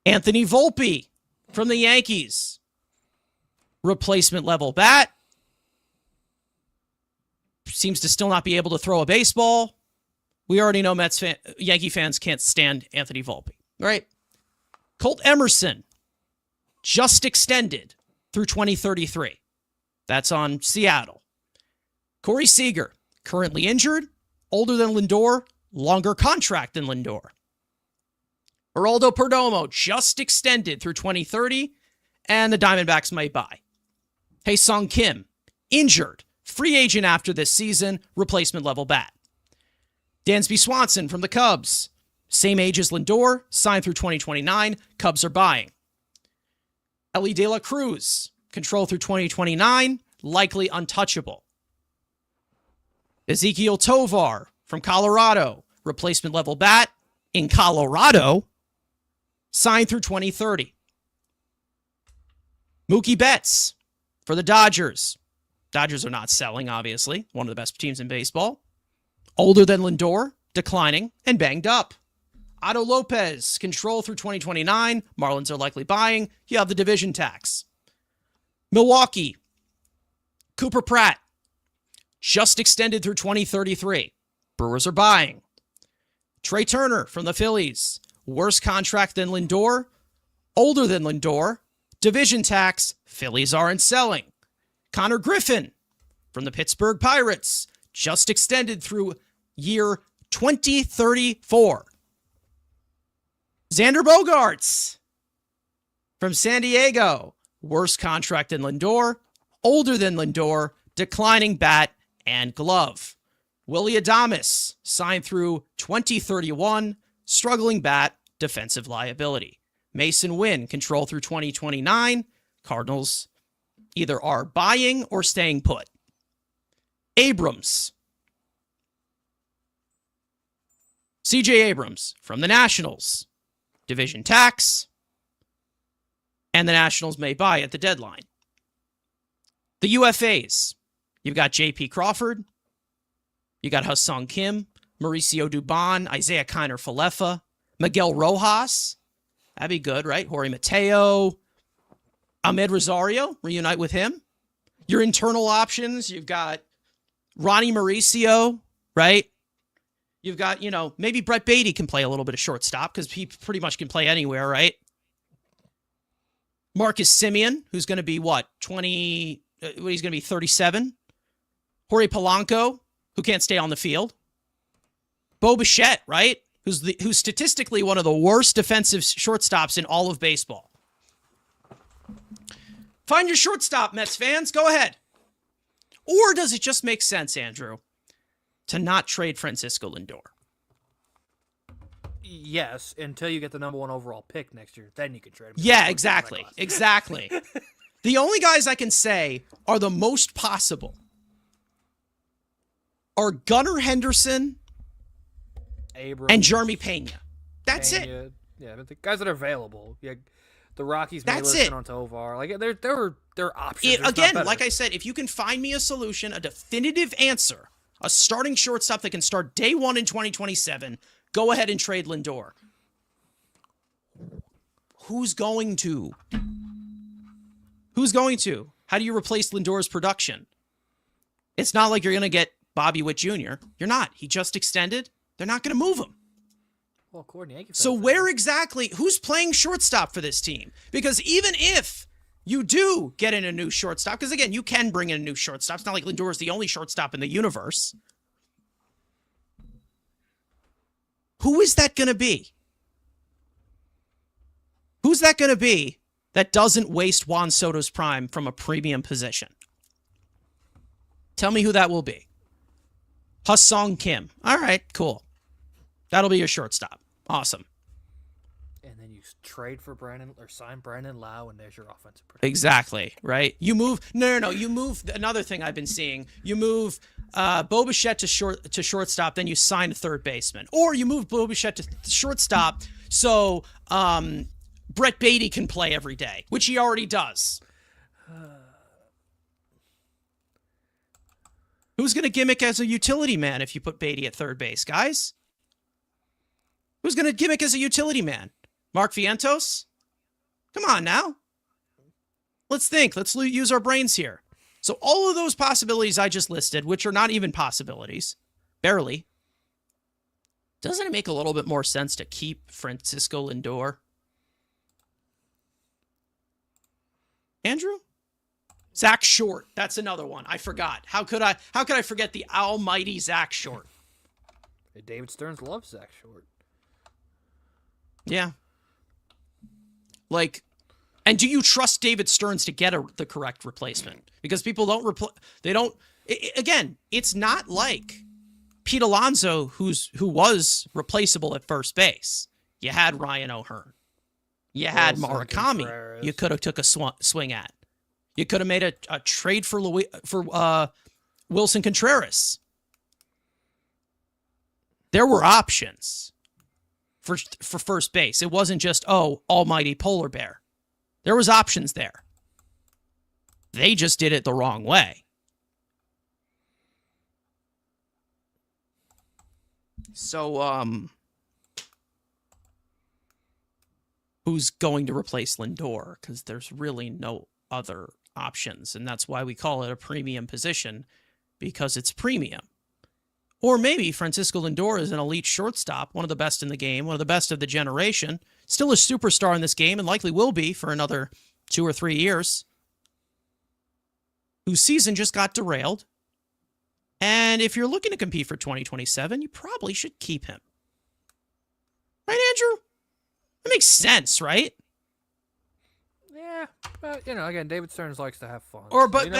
Anthony Volpe from the Yankees. Replacement level bat. Seems to still not be able to throw a baseball. We already know Yankee fans can't stand Anthony Volpe, right? Colt Emerson, just extended through 2033. That's on Seattle. Corey Seager, currently injured, older than Lindor, longer contract than Lindor. Geraldo Perdomo, just extended through 2030, and the Diamondbacks might buy. Hae-Sung Kim, injured, free agent after this season, replacement level bat. Dansby Swanson from the Cubs, same age as Lindor, signed through 2029, Cubs are buying. Ellie De La Cruz, control through 2029, likely untouchable. Ezekiel Tovar from Colorado, replacement level bat in Colorado, signed through 2030. Mookie Betts for the Dodgers. Dodgers are not selling, obviously. One of the best teams in baseball. Older than Lindor, declining, and banged up. Otto Lopez, control through 2029. Marlins are likely buying. You have the division tax. Milwaukee, Cooper Pratt, just extended through 2033. Brewers are buying. Trey Turner from the Phillies, worse contract than Lindor, older than Lindor, division tax, Phillies aren't selling. Connor Griffin from the Pittsburgh Pirates, just extended through year 2034. Xander Bogaerts from San Diego, worse contract than Lindor, older than Lindor, declining bat and glove. Willy Adames, signed through 2031, struggling bat, defensive liability. Mason Wynn, control through 2029. Cardinals either are buying or staying put. Abrams. C.J. Abrams from the Nationals. Division tax. And the Nationals may buy at the deadline. The UFAs. You've got J.P. Crawford. You got Hae-Sung Kim, Mauricio Dubon, Isaiah Kiner-Falefa, Miguel Rojas. That'd be good, right? Jorge Mateo, Ahmed Rosario, reunite with him. Your internal options, you've got Ronnie Mauricio, right? You've got, maybe Brett Beatty can play a little bit of shortstop because he pretty much can play anywhere, right? Marcus Semien, who's going to be what, 20, he's going to be 37. Jorge Polanco, who can't stay on the field. Bo Bichette, right? Who's statistically one of the worst defensive shortstops in all of baseball. Find your shortstop, Mets fans. Go ahead. Or does it just make sense, Andrew, to not trade Francisco Lindor? Yes, until you get the number 1 overall pick next year. Then you can trade him. Yeah, exactly. Exactly. The only guys I can say are the most possible are Gunnar Henderson Abrams, and Jeremy Pena. That's it. Yeah, but the guys that are available. Yeah, the Rockies may That's listen it. on Tovar. Like they're options. Again, like I said, if you can find me a solution, a definitive answer, a starting shortstop that can start day 1 in 2027, go ahead and trade Lindor. Who's going to? Who's going to? How do you replace Lindor's production? It's not like you're going to get Bobby Witt Jr. You're not. He just extended. They're not going to move him. Well, Courtney, so where exactly, who's playing shortstop for this team? Because even if you do get in a new shortstop, because again, you can bring in a new shortstop. It's not like Lindor is the only shortstop in the universe. Who is that going to be? Who's that going to be that doesn't waste Juan Soto's prime from a premium position? Tell me who that will be. Ha-Sung Kim. All right, cool. That'll be your shortstop. Awesome. And then you trade for Brandon or sign Brandon Lau, and there's your offensive production. Exactly, right? You move. No. You move. Another thing I've been seeing. You move Bo Bichette to shortstop, then you sign a third baseman, or you move Bo Bichette to shortstop so Brett Beatty can play every day, which he already does. Who's going to gimmick as a utility man if you put Beatty at third base, guys? Who's going to gimmick as a utility man? Mark Vientos? Come on now. Let's think. Let's use our brains here. So all of those possibilities I just listed, which are not even possibilities, barely, doesn't it make a little bit more sense to keep Francisco Lindor? Andrew? Zach Short. That's another one. I forgot. How could I forget the almighty Zach Short? David Stearns loves Zach Short. Yeah. And do you trust David Stearns to get the correct replacement? Because people don't again, it's not like Pete Alonso, who was replaceable at first base. You had Ryan O'Hearn. You had Murakami. Contreras. You could have took a swing at. You could have made a trade for Wilson Contreras. There were options for first base. It wasn't just, almighty polar bear. There was options there. They just did it the wrong way. So, who's going to replace Lindor? Because there's really no other options, and that's why we call it a premium position, because it's premium. Or maybe Francisco Lindor is an elite shortstop, one of the best in the game, one of the best of the generation, still a superstar in this game, and likely will be for another 2 or 3 years, whose season just got derailed. And if you're looking to compete for 2027, you probably should keep him. Right, Andrew? That makes sense, right? Yeah, but again, David Stearns likes to have fun. But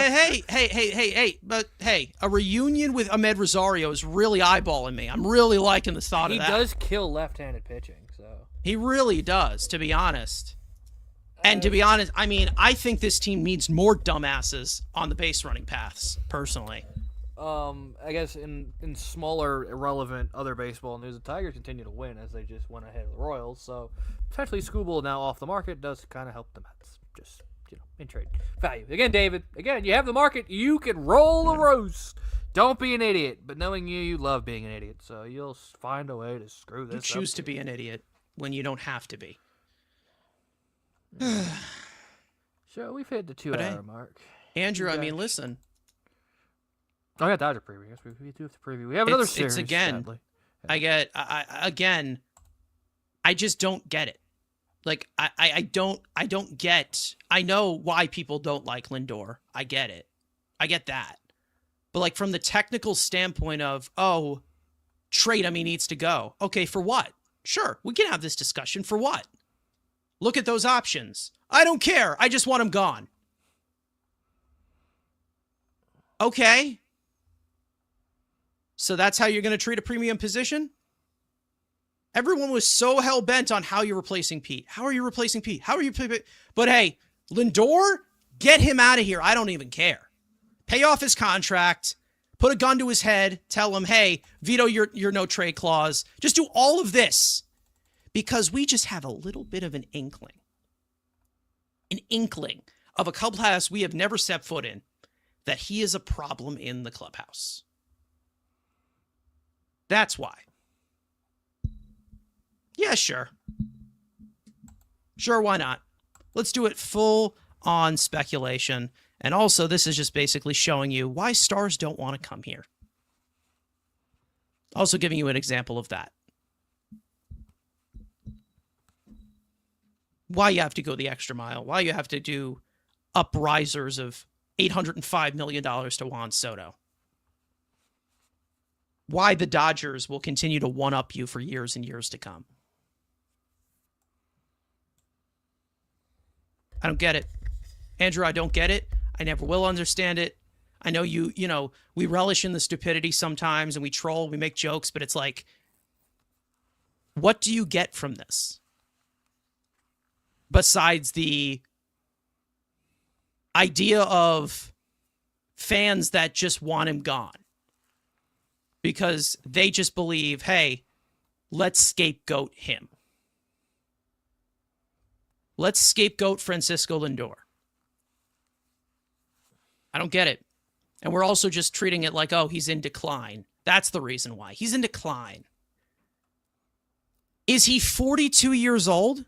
hey, a reunion with Ahmed Rosario is really eyeballing me. I'm really liking the thought of that. He does kill left-handed pitching, so he really does, to be honest. And to be honest, I mean, I think this team needs more dumbasses on the base running paths, personally. I guess in smaller, irrelevant other baseball news, the Tigers continue to win as they just went ahead of the Royals. So potentially Skubal now off the market does kind of help the Mets. Just in trade value. Again, David. Again, you have the market. You can roll the roast. Don't be an idiot. But knowing you love being an idiot. So you'll find a way to screw this up. You choose to be an idiot when you don't have to be. So we've hit the 2-hour mark. Andrew, I mean, listen. Oh, yeah, Dodger preview. Yes, we do have to preview. We have another series. It's again. Sadly. Again, I just don't get it. Like, I don't get, I know why people don't like Lindor. I get it. I get that. But like from the technical standpoint of, oh, trade him, he needs to go. Okay, for what? Sure, we can have this discussion. For what? Look at those options. I don't care. I just want him gone. Okay. So that's how you're going to treat a premium position? Everyone was so hell-bent on how you're replacing Pete. How are you replacing Pete? How are you... But hey, Lindor, get him out of here. I don't even care. Pay off his contract. Put a gun to his head. Tell him, hey, veto your no-trade clause. Just do all of this. Because we just have a little bit of an inkling. An inkling of a clubhouse we have never set foot in. That he is a problem in the clubhouse. That's why. Yeah, sure. Sure, why not? Let's do it full on speculation. And also, this is just basically showing you why stars don't want to come here. Also giving you an example of that. Why you have to go the extra mile. Why you have to do uprisers of $805 million to Juan Soto. Why the Dodgers will continue to one-up you for years and years to come. I don't get it. Andrew, I don't get it. I never will understand it. I know you know, we relish in the stupidity sometimes and we troll, we make jokes, but it's like, what do you get from this? Besides the idea of fans that just want him gone. Because they just believe, hey, let's scapegoat him. Let's scapegoat Francisco Lindor. I don't get it. And we're also just treating it like, oh, he's in decline. That's the reason why. He's in decline. Is he 42 years old?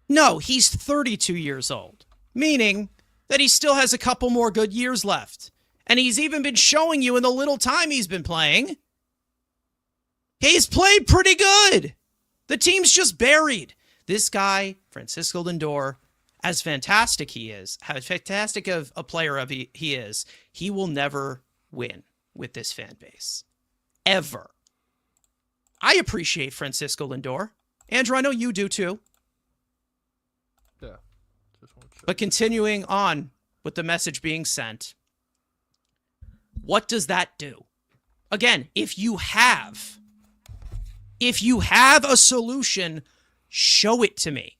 No, he's 32 years old. Meaning that he still has a couple more good years left. And he's even been showing you in the little time he's been playing. He's played pretty good. The team's just buried. This guy, Francisco Lindor, as fantastic he is, how fantastic of a player he is, he will never win with this fan base. Ever. I appreciate Francisco Lindor. Andrew, I know you do too. Yeah. But continuing on with the message being sent, what does that do? Again, if you have a solution, show it to me.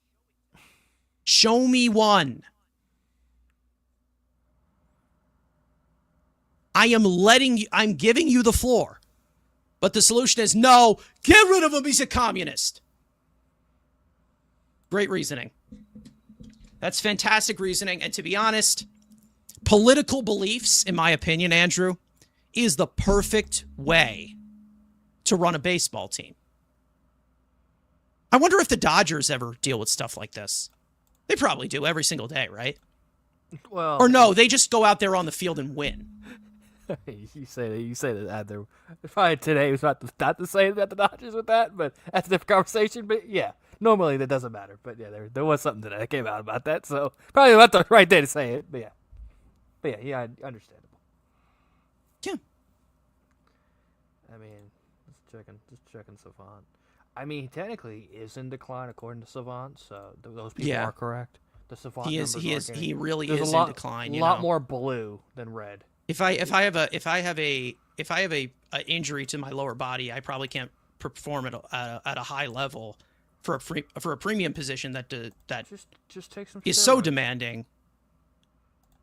Show me one. I'm giving you the floor. But the solution is no, get rid of him, he's a communist. Great reasoning. That's fantastic reasoning. And to be honest, political beliefs, in my opinion, Andrew, is the perfect way to run a baseball team. I wonder if the Dodgers ever deal with stuff like this. They probably do every single day, right? Well, or no, they just go out there on the field and win. You say that there probably today was not to say that the Dodgers with that, but that's a different conversation. But yeah, normally that doesn't matter. But yeah, there was something today that came out about that, so probably not the right day to say it. But yeah, understandable. Yeah. I mean, just checking Savant. I mean, technically, he is in decline according to Savant, so those people are correct. The Savant he really is in decline. A lot more blue than red. If I have a injury to my lower body, I probably can't perform at a high level for a premium position that just take some is steroids. So demanding.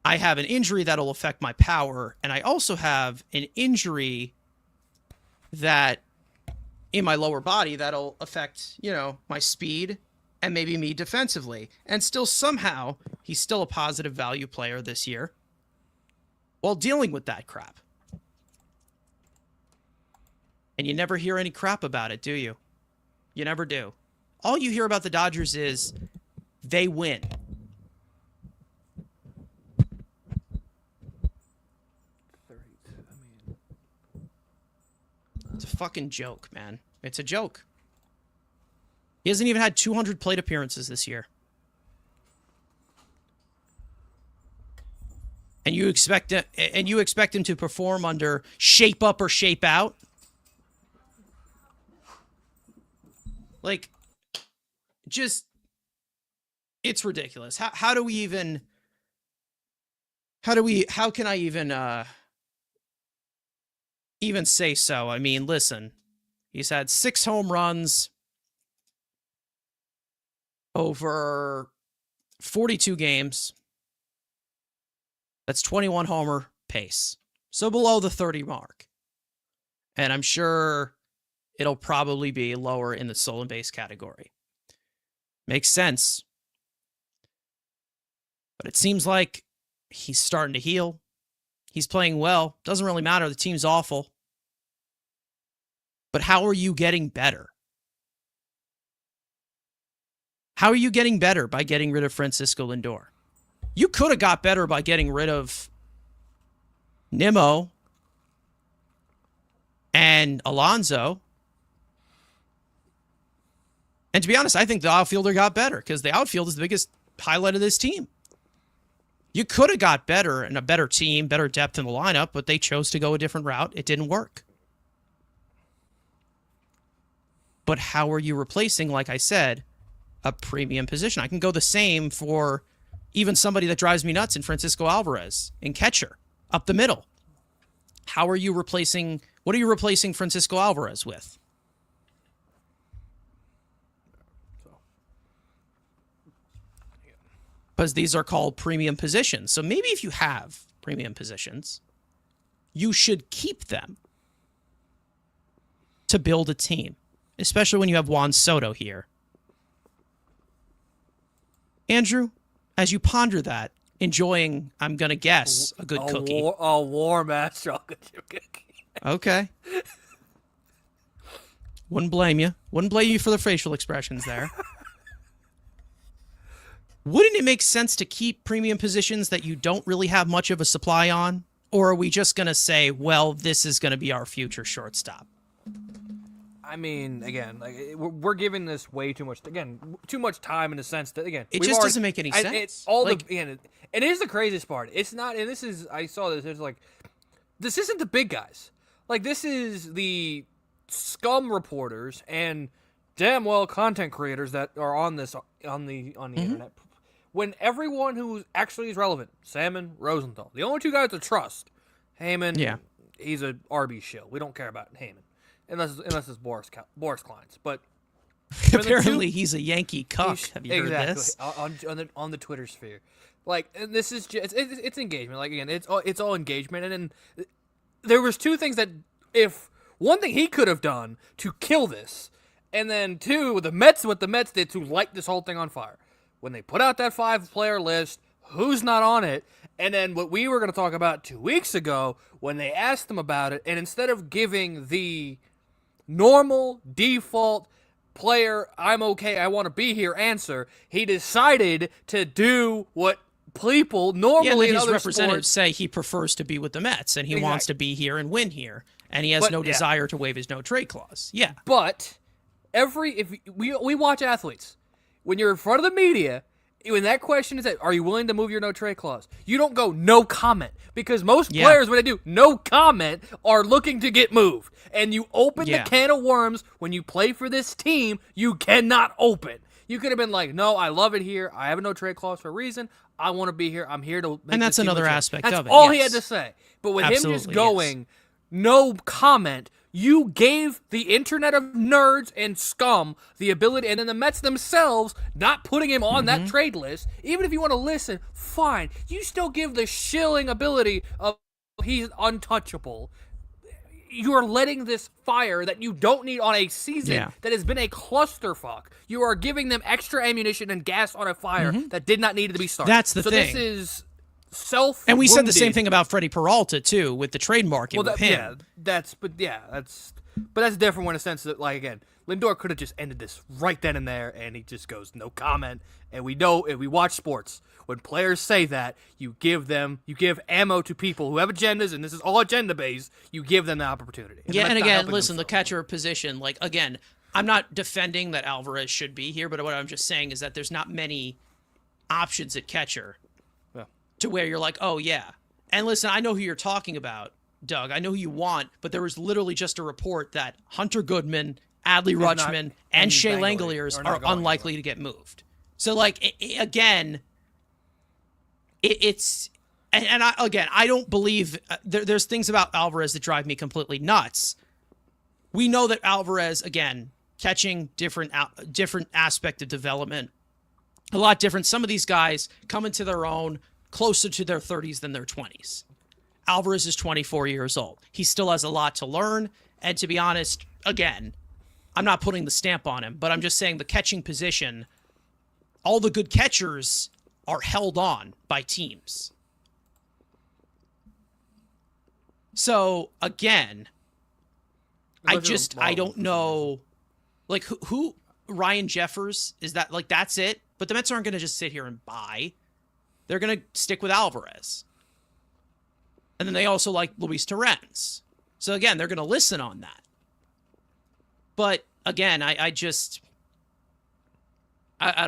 I have an injury that'll affect my power, and I also have an injury that in my lower body that'll affect, my speed and maybe me defensively. And still somehow he's still a positive value player this year while dealing with that crap. And you never hear any crap about it, do you? You never do. All you hear about the Dodgers is they win. fucking joke, man. It's a joke. He hasn't even had 200 plate appearances this year. And you expect him to perform under shape up or shape out? Like, just, it's ridiculous. How can I even say so? I mean, listen, he's had 6 home runs over 42 games. That's 21 homer pace. So below the 30 mark. And I'm sure it'll probably be lower in the stolen base category. Makes sense. But it seems like he's starting to heal. He's playing well. Doesn't really matter. The team's awful. But how are you getting better? How are you getting better by getting rid of Francisco Lindor? You could have got better by getting rid of Nimmo and Alonso. And to be honest, I think the outfielder got better because the outfield is the biggest highlight of this team. You could have got better and a better team, better depth in the lineup, but they chose to go a different route. It didn't work. But how are you replacing, like I said, a premium position? I can go the same for even somebody that drives me nuts in Francisco Alvarez in catcher, up the middle. What are you replacing Francisco Alvarez with? Because these are called premium positions. So maybe if you have premium positions, you should keep them to build a team, especially when you have Juan Soto here. Andrew, as you ponder that, enjoying, I'm going to guess, a good cookie. A warm-ass chocolate chip cookie. Okay. Wouldn't blame you. Wouldn't blame you for the facial expressions there. Wouldn't it make sense to keep premium positions that you don't really have much of a supply on? Or are we just going to say, well, this is going to be our future shortstop? I mean, again, like we're giving this way too much. Again, too much time in the sense that it just doesn't make any sense. It's all like, and it is the craziest part. It's not, and this is, I saw this. It's like, this isn't the big guys. Like, this is the scum reporters and damn well content creators that are on this on the internet. When everyone who actually is relevant, Salmon, Rosenthal, the only 2 guys to trust, Heyman, he's a RB shill. We don't care about Heyman. Unless it's Boris Klein's, but apparently he's a Yankee cuck. Have you heard this? On the Twitter sphere, like, and this is just it's engagement. Like, again, it's all engagement, and then there was 2 things that, if one thing he could have done to kill this, and then 2, what the Mets did to light this whole thing on fire when they put out that 5-player list. Who's not on it? And then what we were going to talk about 2 weeks ago when they asked him about it, and instead of giving the normal default player, I'm okay, I want to be here answer, he decided to do what people normally in his other representatives sports say he prefers to be with the Mets and he wants to be here and win here, and he has no desire to waive his no trade clause. Yeah, but if we watch athletes, when you're in front of the media, when that question is that, are you willing to move your no trade clause? You don't go no comment, because most players, when they do no comment, are looking to get moved. And you open the can of worms when you play for this team you cannot open. You could have been like, no, I love it here. I have a no trade clause for a reason. I want to be here. I'm here to make and that's this team another legit. aspect that's of it. All he had to say. But with him just going no comment, you gave the internet of nerds and scum the ability, and then the Mets themselves not putting him on that trade list. Even if you want to listen, fine. You still give the shilling ability of he's untouchable. You are letting this fire that you don't need on a season that has been a clusterfuck. You are giving them extra ammunition and gas on a fire that did not need to be started. That's the thing. So this is self. And we said the same thing about Freddie Peralta too, with the trademarking with him. That's But that's different in a sense that, like, again, Lindor could have just ended this right then and there, and he just goes, no comment. And we know, if we watch sports, when players say that, you give ammo to people who have agendas, and this is all agenda-based, you give them the opportunity. Yeah, and again, listen, the catcher position, like, again, I'm not defending that Alvarez should be here, but what I'm just saying is that there's not many options at catcher to where you're like, oh, yeah. And listen, I know who you're talking about, Doug. I know who you want, but there was literally just a report that Hunter Goodman, Adley Rutschman, and Shea Langoliers are unlikely to get moved. So, like, I don't believe there's things about Alvarez that drive me completely nuts. We know that Alvarez, again, catching different aspect of development, a lot different. Some of these guys come into their own closer to their 30s than their 20s. Alvarez is 24 years old. He still has a lot to learn. And to be honest, again, I'm not putting the stamp on him, but I'm just saying the catching position, all the good catchers are held on by teams. So, again, I don't know. Like, who Ryan Jeffers, is that, like, that's it? But the Mets aren't going to just sit here and buy. They're going to stick with Alvarez. And then they also like Luis Torrens. So again, they're going to listen on that. But again, I don't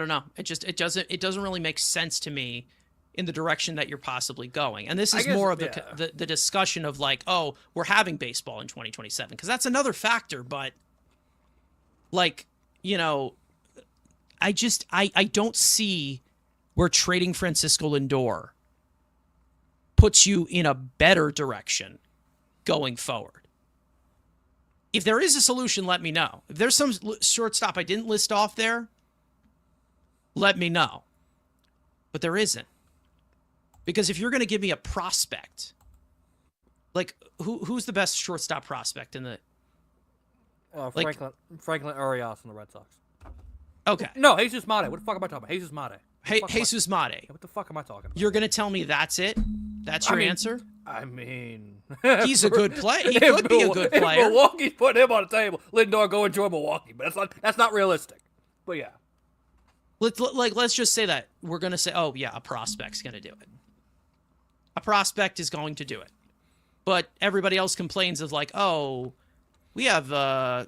know. It doesn't really make sense to me in the direction that you're possibly going. And this is more of the discussion of like, oh, we're having baseball in 2027, because that's another factor. But like, you know, I don't see where trading Francisco Lindor puts you in a better direction going forward. If there is a solution, let me know. If there's some shortstop I didn't list off there, let me know. But there isn't. Because if you're going to give me a prospect, like who's the best shortstop prospect in the... Franklin Urias from the Red Sox. Okay. No, Jesus Mate. What the fuck am I talking about? Jesus Mate. Jesus Mate. What the fuck am I talking about? You're going to tell me that's it? That's your answer? I mean... He's a good player. He could be a good player. If Milwaukee's putting him on the table, Lindor, go enjoy Milwaukee. But that's not realistic. But yeah. Let's just say that. We're going to say, oh, yeah, a prospect's going to do it. A prospect is going to do it. But everybody else complains of like, oh, we have, a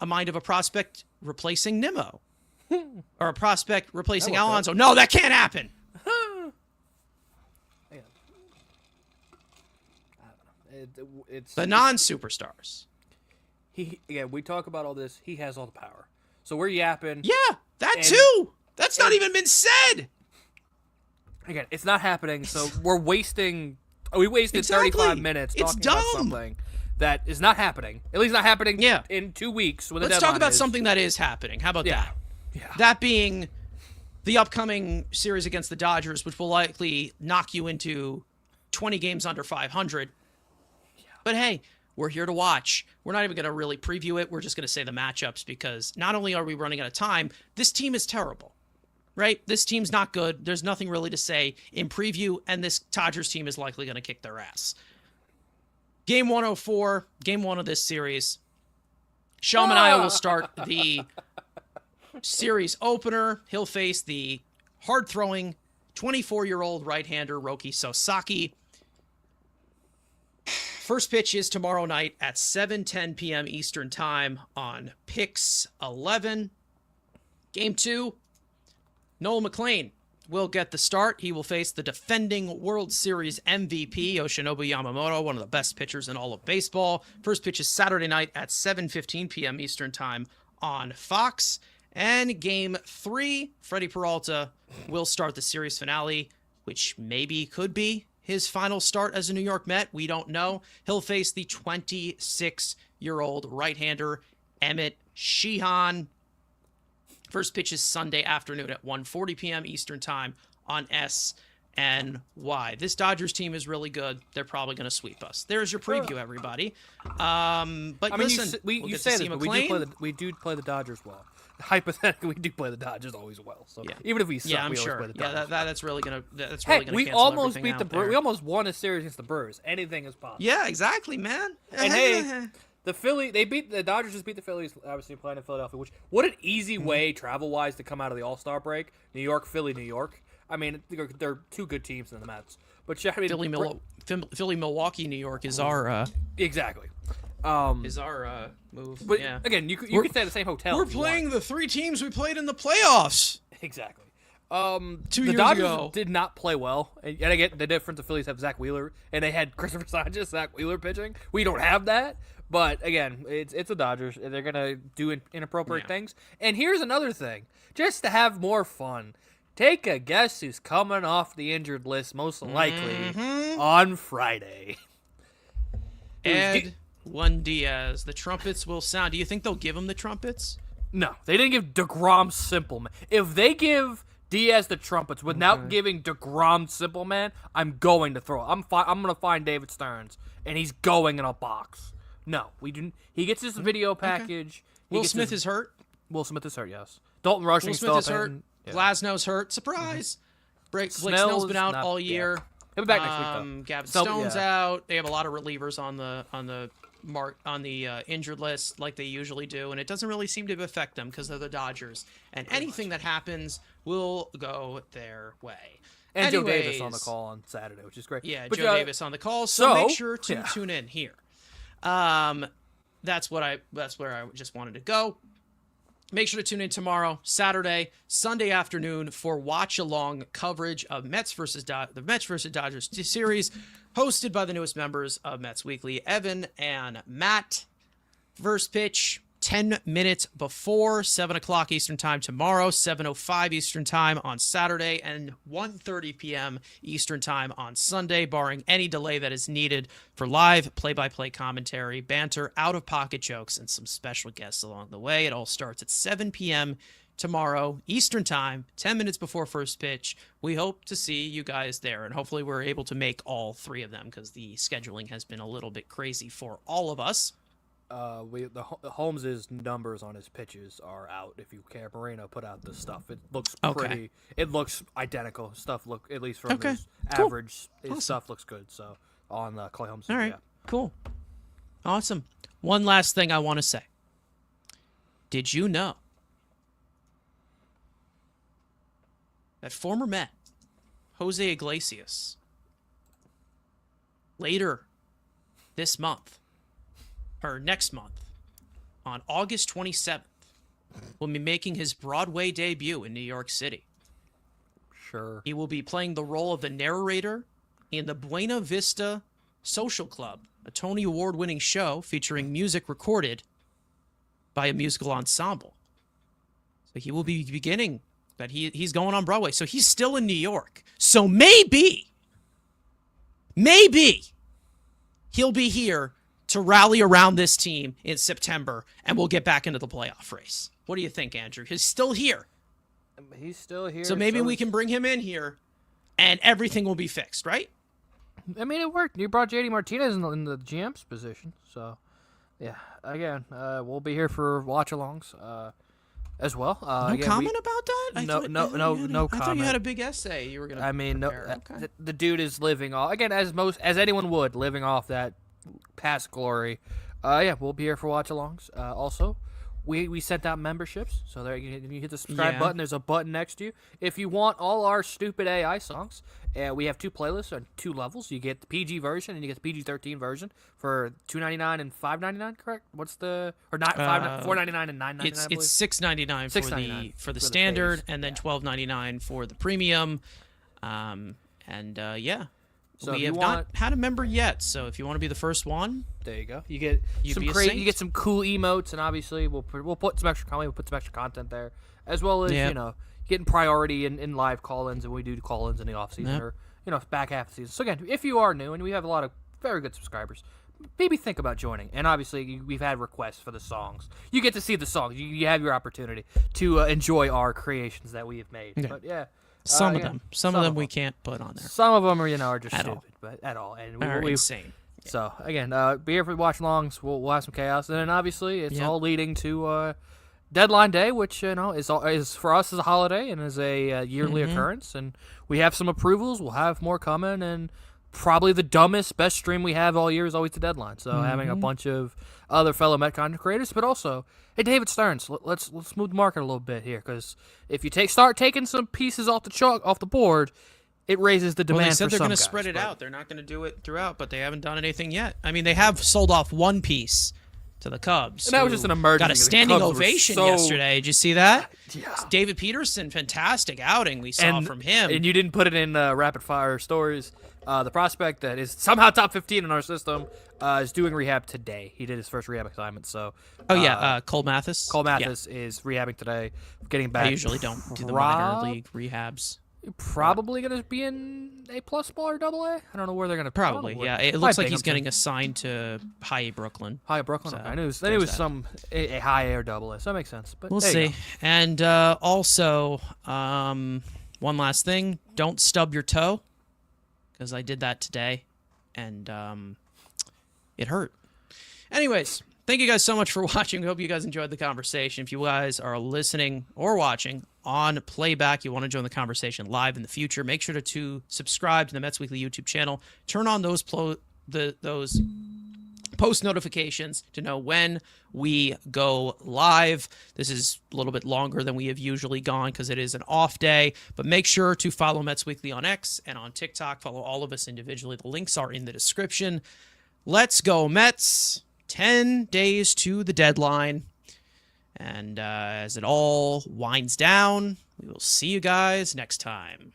mind of a prospect replacing Nimmo. Or a prospect replacing Alonso. No, that can't happen. It's the non-superstars. We talk about all this. He has all the power. So we're yapping. Yeah, that too. That's not even been said. Again, it's not happening. So we're wasting. We wasted 35 minutes talking about something that is not happening. At least not happening. In 2 weeks. When Let's talk about something that is happening. How about that? Yeah. That being the upcoming series against the Dodgers, which will likely knock you into 20 games under 500. Yeah. But hey, we're here to watch. We're not even going to really preview it. We're just going to say the matchups, because not only are we running out of time, this team is terrible, right? This team's not good. There's nothing really to say in preview, and this Dodgers team is likely going to kick their ass. Game 104, game one of this series. Sean Manaea will start the series opener. He'll face the hard-throwing 24-year-old right-hander Roki Sasaki. First pitch is tomorrow night at 7:10 p.m. Eastern Time on Pix 11. Game 2, Noel McLean will get the start. He will face the defending World Series MVP, Yoshinobu Yamamoto, one of the best pitchers in all of baseball. First pitch is Saturday night at 7:15 p.m. Eastern Time on Fox. And Game 3, Freddie Peralta will start the series finale, which maybe could be his final start as a New York Met. We don't know. He'll face the 26-year-old right-hander Emmett Sheehan. First pitch is Sunday afternoon at 1:40 p.m. Eastern Time on SNY. This Dodgers team is really good. They're probably going to sweep us. There's your preview, everybody. But I mean, listen, you say this, but we do play the Dodgers well. Hypothetically, we do play the Dodgers always well. So even if we suck, we always play the Dodgers. That's really gonna. That's really gonna. We almost beat the Brewers. We almost won a series against the Brewers. Anything is possible. Yeah, exactly, man. And hey, The Dodgers just beat the Phillies, obviously playing in Philadelphia. Which what an easy way travel wise to come out of the All-Star break. New York, Philly, New York. I mean, they're two good teams in the Mets. But yeah, I mean, Philly, Milwaukee, New York is our exactly. Move. But yeah. again, you could stay at the same hotel. We're playing the 3 teams we played in the playoffs. Exactly. 2 the years Dodgers ago did not play well, and I get the difference. The Phillies have Zach Wheeler, and they had Christopher Sanchez, Zach Wheeler pitching. We don't have that, but again, it's the Dodgers. And they're gonna do inappropriate things. And here's another thing, just to have more fun. Take a guess who's coming off the injured list, most likely on Friday. Edwin Diaz. The trumpets will sound. Do you think they'll give him the trumpets? No, they didn't give DeGrom Simple Man. If they give Diaz the trumpets without giving DeGrom Simple Man, I'm going to throw it. I'm going to find David Stearns, and he's going in a box. No, we didn't. He gets his video package. Will Smith is hurt. Will Smith is hurt, yes. Dalton Rushing Will Smith is hurt. Yeah. Glasnow's hurt. Surprise. Blake Snell's been out all year. Yeah. He'll be back next week, though. Gavin Stone's out. They have a lot of relievers on the injured list like they usually do, and it doesn't really seem to affect them because they're the Dodgers. And anything that happens will go their way. And Joe Davis on the call on Saturday, which is great. Yeah, Joe Davis on the call. So make sure to tune in here. That's where I just wanted to go. Make sure to tune in tomorrow, Saturday, Sunday afternoon for watch-along coverage of the Mets versus Dodgers series, hosted by the newest members of Mets Weekly, Evan and Matt. First pitch, 10 minutes before 7 o'clock Eastern Time tomorrow, 7:05 Eastern Time on Saturday, and 1:30 p.m. Eastern Time on Sunday, barring any delay that is needed for live play-by-play commentary, banter, out-of-pocket jokes, and some special guests along the way. It all starts at 7 p.m. tomorrow Eastern Time, 10 minutes before first pitch. We hope to see you guys there, and hopefully we're able to make all 3 of them because the scheduling has been a little bit crazy for all of us. Holmes's numbers on his pitches are out. If you care, Moreno put out the stuff. It looks pretty. It looks identical. Stuff look at least from his average. His stuff looks good. So on Clay Holmes. All right, cool, awesome. One last thing I want to say. Did you know that former Met Jose Iglesias later this month, or next month, on August 27th, will be making his Broadway debut in New York City? Sure. He will be playing the role of the narrator in the Buena Vista Social Club, a Tony Award-winning show featuring music recorded by a musical ensemble. So he will be beginning, but he's going on Broadway. So he's still in New York. So maybe he'll be here to rally around this team in September, and we'll get back into the playoff race. What do you think, Andrew? He's still here. He's still here. So maybe we can bring him in here, and everything will be fixed, right? I mean, it worked. You brought JD Martinez in the GM's position. So, yeah. Again, we'll be here for watch-alongs as well. No comment about that? No comment. I thought you had a big essay you were going to prepare. Okay. The dude is living off, again, as anyone would, living off that past glory. We'll be here for watch-alongs. Also, we sent out memberships, so there you hit the subscribe button. There's a button next to you. If you want all our stupid AI songs, we have 2 playlists on 2 levels. You get the PG version and you get the PG-13 version for $2.99 and $5.99. Correct? What's the $4.99 and $9.99? It's $6.99 for the standard, and then $12.99 for the premium. So we have not had a member yet, so if you want to be the first one, there you go. You get some cool emotes, and obviously we'll put some extra content. We'll put some extra content there, as well as getting priority in live call-ins, and we do call-ins in the off season or back half of the season. So again, if you are new, and we have a lot of very good subscribers, maybe think about joining. And obviously we've had requests for the songs. You get to see the songs. You have your opportunity to enjoy our creations that we have made. Okay. But yeah. Some of them we can't put on there. Some of them are just stupid, but at all. And we're insane. So again, be here for watch-alongs. We'll have some chaos, and then obviously it's all leading to Deadline Day, which is for us is a holiday and is a yearly occurrence. And we have some approvals. We'll have more coming, and probably the dumbest, best stream we have all year is always the deadline. So having a bunch of other fellow Met content creators, but also, hey, David Stearns, let's move the market a little bit here, because if you start taking some pieces off the board, it raises the demand. Well, they said for they're going to spread it out. They're not going to do it throughout, but they haven't done anything yet. I mean, they have sold off one piece to the Cubs. And that was just an emergency. Got a standing ovation yesterday. Did you see that? Yeah. David Peterson, fantastic outing we saw from him. And you didn't put it in rapid fire stories. The prospect that is somehow top 15 in our system is doing rehab today. He did his first rehab assignment. So. Cole Mathis. Cole Mathis is rehabbing today, getting back. I usually don't do the minor league rehabs. Probably going to be in A+ ball or AA. I don't know where they're going to. Probably, yeah. It looks like he's getting assigned to High A Brooklyn. High A Brooklyn. So, I knew it was some a high A or AA. So that makes sense. But we'll see. And also, one last thing: don't stub your toe, because I did that today, and it hurt. Anyways. Thank you guys so much for watching. We hope you guys enjoyed the conversation. If you guys are listening or watching on playback, you want to join the conversation live in the future, make sure to subscribe to the Mets Weekly YouTube channel. Turn on those post notifications to know when we go live. This is a little bit longer than we have usually gone because it is an off day, but make sure to follow Mets Weekly on X and on TikTok. Follow all of us individually. The links are in the description. Let's go, Mets. 10 days to the deadline. And as it all winds down, we will see you guys next time.